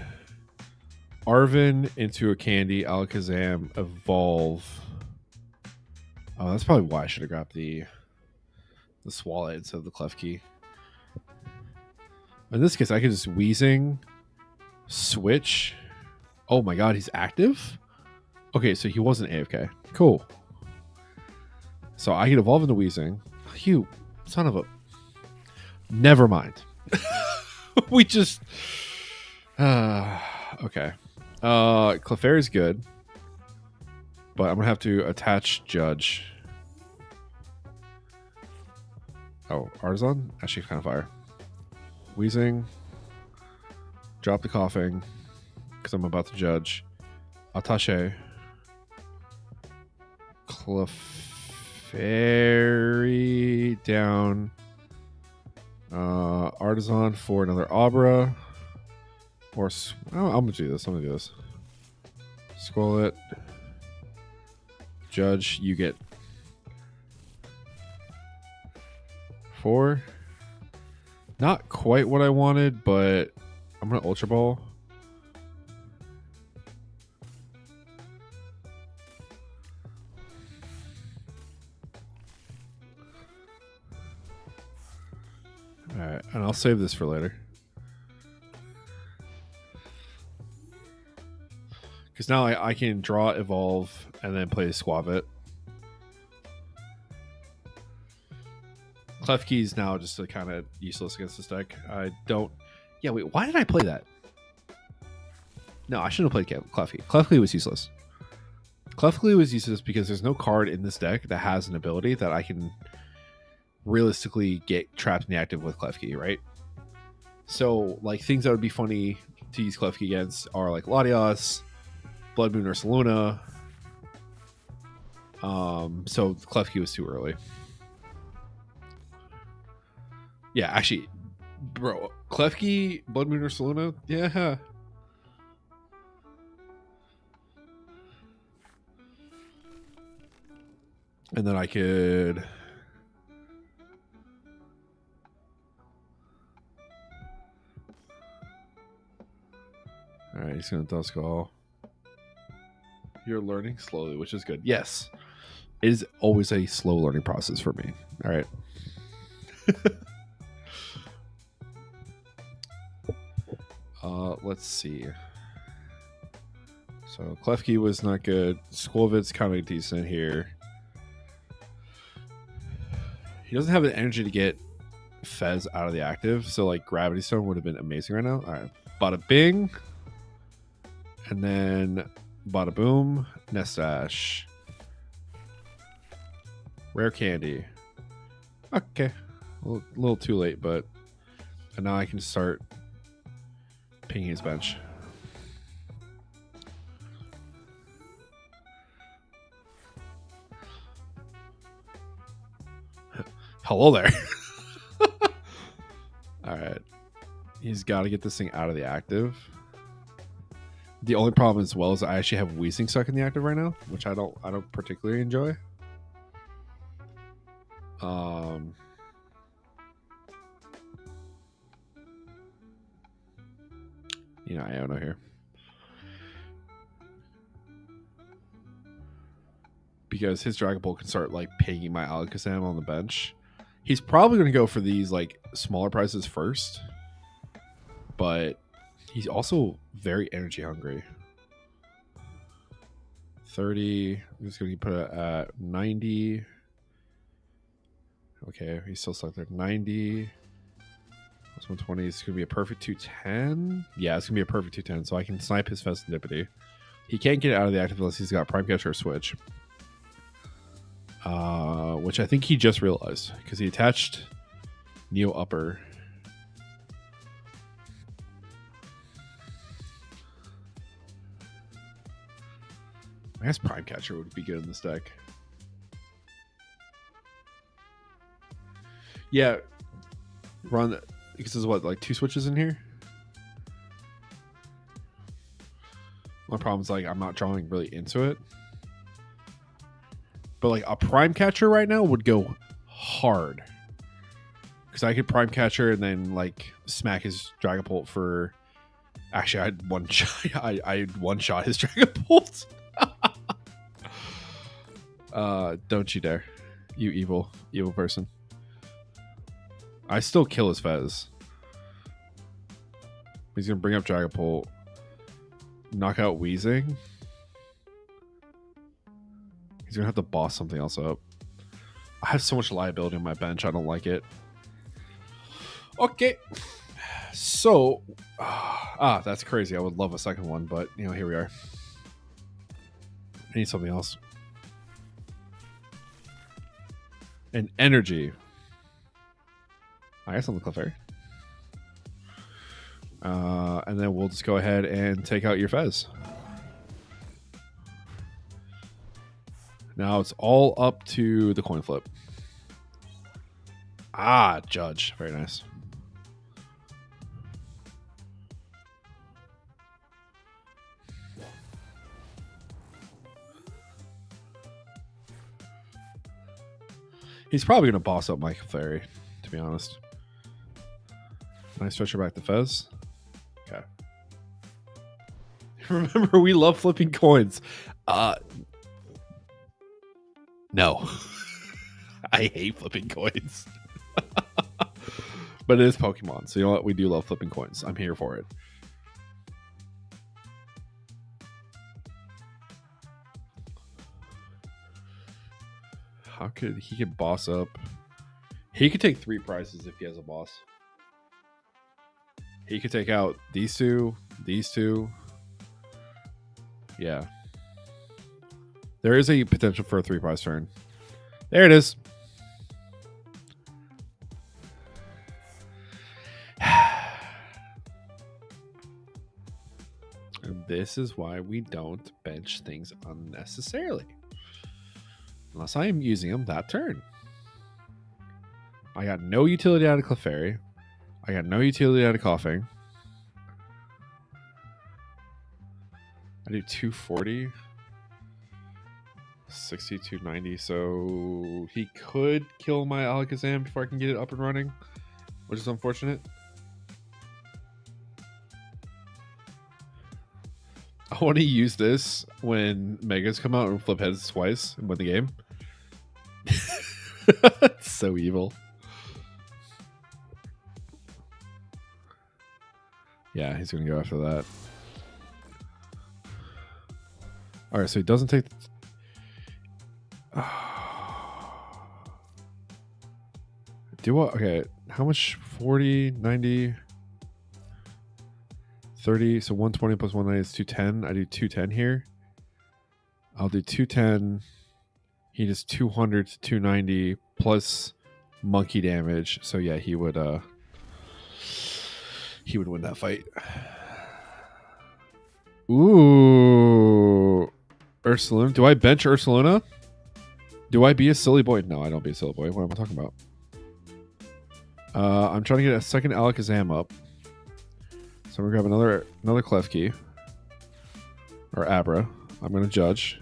Speaker 1: Arvin into a Candy, Alakazam, evolve. Oh, that's probably why I should have grabbed the Swallow instead of the Klefki. In this case, I could just Weezing, switch. Oh my god, he's active? Okay, so he wasn't AFK. Cool. So I can evolve into Weezing. You son of a... Never mind. We just... okay. Clefairy's good. But I'm going to have to attach Judge. Oh, Artisan? Actually, kind of fire. Weezing. Drop the Coughing. Because I'm about to Judge. Attache. Clefairy down. Artisan for another Abra. Or... Oh, I'm going to do this. I'm going to do this. Scroll it. Judge, you get 4. Not quite what I wanted, but I'm going to Ultra Ball. Alright, and I'll save this for later. Because now I can draw, evolve, and then play Squavit. Klefki is now just kind of useless against this deck. I don't... Yeah, wait, why did I play that? No, I shouldn't have played Klefki. Klefki was useless. Klefki was useless because there's no card in this deck that has an ability that I can realistically get trapped in the active with Klefki, right? So, like, things that would be funny to use Klefki against are like Latios, Blood Moon or Saluna. So Klefki was too early. Yeah, actually, bro, Klefki, Blood Moon or Saluna, yeah. And then I could... Alright, he's going to Duskull. You're learning slowly, which is good. Yes. It is always a slow learning process for me. All right. Let's see. So Klefki was not good. Squavit's kind of decent here. He doesn't have the energy to get Fez out of the active, so like Gravity Stone would have been amazing right now. All right. Bada bing. And then bada boom. Nestash. Rare Candy. Okay. A little too late, but... And now I can start pinging his bench. Hello there. Alright. He's got to get this thing out of the active. The only problem as well is I actually have Weezing stuck in the active right now, which I don't particularly enjoy. You know, Iono here. Because his Dragon Ball can start like pinging my Alakazam on the bench. He's probably going to go for these like smaller prices first. But he's also very energy hungry. 30. I'm just going to put it at 90. Okay, he's still stuck there. 90. Plus 120 is going to be a perfect 210. Yeah, it's going to be a perfect 210, so I can snipe his Festivity. He can't get it out of the active unless he's got Prime Catcher or Switch. Which I think he just realized, because he attached Neo Upper. I guess Prime Catcher would be good in this deck. Yeah, run... Because there's what, like 2 switches in here? My problem is like I'm not drawing really into it. But like a Prime Catcher right now would go hard. Because I could Prime Catcher and then like smack his Dragapult for Actually, I had one shot. I one shot his Dragapult. Don't you dare, you evil person. I still kill his Fez. He's gonna bring up Dragapult, knock out Weezing. He's gonna have to boss something else up. I have so much liability on my bench. I don't like it. Okay, so that's crazy. I would love a second one, but you know, here we are. I need something else. An energy. I guess on the Clefairy. And then we'll just go ahead and take out your Fez. Now it's all up to the coin flip. Judge. Very nice. He's probably going to boss up my Clefairy, to be honest. Can I stretch her back to Fez? Okay. Remember, we love flipping coins. No. I hate flipping coins. But it is Pokemon, so you know what? We do love flipping coins. I'm here for it. How could he could boss up? He could take 3 prizes if he has a boss. He could take out these two. Yeah. There is a potential for a 3 prize turn. There it is. And this is why we don't bench things unnecessarily. Unless I am using them that turn. I got no utility out of Clefairy. I got no utility out of Coughing. I do 240. 60, 290. So he could kill my Alakazam before I can get it up and running, which is unfortunate. I want to use this when Megas come out and flip heads twice and win the game. It's so evil. Yeah, he's going to go after that. Alright, so he doesn't take... Okay, how much? 40, 90, 30. So 120 plus 190 is 210. I do 210 here. I'll do 210. He does 200 to 290 plus monkey damage. So yeah, he would win that fight. Ooh. Ursaluna. Do I bench Ursaluna? Do I be a silly boy? No, I don't be a silly boy. What am I talking about? I'm trying to get a second Alakazam up. So I'm going to grab another Klefki. Or Abra. I'm going to judge.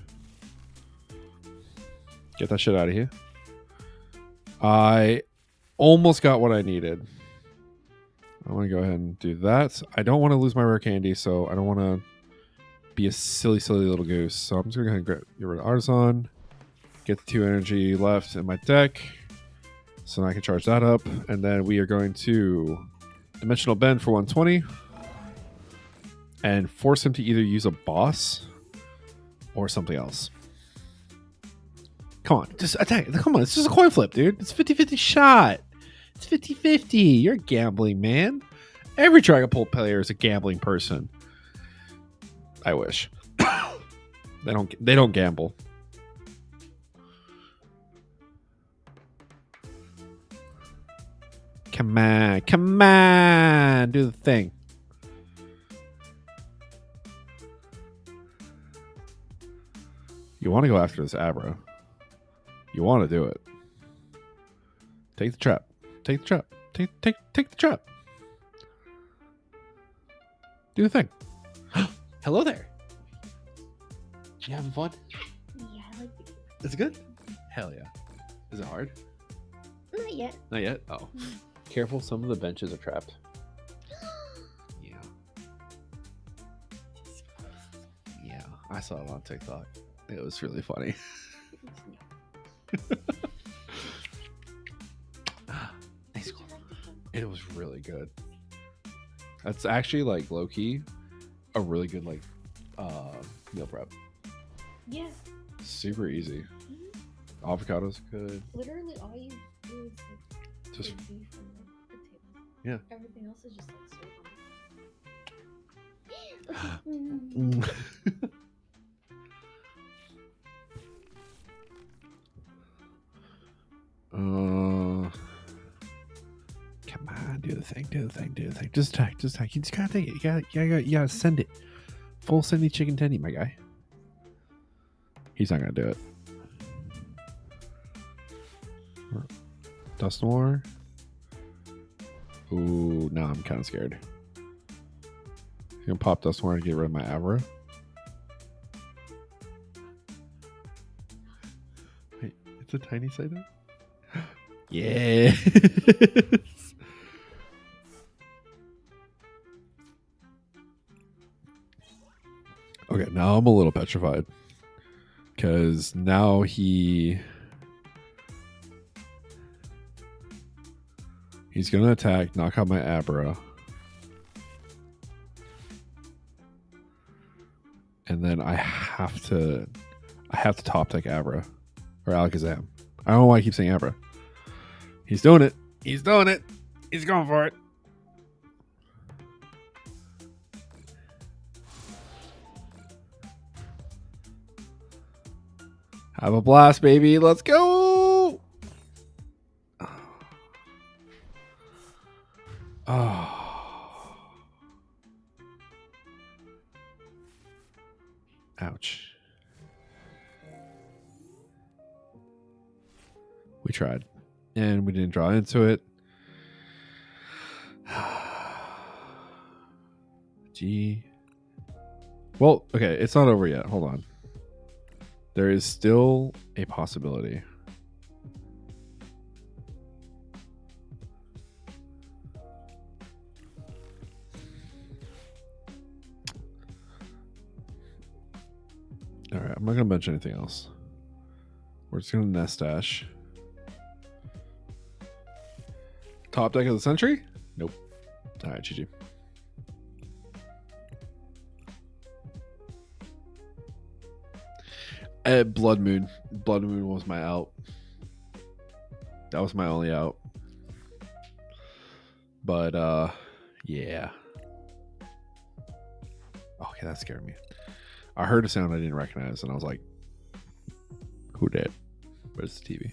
Speaker 1: Get that shit out of here. I almost got what I needed. I want to go ahead and do that. I don't want to lose my rare candy, so I don't want to be a silly little goose. So I'm just going to go ahead and get rid of Artisan. Get the 2 energy left in my deck. So now I can charge that up. And then we are going to Dimensional Bend for 120. And force him to either use a boss or something else. Come on, just attack. Come on, it's just a coin flip, dude. It's 50-50 shot. It's 50-50. You're gambling, man. Every Dragapult player is a gambling person. I wish. They don't gamble. Come on, do the thing. You want to go after this Abra. You want to do it. Take the trap. Take the trap. Take the trap. Do the thing. Hello there. You having fun?
Speaker 4: Yeah, I like it.
Speaker 1: Is it good? Hell yeah. Is it hard?
Speaker 4: Not yet.
Speaker 1: Not yet? Oh. Careful, some of the benches are trapped. Yeah. saw it on TikTok. It was really funny. Nice one. It was really good. That's actually like low key a really good like meal prep.
Speaker 4: Yeah.
Speaker 1: Super easy.
Speaker 4: Mhm.
Speaker 1: Avocado's good.
Speaker 4: Literally, all you do is like
Speaker 1: Just
Speaker 4: the beef and like potatoes.
Speaker 1: yeah.
Speaker 4: Everything else is just like so
Speaker 1: Come on, do the thing. Just attack. You just gotta take it. You gotta send it. Full sendy chicken tendy, my guy. He's not gonna do it. Dust War. Ooh, no, I'm kind of scared. You gonna pop Dust War to get rid of my Avra? Wait, it's a tiny side up? Yes. Okay, now I'm a little petrified. Because now he's gonna attack, knock out my Abra. And then I have to top deck Abra. Or Alakazam. I don't know why I keep saying Abra. He's doing it. He's going for it. Have a blast, baby. Let's go. Oh. Ouch. We tried. And we didn't draw into it. Gee. Well, okay. It's not over yet. Hold on. There is still a possibility. All right, I'm not gonna mention anything else. We're just gonna nest dash. Top deck of the century? Nope. All right, GG. Blood Moon. Blood Moon was my out. That was my only out. But yeah. Okay, that scared me. I heard a sound I didn't recognize, and I was like, who did? Where's the TV?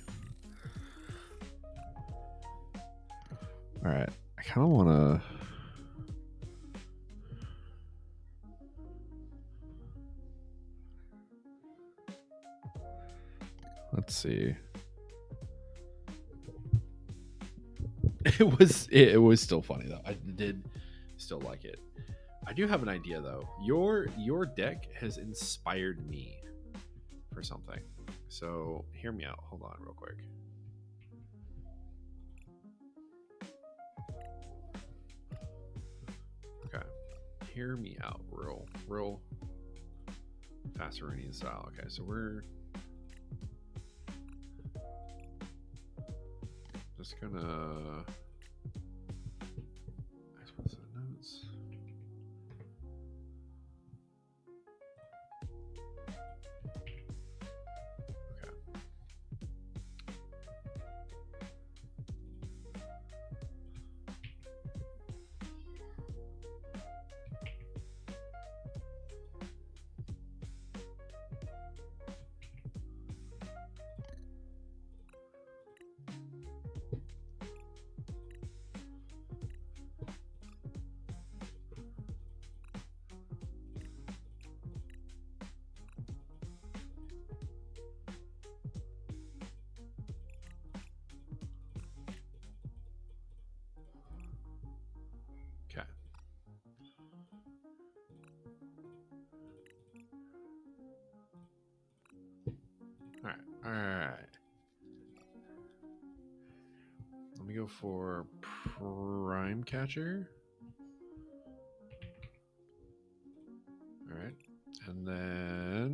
Speaker 1: All right. I kind of want to... Let's see. It was still funny, though. I did still like it. I do have an idea, though. Your deck has inspired me for something. So hear me out. Hold on real quick. Okay. Hear me out. Real fast Iranian style. Okay, so we're just gonna... I suppose the notes. Okay. All right. Let me go for Prime Catcher. All right. And then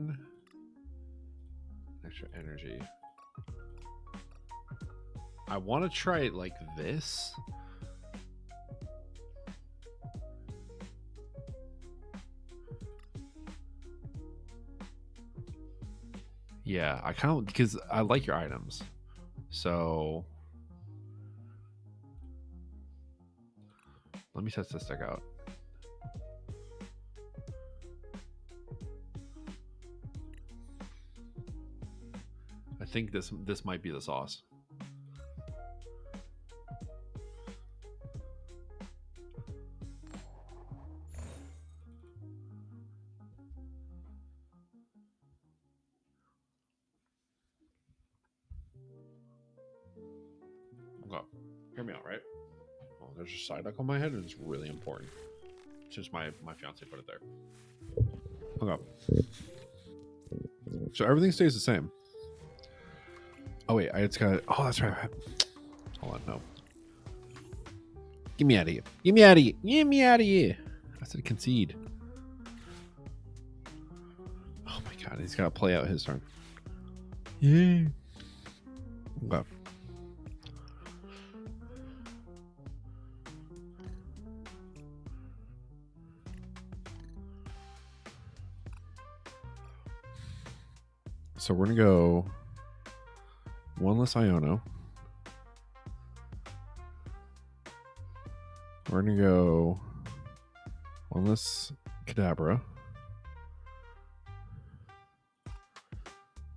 Speaker 1: energy. I want to try it like this. Yeah, I kind of, because I like your items. So let me test this deck out. I think this might be the sauce. Okay. Hear me out, right? Oh, there's a side deck on my head, and it's really important. Since my fiance put it there. Okay. So everything stays the same. Oh wait, I just got. Oh, that's right. Hold on, no. Get me out of here. Get me out of here. Get me out of here. I said concede. Oh my god, he's got to play out his turn. Yeah. Okay. So we're going to go one less Iono. We're going to go one less Kadabra.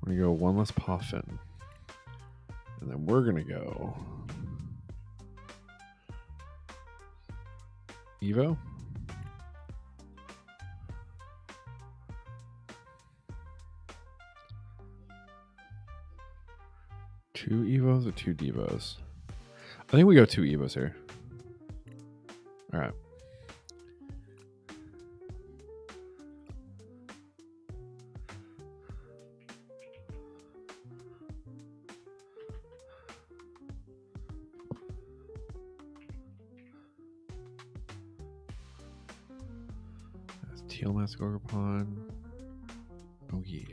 Speaker 1: We're going to go one less Poffin. And then we're going to go Evo. Two Evos or two Devos? I think we go two Evos here. All right. That's Teal Mask Ogre-Pon. Oh yeah.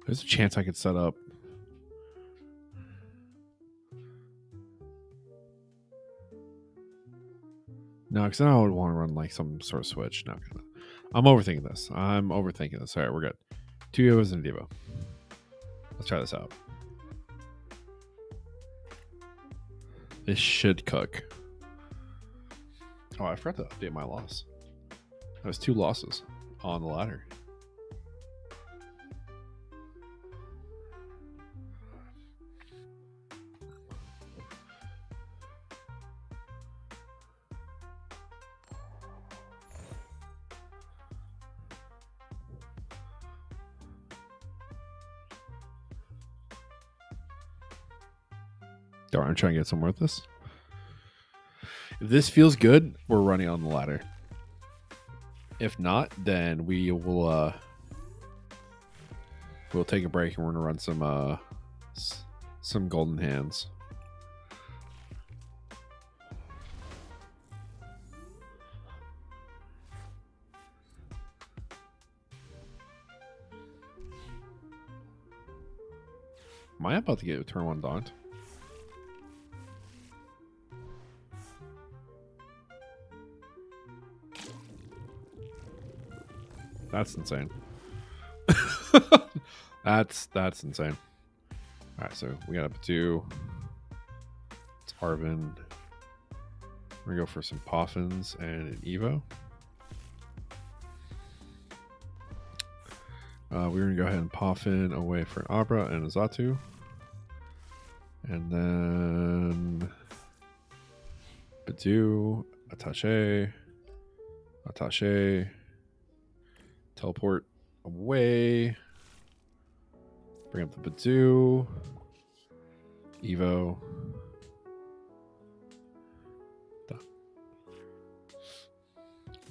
Speaker 1: There's a chance I could set up. No, because then I would want to run like some sort of switch. No, I'm overthinking this. All right, we're good. Two Evos and a Devo. Let's try this out. This should cook. Oh, I forgot to update my loss. That was 2 losses on the ladder. Darn, I'm trying to get somewhere with this. If this feels good, we're running on the ladder. If not, then we'll take a break and we're gonna run some golden hands. Am I about to get a turn 1 donked? That's insane. That's insane. All right, so we got up to it's Arvin. We're gonna go for some Poffins and an Evo. We're gonna go ahead and Poffin away for an Abra and a Zatu, and then Badu, Attaché. Teleport away. Bring up the Badu. Evo. Done.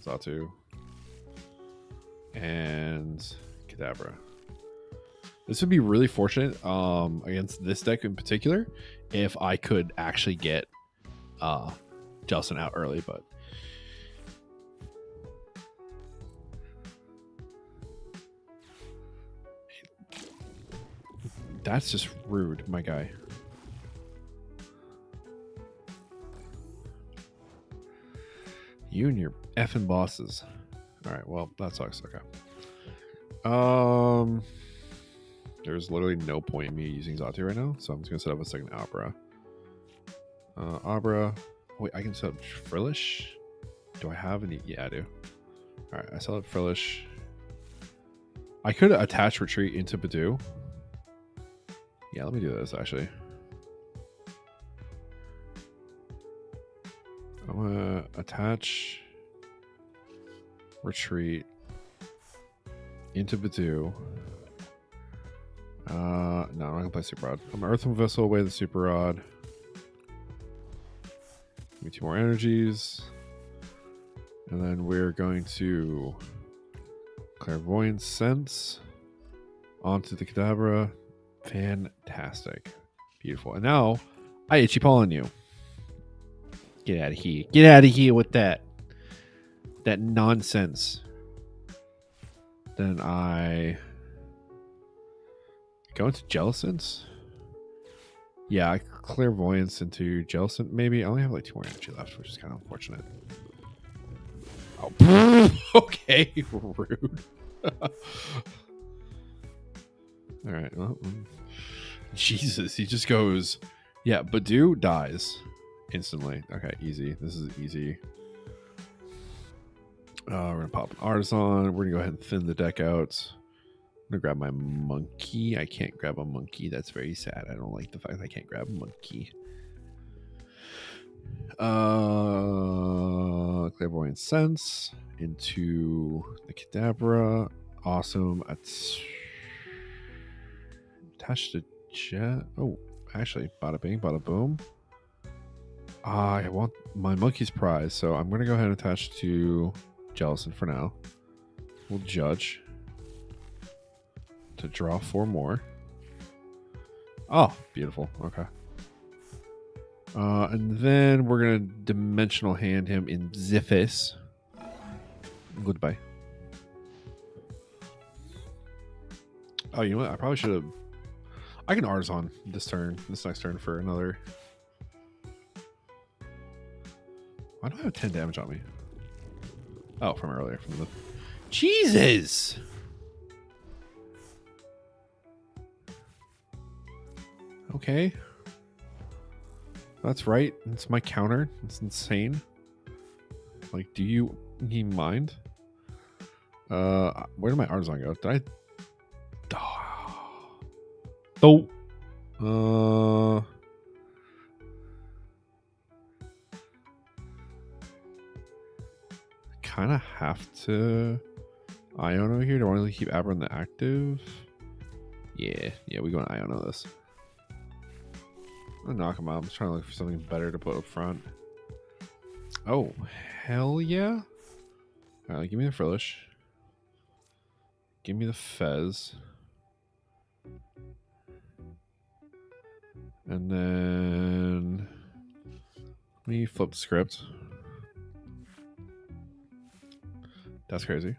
Speaker 1: Zatu. And Kadabra. This would be really fortunate against this deck in particular if I could actually get Jelson out early, but that's just rude, my guy. You and your effing bosses. All right, well, that sucks. Okay. There's literally no point in me using Zatu right now, so I'm just gonna set up a second Abra. Abra. Wait, I can set up Frillish. Do I have any? Yeah, I do. All right, I set up Frillish. I could attach Retreat into Badu. Yeah, let me do this actually. I'm gonna attach Retreat into Badu. No, I'm not gonna play Super Rod. I'm gonna Earthworm Vessel away the Super Rod. Give me 2 more energies. And then we're going to Clairvoyant Sense onto the Kadabra. Fantastic. Beautiful. And now I itchy pollen you. Get out of here. Get out of here with that. That nonsense. Then I go into Jellicent. Yeah, I Clairvoyance into Jellicent maybe. I only have like 2 more energy left, which is kind of unfortunate. Oh, okay. Rude. All right. Well, Jesus, he just goes, yeah, Badu dies instantly. Okay, easy. This is easy. We're going to pop an Artisan. We're going to go ahead and thin the deck out. I'm going to grab my monkey. I can't grab a monkey. That's very sad. I don't like the fact that I can't grab a monkey. Clairvoyant Sense into the Kadabra. Awesome. Attached to Jet. Oh, actually, bada bing, bada boom. I want my monkey's prize, so I'm going to go ahead and attach to Jellicent for now. We'll judge to draw 4 more. Oh, beautiful. Okay. And then we're going to dimensional hand him in Ziphis. Goodbye. Oh, you know what? I probably should have... I can Artisan this next turn for another... Why do I have 10 damage on me? Oh, from earlier. From the... Jesus! Okay. That's right. It's my counter. It's insane. Like, do you need mind? Where did my Artisan go? Did I... Oh. Kind of have to Iono here. Do I want to keep Abra in the active? Yeah, we go to Iono this. I'm gonna knock him out. I'm just trying to look for something better to put up front. Oh, hell yeah. Alright, give me the Frillish. Give me the Fez. And then let me flip the script. That's crazy.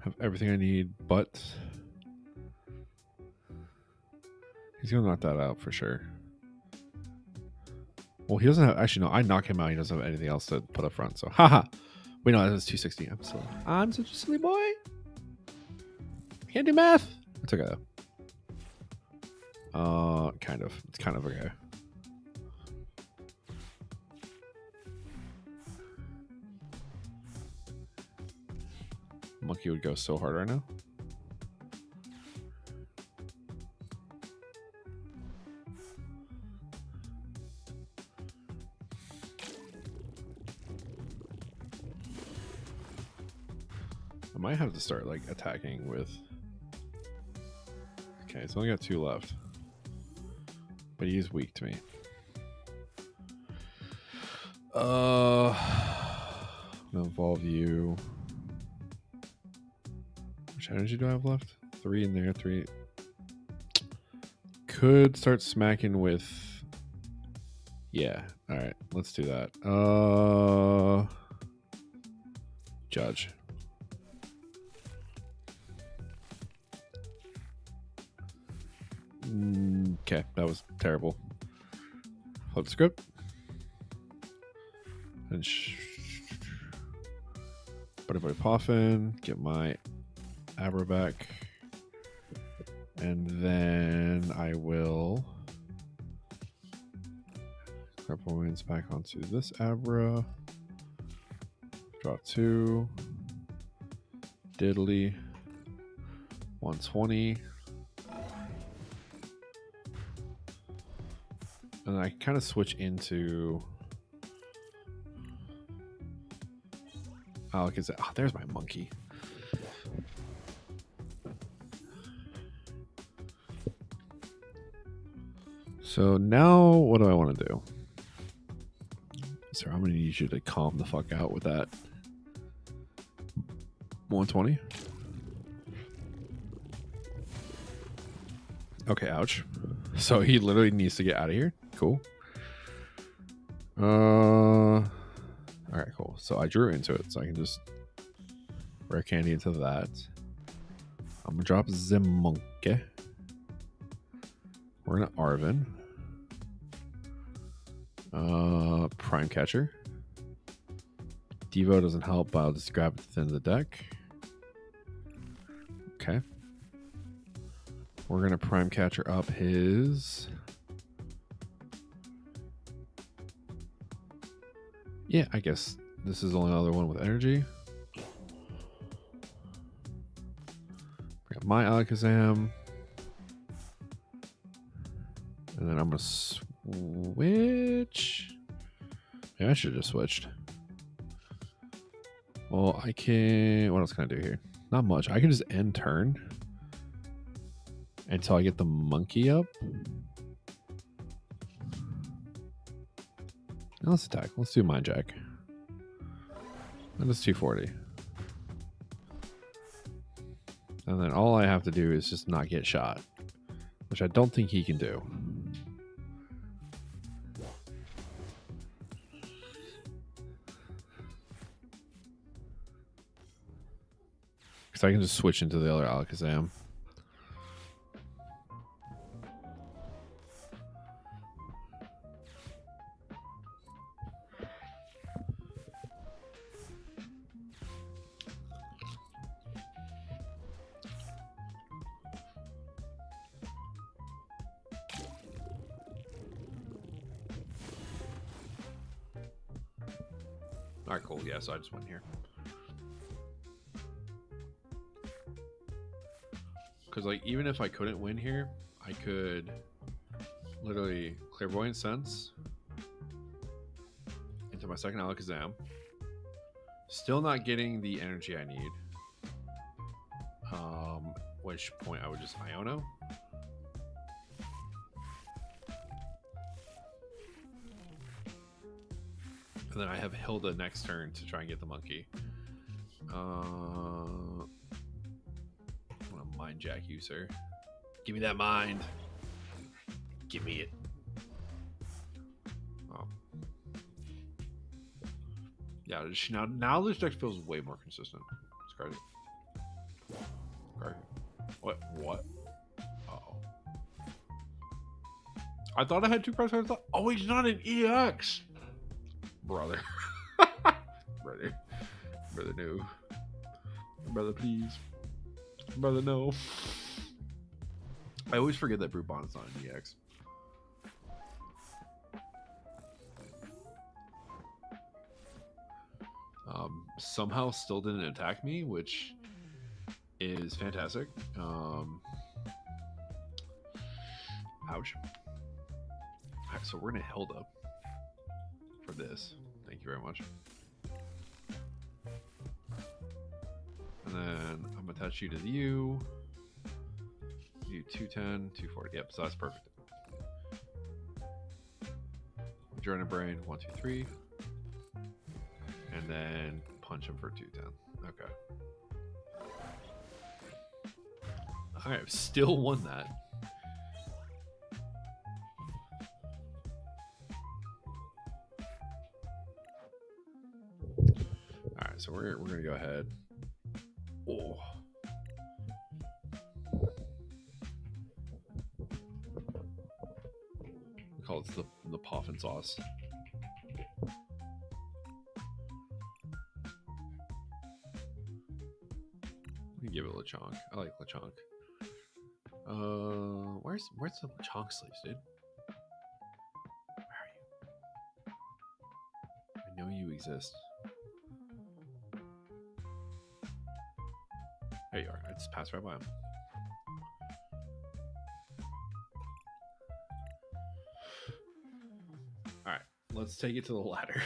Speaker 1: Have everything I need, but he's gonna knock that out for sure. Well, he doesn't have. Actually, no. I knock him out. He doesn't have anything else to put up front. So, haha. Wait, no, that's 260. I'm such a silly boy. Can't do math. It's okay though. Kind of. It's kind of okay. Monkey would go so hard right now. I might have to start like attacking with... Okay, it's only got 2 left. But he is weak to me. I'm gonna evolve you. Which energy do I have left? 3 in there. 3. Could start smacking with. Yeah. All right. Let's do that. Judge. Okay, that was terrible. Flip the script. And PsyPoffin. Get my Abra back. And then I will grab points back onto this Abra. Draw 2. Diddly. 120. And I kind of switch into Alakazam. Oh, there's my monkey. So now what do I want to do? So I'm going to need you to calm the fuck out with that. 120. Okay, ouch. So he literally needs to get out of here. Cool. All right, cool. So I drew into it, so I can just rare candy into that. I'm gonna drop Zimonke. We're gonna Arvin. Prime Catcher. Devo doesn't help, but I'll just grab it within the deck. Okay. We're gonna Prime Catcher up his. Yeah, I guess this is the only other one with energy. Bring up my Alakazam. And then I'm going to switch. Yeah, I should have just switched. Well, I can... What else can I do here? Not much. I can just end turn until I get the monkey up. Now let's attack. Let's do Mind Jack. And it's 240. And then all I have to do is just not get shot, which I don't think he can do. Because I can just switch into the other Alakazam. All right, cool. Yeah, so I just went here. Because, like, even if I couldn't win here, I could literally Clairvoyant Sense into my second Alakazam. Still not getting the energy I need. Which point I would just Iono. And then I have Hilda next turn to try and get the monkey. I'm gonna Mind Jack you, sir. Give me that mind. Give me it. Oh. Yeah, now this deck feels way more consistent. It's crazy. What? Uh-oh. I thought I had 2 cards. I thought, oh, he's not an EX. Brother. Brother no. Brother please. Brother no. I always forget that Brute Bond is not an EX. Somehow still didn't attack me, which is fantastic. Ouch. Alright, so we're gonna Hilda for this. Thank you very much. And then I'm gonna attach you to the U. You 210, 240. Yep, so that's perfect. Join a brain, 1, 2, 3. And then punch him for 210. Okay. I have still won that. All right, so we're gonna go ahead. Oh. We call it the Poffin sauce. Let me give it Lechonk. I like Lechonk. Where's the Lechonk sleeves, dude? Where are you? I know you exist. There you are. I just passed right by him. All right, let's take it to the ladder.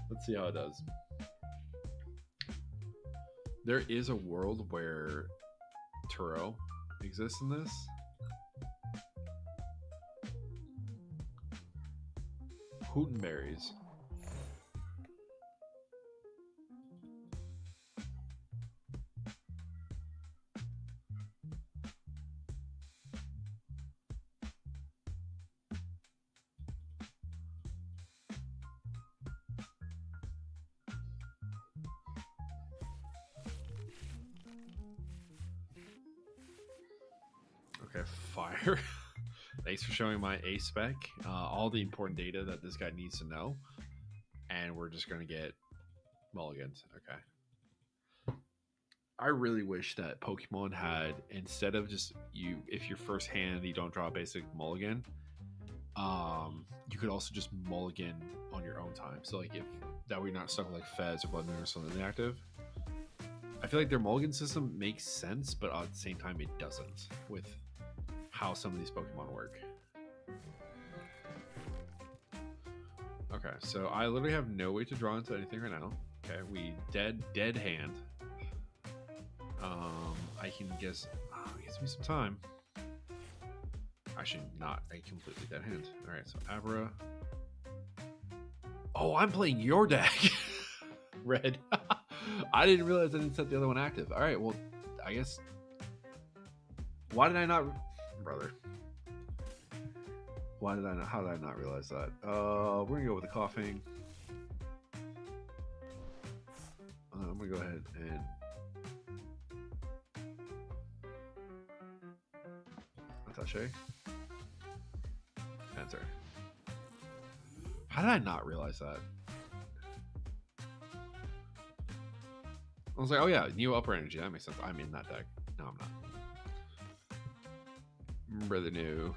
Speaker 1: Let's see how it does. There is a world where Turo exists in this. Hootenberries. Okay, fire. Thanks for showing my A spec. All the important data that this guy needs to know. And we're just going to get mulligans. Okay. I really wish that Pokemon had, instead of just if your first hand you don't draw a basic mulligan, you could also just mulligan on your own time. So like if that way you're not stuck with like Fez or Blood Moon or something active. I feel like their mulligan system makes sense, but at the same time it doesn't with how some of these Pokemon work. Okay, so I literally have no way to draw into anything right now. Okay, we dead hand. I can guess. Oh, it gives me some time. Actually, not a completely dead hand. All right, so Abra. Oh, I'm playing your deck. Red. I didn't realize I didn't set the other one active. All right, well, I guess. Why did I not, brother? Why did I not? How did I not realize that? We're gonna go with the coughing. I'm gonna go ahead and Attaché. Enter. How did I not realize that? I was like, oh yeah, new upper energy. That makes sense. I'm in that deck. No, I'm not. Brother new.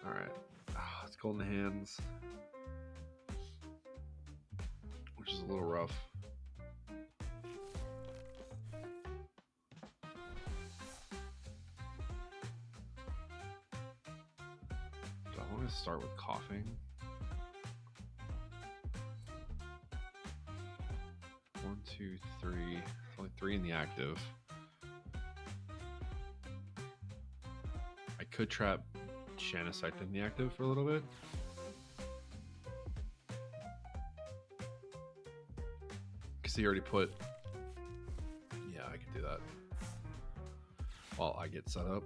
Speaker 1: Alright. Oh, it's Golden Hands. Which is a little rough. Do I want to start with coughing? 1, 2, 3. Only 3 in the active. I could trap Shanasect in the active for a little bit. Because he already put... Yeah, I can do that. While I get set up.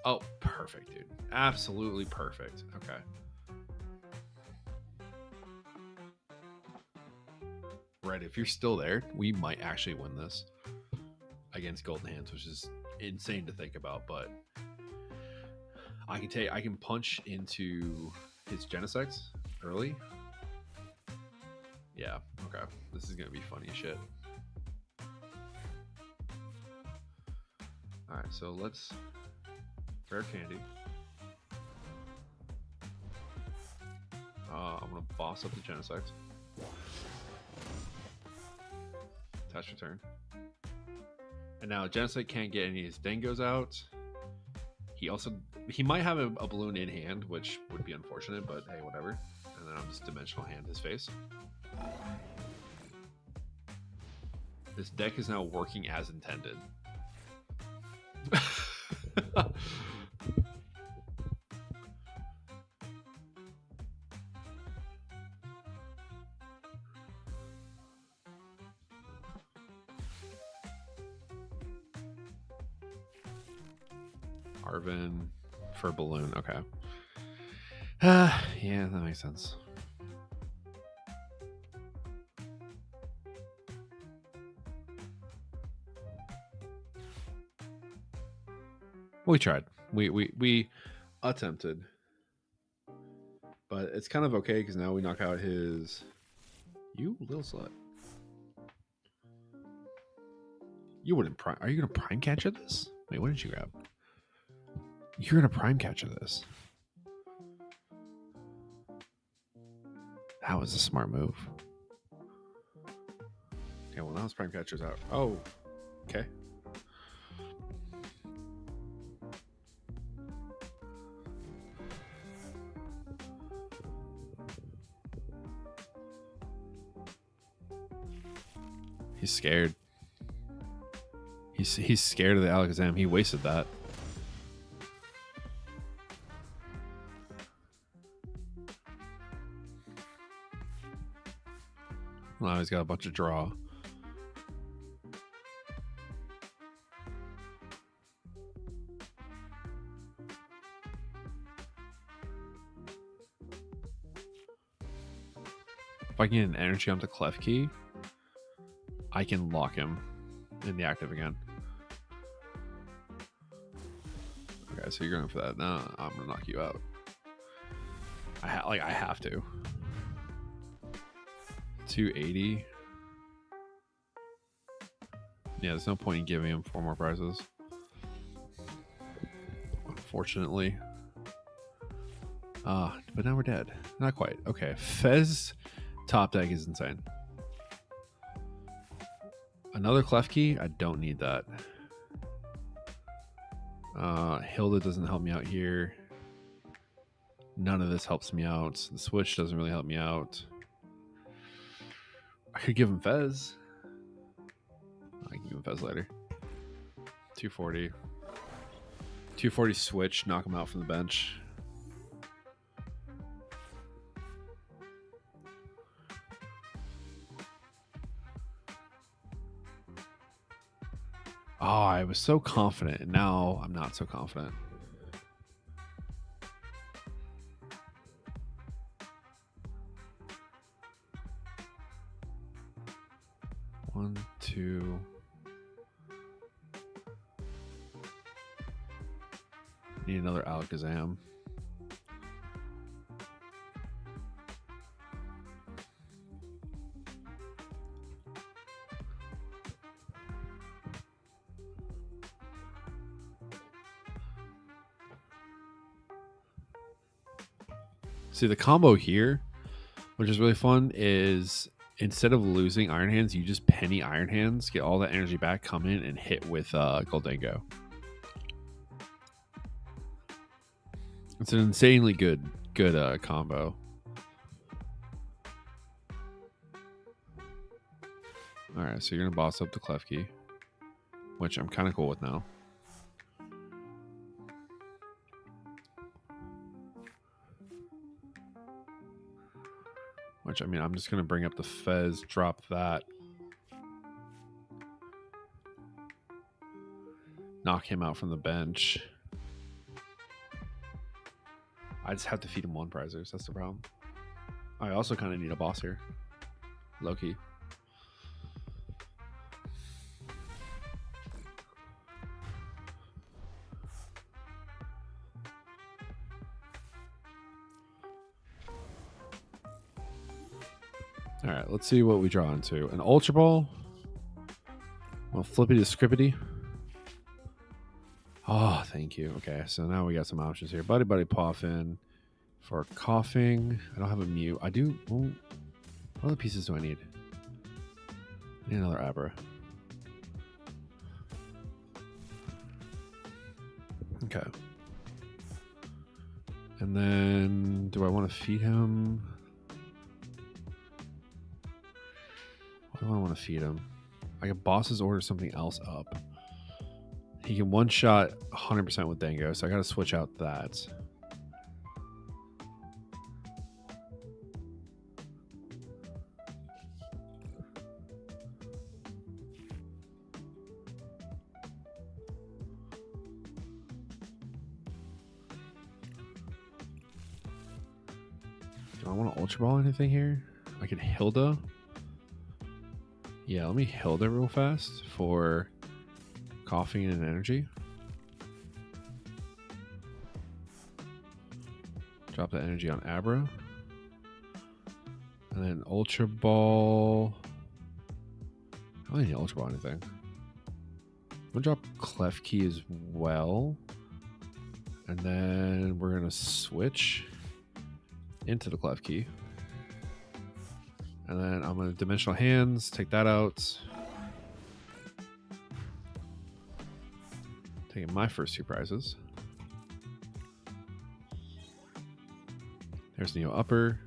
Speaker 1: Oh, perfect, dude. Absolutely perfect. Okay. Right, if you're still there, we might actually win this against Golden Hands, which is insane to think about, but I can punch into his Genesect early. Yeah, okay. This is gonna be funny as shit. Alright, so let's Rare Candy. I'm gonna boss up the Genesect. Attach return. And now Genesect can't get any of his Dingos out. He might have a balloon in hand, which would be unfortunate, but hey, whatever. And then I'm just dimensional hand his face. This deck is now working as intended. Arvin for balloon. Okay. Yeah, that makes sense. We tried. We attempted. But it's kind of okay because now we knock out his. You little slut. You wouldn't prime. Are you gonna prime catcher this? Wait, what did you grab? You're gonna prime catcher this. That was a smart move. Yeah, well now his prime catcher's out. Oh, okay. He's scared. He's scared of the Alakazam. He wasted that. Now he's got a bunch of draw. If I can get an energy onto Klefki, I can lock him in the active again. Okay, so you're going for that. No, I'm gonna knock you out. I have to. 280. Yeah, there's no point in giving him 4 more prizes. Unfortunately. But now we're dead. Not quite. Okay, Fez top deck is insane. Another Klefki? I don't need that. Hilda doesn't help me out here. None of this helps me out. The switch doesn't really help me out. I could give him Fez. I can give him Fez later. 240. 240 switch, knock him out from the bench. Oh, I was so confident, and now I'm not so confident. One, two. Need another Alakazam. See, the combo here, which is really fun, is instead of losing Iron Hands, you just penny Iron Hands, get all that energy back, come in and hit with Goldango. It's an insanely good combo. All right, so you're gonna boss up the Klefki, which I'm kind of cool with now. Which, I mean, I'm just going to bring up the Fez, drop that. Knock him out from the bench. I just have to feed him 1 prizers. That's the problem. I also kind of need a boss here. Low-key. All right, let's see what we draw into. An Ultra Ball. Well, flippity to scrippity. Oh, thank you. Okay, so now we got some options here. Buddy Poffin for coughing. I don't have a Mew. I do. Well, what other pieces do I need? I need another Abra. Okay. And then, do I want to feed him? What do I want to feed him? I can boss's order something else up. He can one-shot 100% with Dango, so I got to switch out that. Do I want to Ultra Ball anything here? I can Hilda. Yeah, let me Hilda real fast for coughing and energy. Drop that energy on Abra. And then Ultra Ball. I don't need Ultra Ball anything. I'm going to drop Clef Key as well. And then we're going to switch into the Clef Key. And then I'm going to Dimensional Hands, take that out. Taking my first 2 prizes. There's Neo Upper.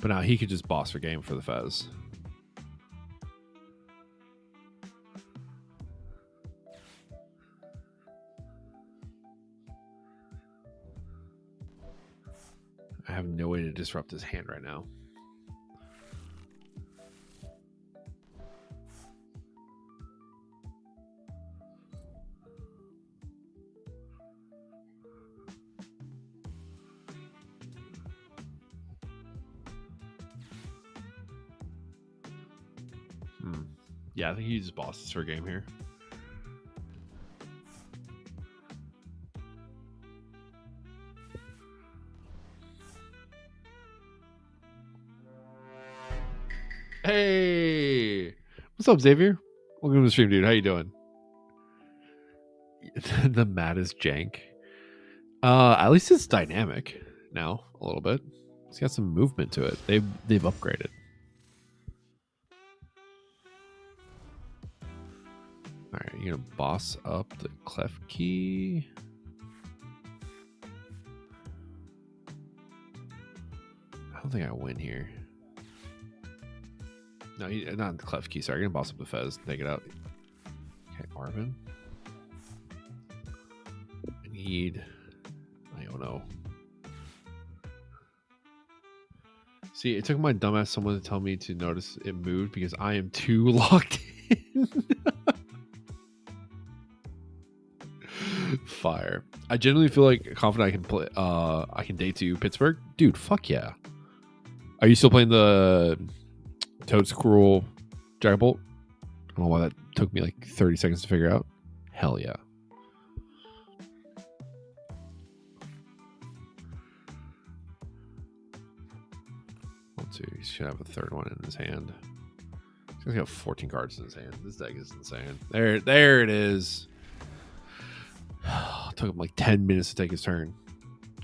Speaker 1: But now he could just boss the game for the Fez. I have no way to disrupt his hand right now. Yeah, I think he just bosses for a game here. Hey, what's up, Xavier? Welcome to the stream, dude. How you doing? The maddest jank. At least it's dynamic now a little bit. It's got some movement to it. They've upgraded. All right, you're gonna boss up the Clef Key. I don't think I win here. No, not the Clef Key. Sorry, you're gonna boss up the Fez and take it out. Okay, Arvin. I don't know. See, it took my dumbass someone to tell me to notice it moved because I am too locked in. Fire. I genuinely feel like confident I can play. I can day 2 Pittsburgh, dude. Fuck yeah. Are you still playing the Toad Squirrel Dragon Bolt? I don't know why that took me like 30 seconds to figure out. Hell yeah. Let's see. He should have a 3rd one in his hand. He's gonna have 14 cards in his hand. This deck is insane. There it is. Took him like 10 minutes to take his turn.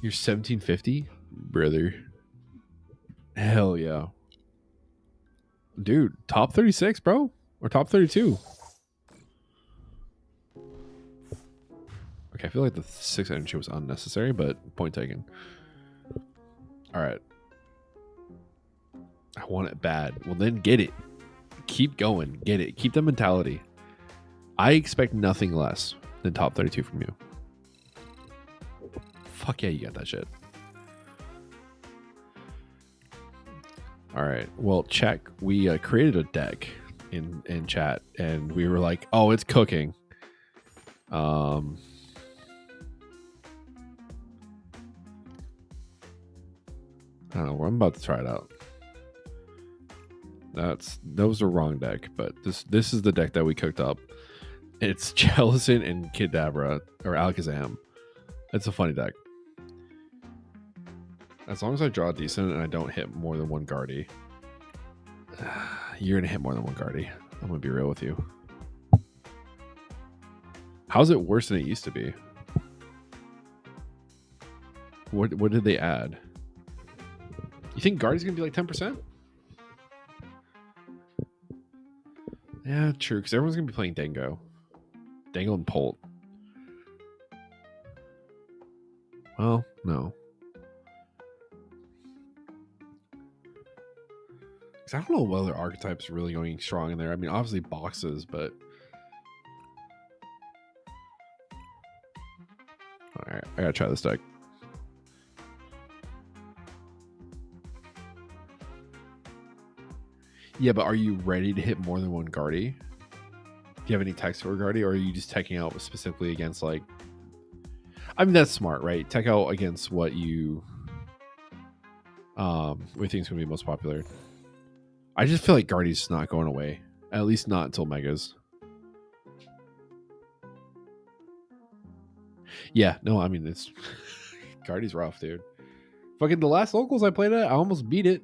Speaker 1: You're 1750? Brother. Hell yeah. Dude, top 36, bro. Or top 32. Okay, I feel like the 6 energy was unnecessary, but point taken. Alright. I want it bad. Well, then get it. Keep going. Get it. Keep the mentality. I expect nothing less than top 32 from you. Fuck yeah, you got that shit. All right. Well, check. We created a deck in chat, and we were like, "Oh, it's cooking." I don't know. I'm about to try it out. That was the wrong deck, but this is the deck that we cooked up. It's Jellicent and Kadabra or Alakazam. It's a funny deck. As long as I draw decent and I don't hit more than 1 Guardy. You're gonna hit more than 1 Guardy. I'm gonna be real with you. How's it worse than it used to be? What did they add? You think Guardy's gonna be like 10%? Yeah, true, because everyone's gonna be playing Dango. Dango and Polt. Well, no. Because I don't know what other archetypes are really going strong in there. I mean, obviously boxes, but... Alright, I gotta try this deck. Yeah, but are you ready to hit more than 1 Guardy? you have any techs for Guardy, or are you just teching out specifically against like? I mean, that's smart, right? Tech out against what you think is gonna be most popular. I just feel like Guardy's not going away, at least not until Megas. Yeah, no, I mean it's Guardy's rough, dude. Fucking the last locals I played at, I almost beat it,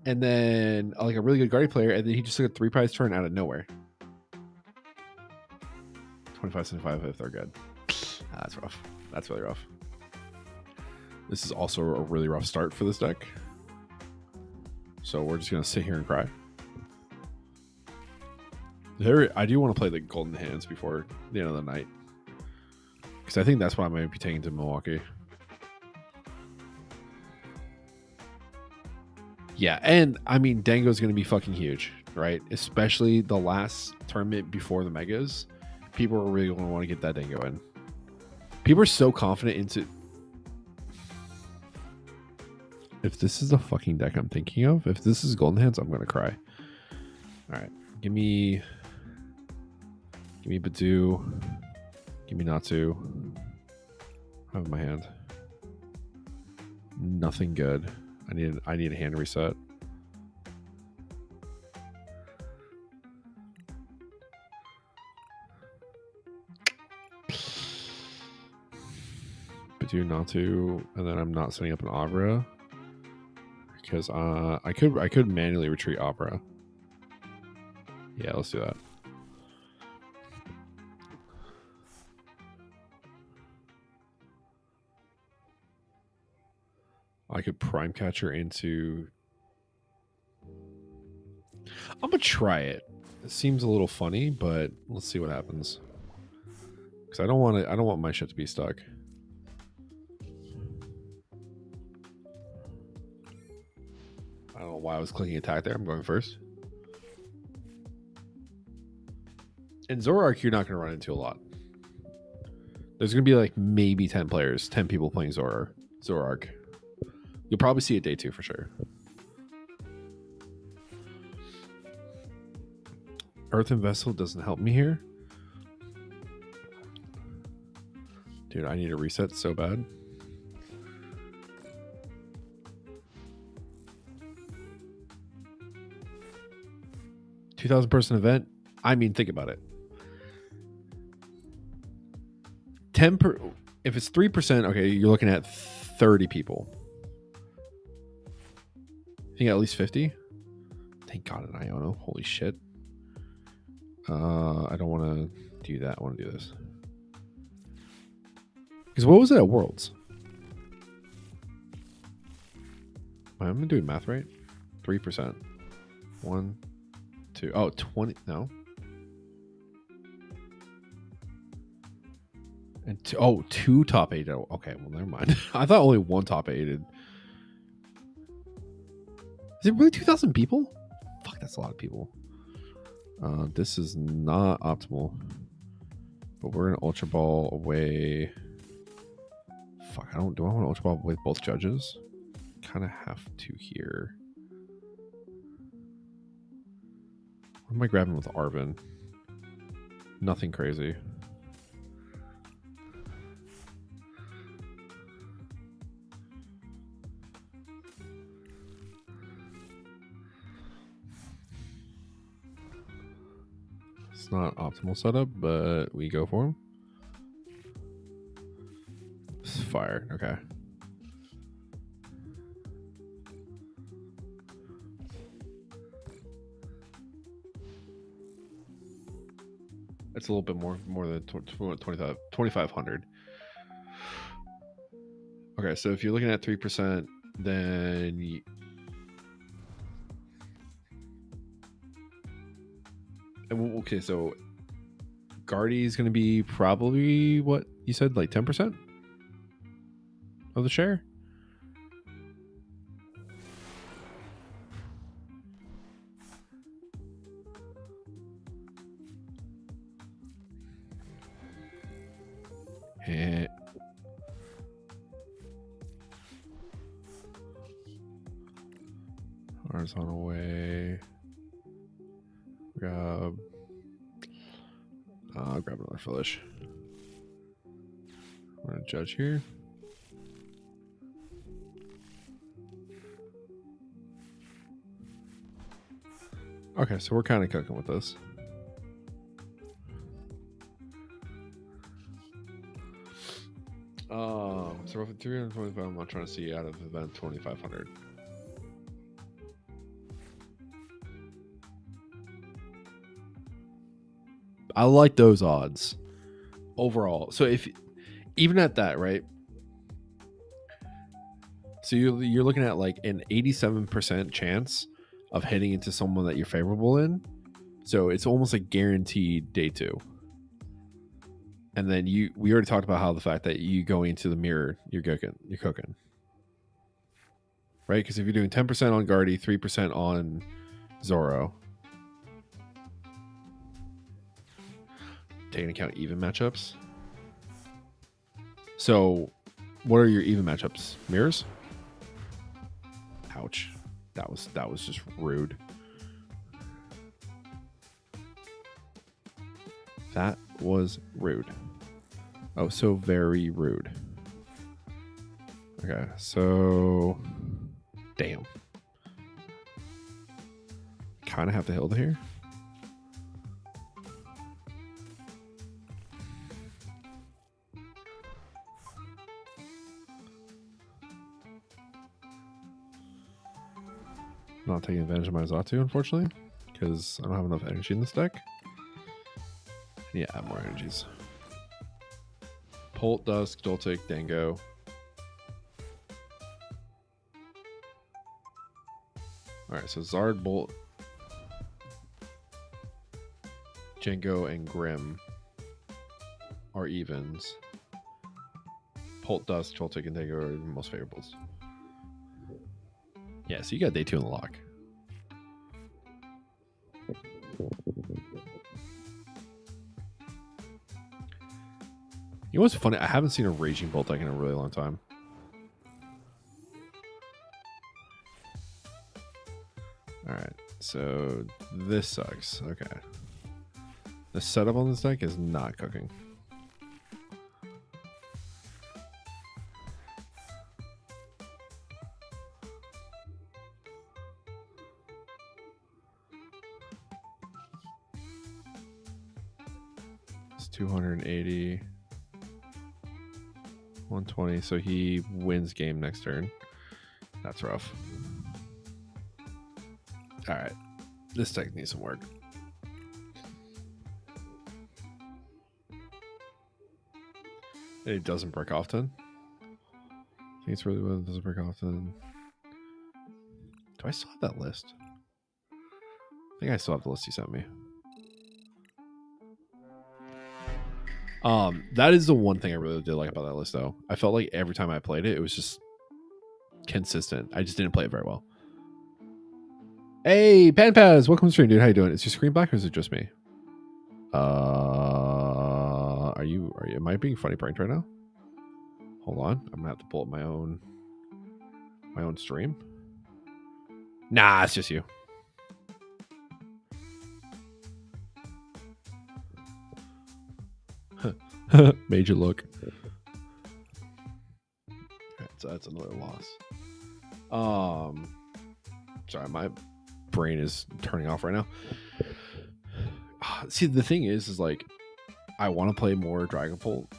Speaker 1: and then like a really good Guardy player, and then he just took a 3-prize turn out of nowhere. 25-75 if they're good. That's rough. That's really rough. This is also a really rough start for this deck. So we're just going to sit here and cry. I do want to play the Golden Hands before the end of the night. Because I think that's what I might be taking to Milwaukee. Yeah, and I mean, Dango's going to be fucking huge, right? Especially the last tournament before the Megas. People are really going to want to get that Dango in. People are so confident into... If this is the fucking deck I'm thinking of, if this is Golden Hands, I'm going to cry. All right. Give me Badu. Give me Natsu. I have in my hand. Nothing good. I need a hand reset. Badu, Natsu, and then I'm not setting up an Abra. Because I could manually retreat Opera. Yeah, let's do that. I could Prime Catcher into... I'm gonna try it. It seems a little funny, but let's see what happens. Because I don't want my shit to be stuck. I don't know why I was clicking attack there. I'm going first. And Zoroark, you're not going to run into a lot. There's going to be like maybe 10 players, 10 people playing Zoroark. You'll probably see it day 2 for sure. Earthen Vessel doesn't help me here. Dude, I need a reset so bad. $2,000-person event. I mean, think about it. If it's 3%, okay, you're looking at 30 people. You think at least 50? Thank God an Iono. Holy shit. I don't want to do that. I want to do this. Because what was it at Worlds? I'm doing math right. 3%. 1, 2. Oh, 20. No. And two top 8. Okay, well, never mind. I thought only one top 8. Is it really 2,000 people? Fuck, that's a lot of people. This is not optimal. But we're gonna Ultra Ball away. Fuck, do I want to Ultra Ball with both judges? Kind of have to here. What am I grabbing with Arvin? Nothing crazy. It's not optimal setup, but we go for him. It's fire. Okay. It's a little bit more than 2,500. Okay, so if you're looking at 3%, then okay, so Guardy is going to be probably what you said, like 10% of the share. Horizontal way. Grab. I'll grab another Foolish. I'm going to judge here. Okay, so we're kind of cooking with this. So roughly 325. I'm not trying to see out of event 2,500. I like those odds overall. So if even at that, right? So you're looking at like an 87% chance of hitting into someone that you're favorable in. So it's almost like guaranteed day 2. And then we already talked about how the fact that you going into the mirror, you're cooking. Right? Because if you're doing 10% on Guardy, 3% on Zoro, taking account even matchups. So what are your even matchups? Mirrors? Ouch. That was just rude. That was rude. Oh, so very rude. Okay, so damn. Kind of have to Hilda here. Not taking advantage of my Zatu, unfortunately, because I don't have enough energy in this deck. Yeah, add more energies. Polt, Dusk, Joltik, Dango. Alright, so Zard, Bolt, Django, and Grim are evens. Polt, Dusk, Joltik, and Dango are the most favorables. Yeah, so you got day 2 in the lock. You know what's funny? I haven't seen a Raging Bolt deck in a really long time. Alright, so this sucks. Okay. The setup on this deck is not cooking. It's 280. 120, so he wins game next turn. That's rough. Alright. This deck needs some work. It doesn't break often. I think it's really well. It doesn't break often. Do I still have that list? I think I still have the list you sent me. That is the one thing I really did like about that list, though. I felt like every time I played it, it was just consistent. I just didn't play it very well. Hey, Panpaz, welcome to stream, dude. How you doing? Is your screen black or is it just me? Are you? Am I being funny pranked right now? Hold on, I'm gonna have to pull up my own stream. Nah, it's just you. Made you look. Right, so that's another loss. Sorry, my brain is turning off right now. See, the thing is like, I want to play more Dragonbolt.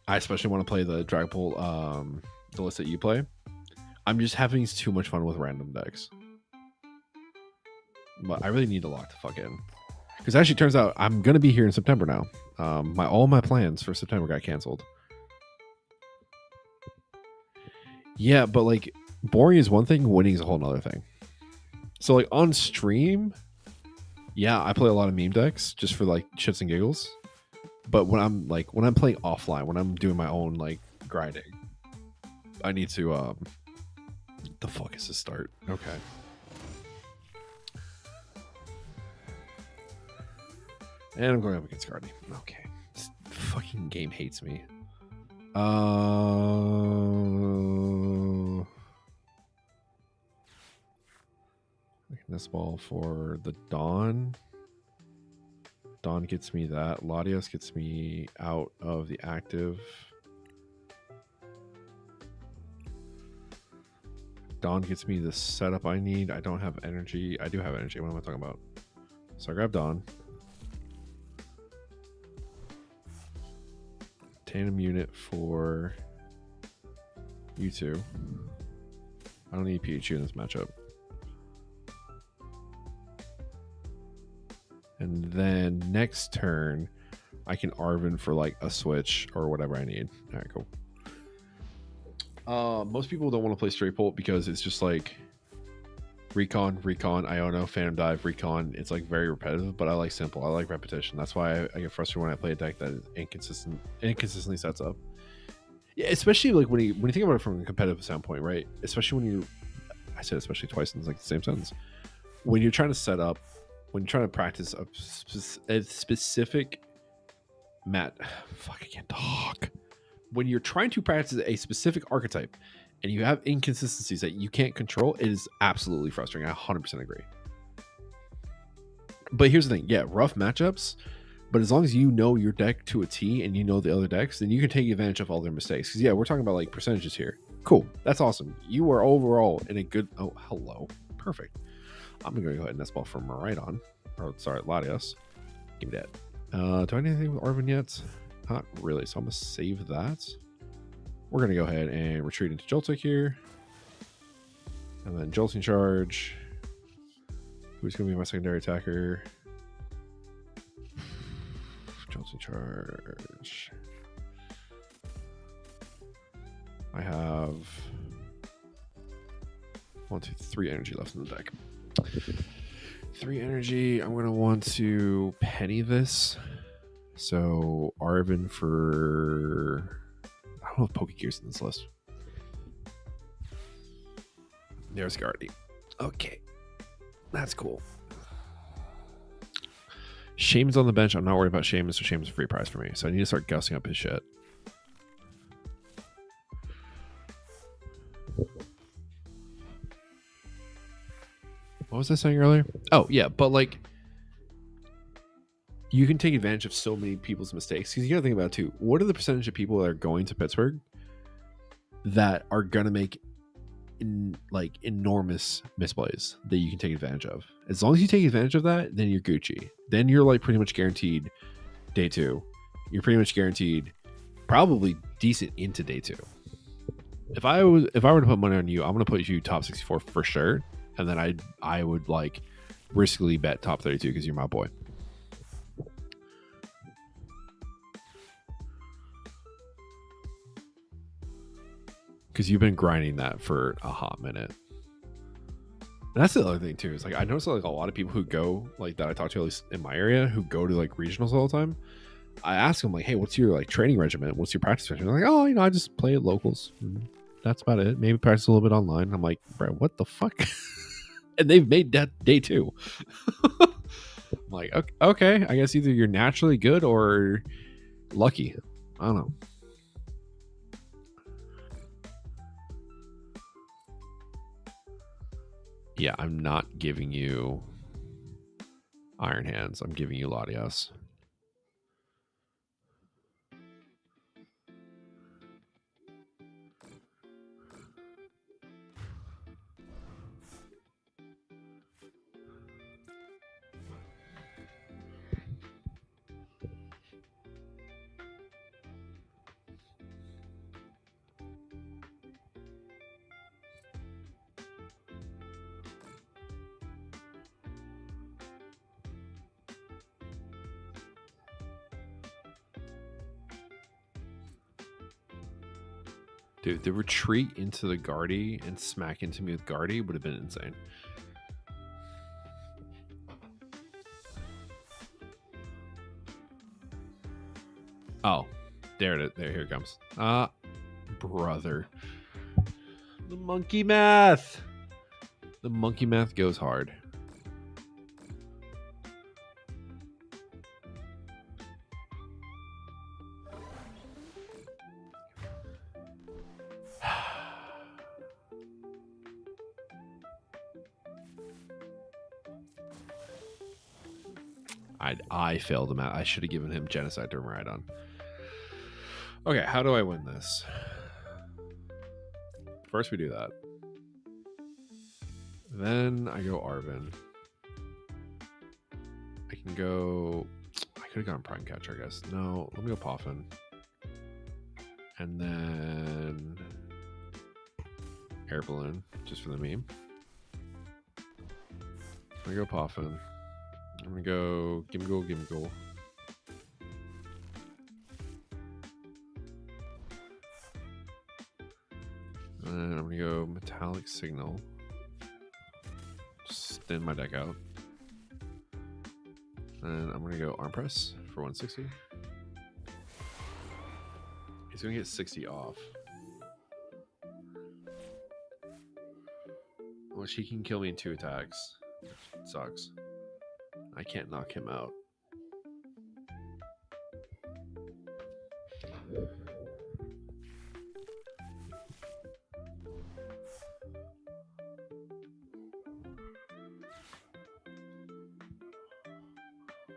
Speaker 1: I especially want to play the Dragonbolt, the list that you play. I'm just having too much fun with random decks. But I really need to lock the fuck in. Because actually, it turns out I'm going to be here in September now. All my plans for September got canceled. Yeah, but like, boring is one thing, winning is a whole nother thing. So like on stream, yeah, I play a lot of meme decks just for like shits and giggles. But when I'm playing offline, when I'm doing my own like grinding, I need to the fuck is this start? Okay. And I'm going up against Guardy. Okay. This fucking game hates me. Making this ball for the Dawn. Dawn gets me that. Latios gets me out of the active. Dawn gets me the setup I need. I don't have energy. I do have energy. What am I talking about? So I grab Dawn. Tandem unit for you two. I don't need PHU in this matchup. And then next turn, I can Arvin for like a switch or whatever I need. All right, cool. Most people don't want to play straight bolt because it's just like recon, Iono, phantom dive, recon. It's like very repetitive, but I like simple. I like repetition. That's why I get frustrated when I play a deck that is inconsistently sets up. Yeah, especially like when you think about it from a competitive standpoint, right? Especially when I said especially twice in like the same sentence. When you're trying to set up, when you're trying to practice a specific fuck, I can't talk. When you're trying to practice a specific archetype and you have inconsistencies that you can't control, it is absolutely frustrating. I 100% agree. But here's the thing. Yeah, rough matchups. But as long as you know your deck to a T and you know the other decks, then you can take advantage of all their mistakes. Because, yeah, we're talking about, like, percentages here. Cool. That's awesome. You are overall in a good... Oh, hello. Perfect. I'm going to go ahead and nest ball from Maridon. Or, sorry, Latios. Give me that. Do I need anything with Arvin yet? Not really, so I'm going to save that. We're going to go ahead and retreat into Joltik here. And then Jolting Charge. Who's going to be my secondary attacker? Jolting Charge. I have 1, 2, 3 energy left in the deck. 3 energy. I'm going to want to penny this. So Arvin for... I don't know if Pokegear's in this list. There's Guardy. Okay. That's cool. Shaman's on the bench. I'm not worried about Shaman, so Shaman's a free prize for me. So I need to start gussing up his shit. What was I saying earlier? Oh, yeah, but like... You can take advantage of so many people's mistakes because you gotta think about it too. What are the percentage of people that are going to Pittsburgh that are gonna make enormous misplays that you can take advantage of? As long as you take advantage of that, then you're Gucci. Then you're like pretty much guaranteed day 2. You're pretty much guaranteed probably decent into day 2. If I were to put money on you, I'm gonna put you top 64 for sure, and then I would like riskily bet top 32 because you're my boy. Because you've been grinding that for a hot minute. And that's the other thing too. Is like I notice like a lot of people who go like that I talk to, at least in my area, who go to like regionals all the time. I ask them like, "Hey, what's your like training regimen? What's your practice regimen?" They're like, "Oh, I just play at locals. And that's about it. Maybe practice a little bit online." I'm like, "Bro, what the fuck?" And they've made that day 2. I'm like, okay, I guess either you're naturally good or lucky. I don't know. Yeah, I'm not giving you Iron Hands. I'm giving you Latios. Dude, the retreat into the Guardy and smack into me with Guardy would have been insane. Oh, there here it comes. Brother. The monkey math. The monkey math goes hard. I failed him out. I should have given him Genocide to ride on. Okay, how do I win this? First we do that. Then I go Arvin. I can go... I could have gone Prime Catcher, I guess. No, let me go Poffin. And then... Air Balloon, just for the meme. I'm gonna go Poffin. I'm gonna go Gimgle. And I'm gonna go Metallic Signal. Just thin my deck out. And I'm gonna go Arm Press for 160. He's gonna get 60 off. Which he can kill me in 2 attacks. Sucks. I can't knock him out.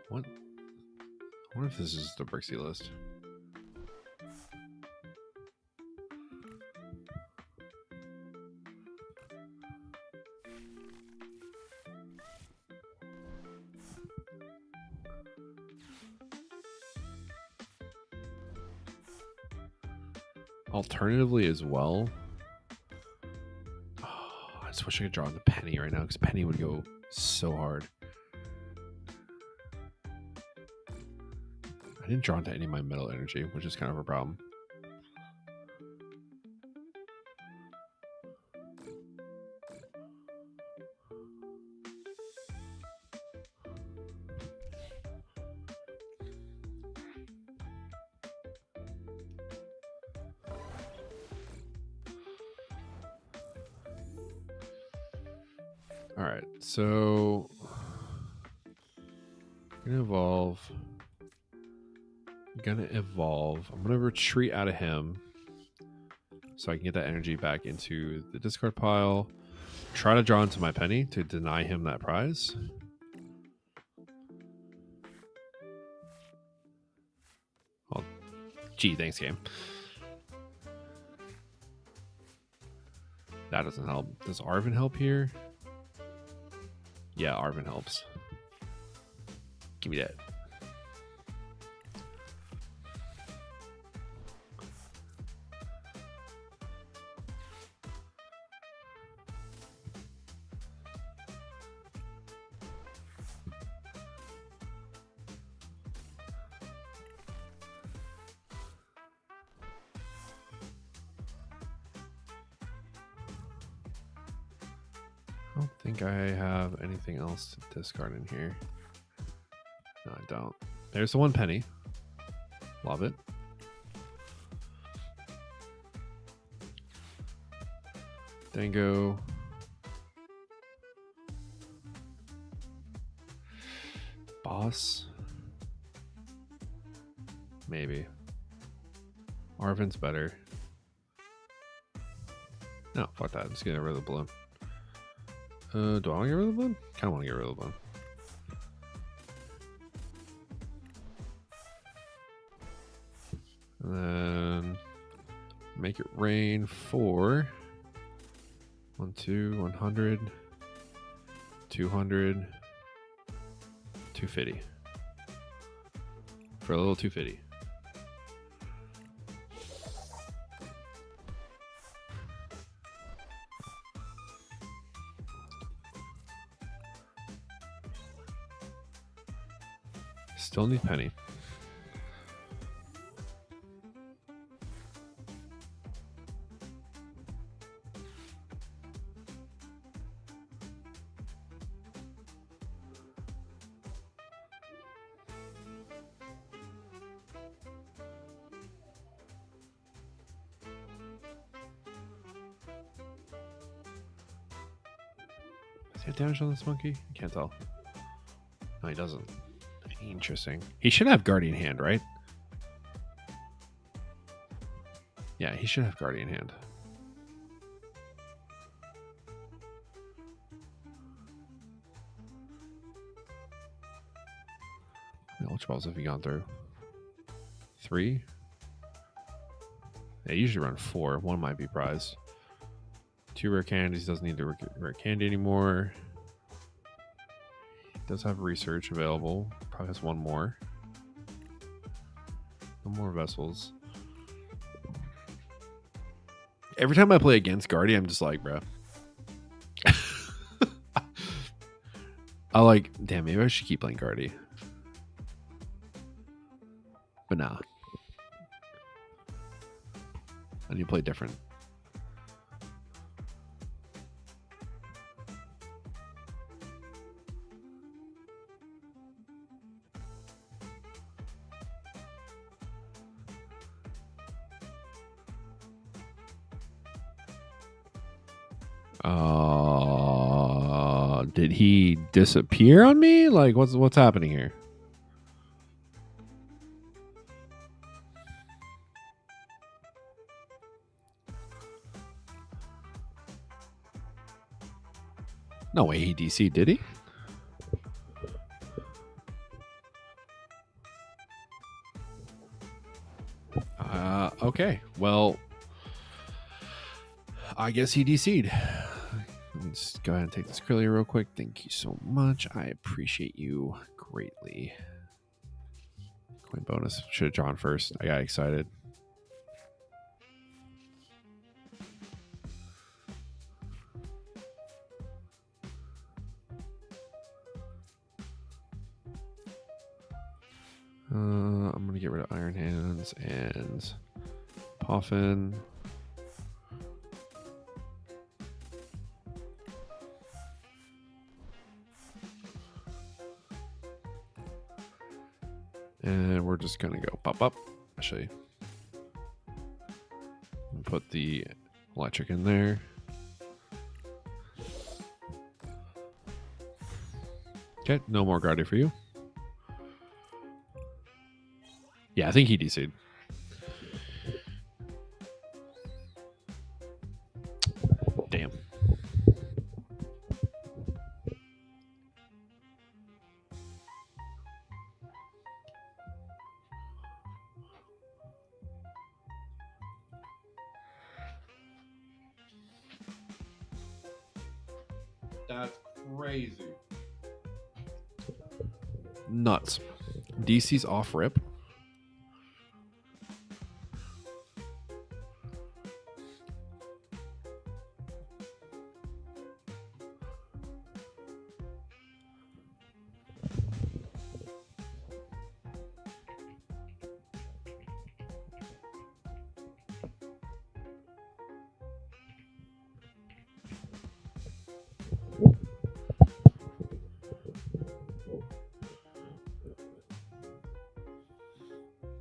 Speaker 1: What? I wonder if this is the Brixie list. Alternatively as well, I just wish I could draw the Penny right now because Penny would go so hard. I didn't draw into any of my metal energy, which is kind of a problem. All right, so I'm gonna evolve. I'm gonna retreat out of him so I can get that energy back into the discard pile. Try to draw into my Penny to deny him that prize. Oh, gee, thanks, game. That doesn't help. Does Arvin help here? Yeah, Arvin helps. Give me that. I don't think I have anything else to discard in here. No, I don't. There's the 1 penny. Love it. Dango. Boss. Maybe. Arvin's better. No, fuck that. I'm just gonna get rid of the balloon. Do I want to get rid of the balloon? Kind of want to get rid of the balloon. And then make it rain for 100, 200, 250. For a little 250. Still need penny. Does he have damage on this monkey? I can't tell. No, he doesn't. Interesting. He should have Guardian Hand, right? Yeah, he should have Guardian Hand. many Ultra Balls have you gone through? 3? They usually run 4. 1 might be prize. 2 rare candies. Doesn't need the rare candy anymore. Does have research available. Probably has 1 more. No more vessels. Every time I play against Guardy, I'm just like, bro. I like, damn, maybe I should keep playing Guardy. But nah. I need to play different. Did he disappear on me? Like, what's happening here? No way he DC'd, did he? Okay. Well, I guess he DC'd. Let me just go ahead and take this curly real quick. Thank you so much. I appreciate you greatly. Coin bonus. Should have drawn first. I got excited. I'm going to get rid of Iron Hands and Poffin. And we're just going to go pop up. Actually, put the electric in there. Okay, no more Guardy for you. Yeah, I think he DC'd. Damn. That's crazy. Nuts. DC's off rip.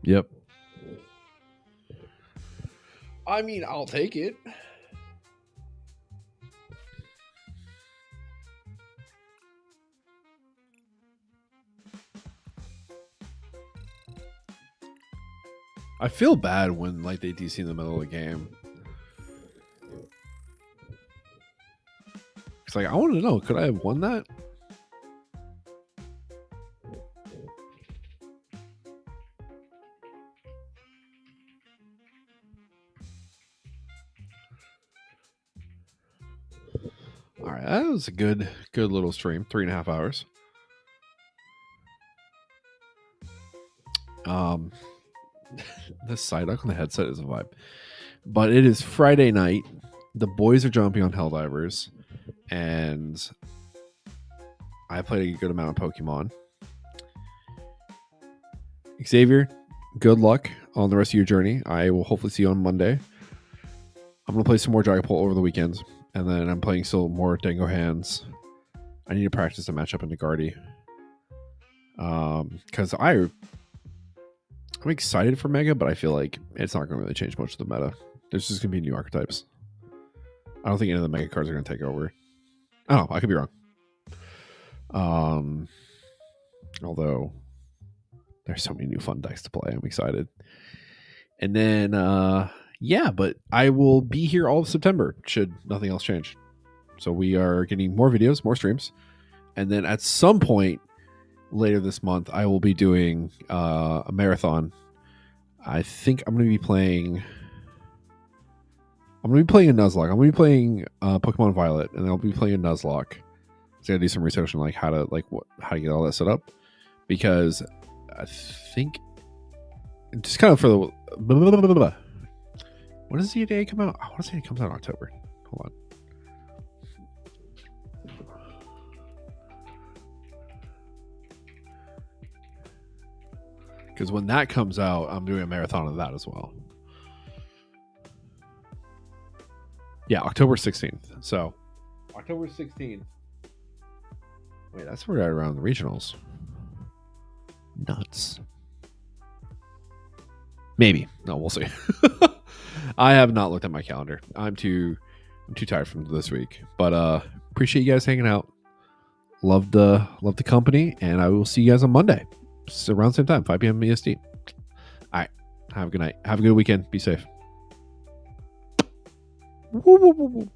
Speaker 1: Yep. I mean, I'll take it. I feel bad when like they DC in the middle of the game. It's like I want to know, could I have won that? All right, that was a good little stream. 3.5 hours. This side up on the headset is a vibe, but it is Friday night. The boys are jumping on Helldivers, and I played a good amount of Pokemon. Xavier, good luck on the rest of your journey. I will hopefully see you on Monday. I'm gonna play some more Dragapult over the weekend. And then I'm playing still more Dango Hands. I need to practice the matchup into Guardy. Because I'm excited for Mega, but I feel like it's not going to really change much of the meta. There's just going to be new archetypes. I don't think any of the Mega cards are going to take over. I don't know. I could be wrong. Although, there's so many new fun decks to play. I'm excited. And then... yeah, but I will be here all of September should nothing else change. So we are getting more videos, more streams. And then at some point later this month, I will be doing a marathon. I think I'm going to be playing. I'm going to be playing a Nuzlocke. I'm going to be playing Pokemon Violet, and I'll be playing a Nuzlocke. So I got to do some research on how to get all that set up, because I think just kind of for the. When does the EDA come out? I want to say it comes out in October. Hold on. Because when that comes out, I'm doing a marathon of that as well. Yeah, October 16th. So, October 16th. Wait, that's right around the regionals. Nuts. Maybe. No, we'll see. I have not looked at my calendar. I'm too tired from this week. But appreciate you guys hanging out. Love the company, and I will see you guys on Monday. It's around the same time, 5 p.m. EST. All right. Have a good night. Have a good weekend. Be safe. Woo, woo, woo, woo.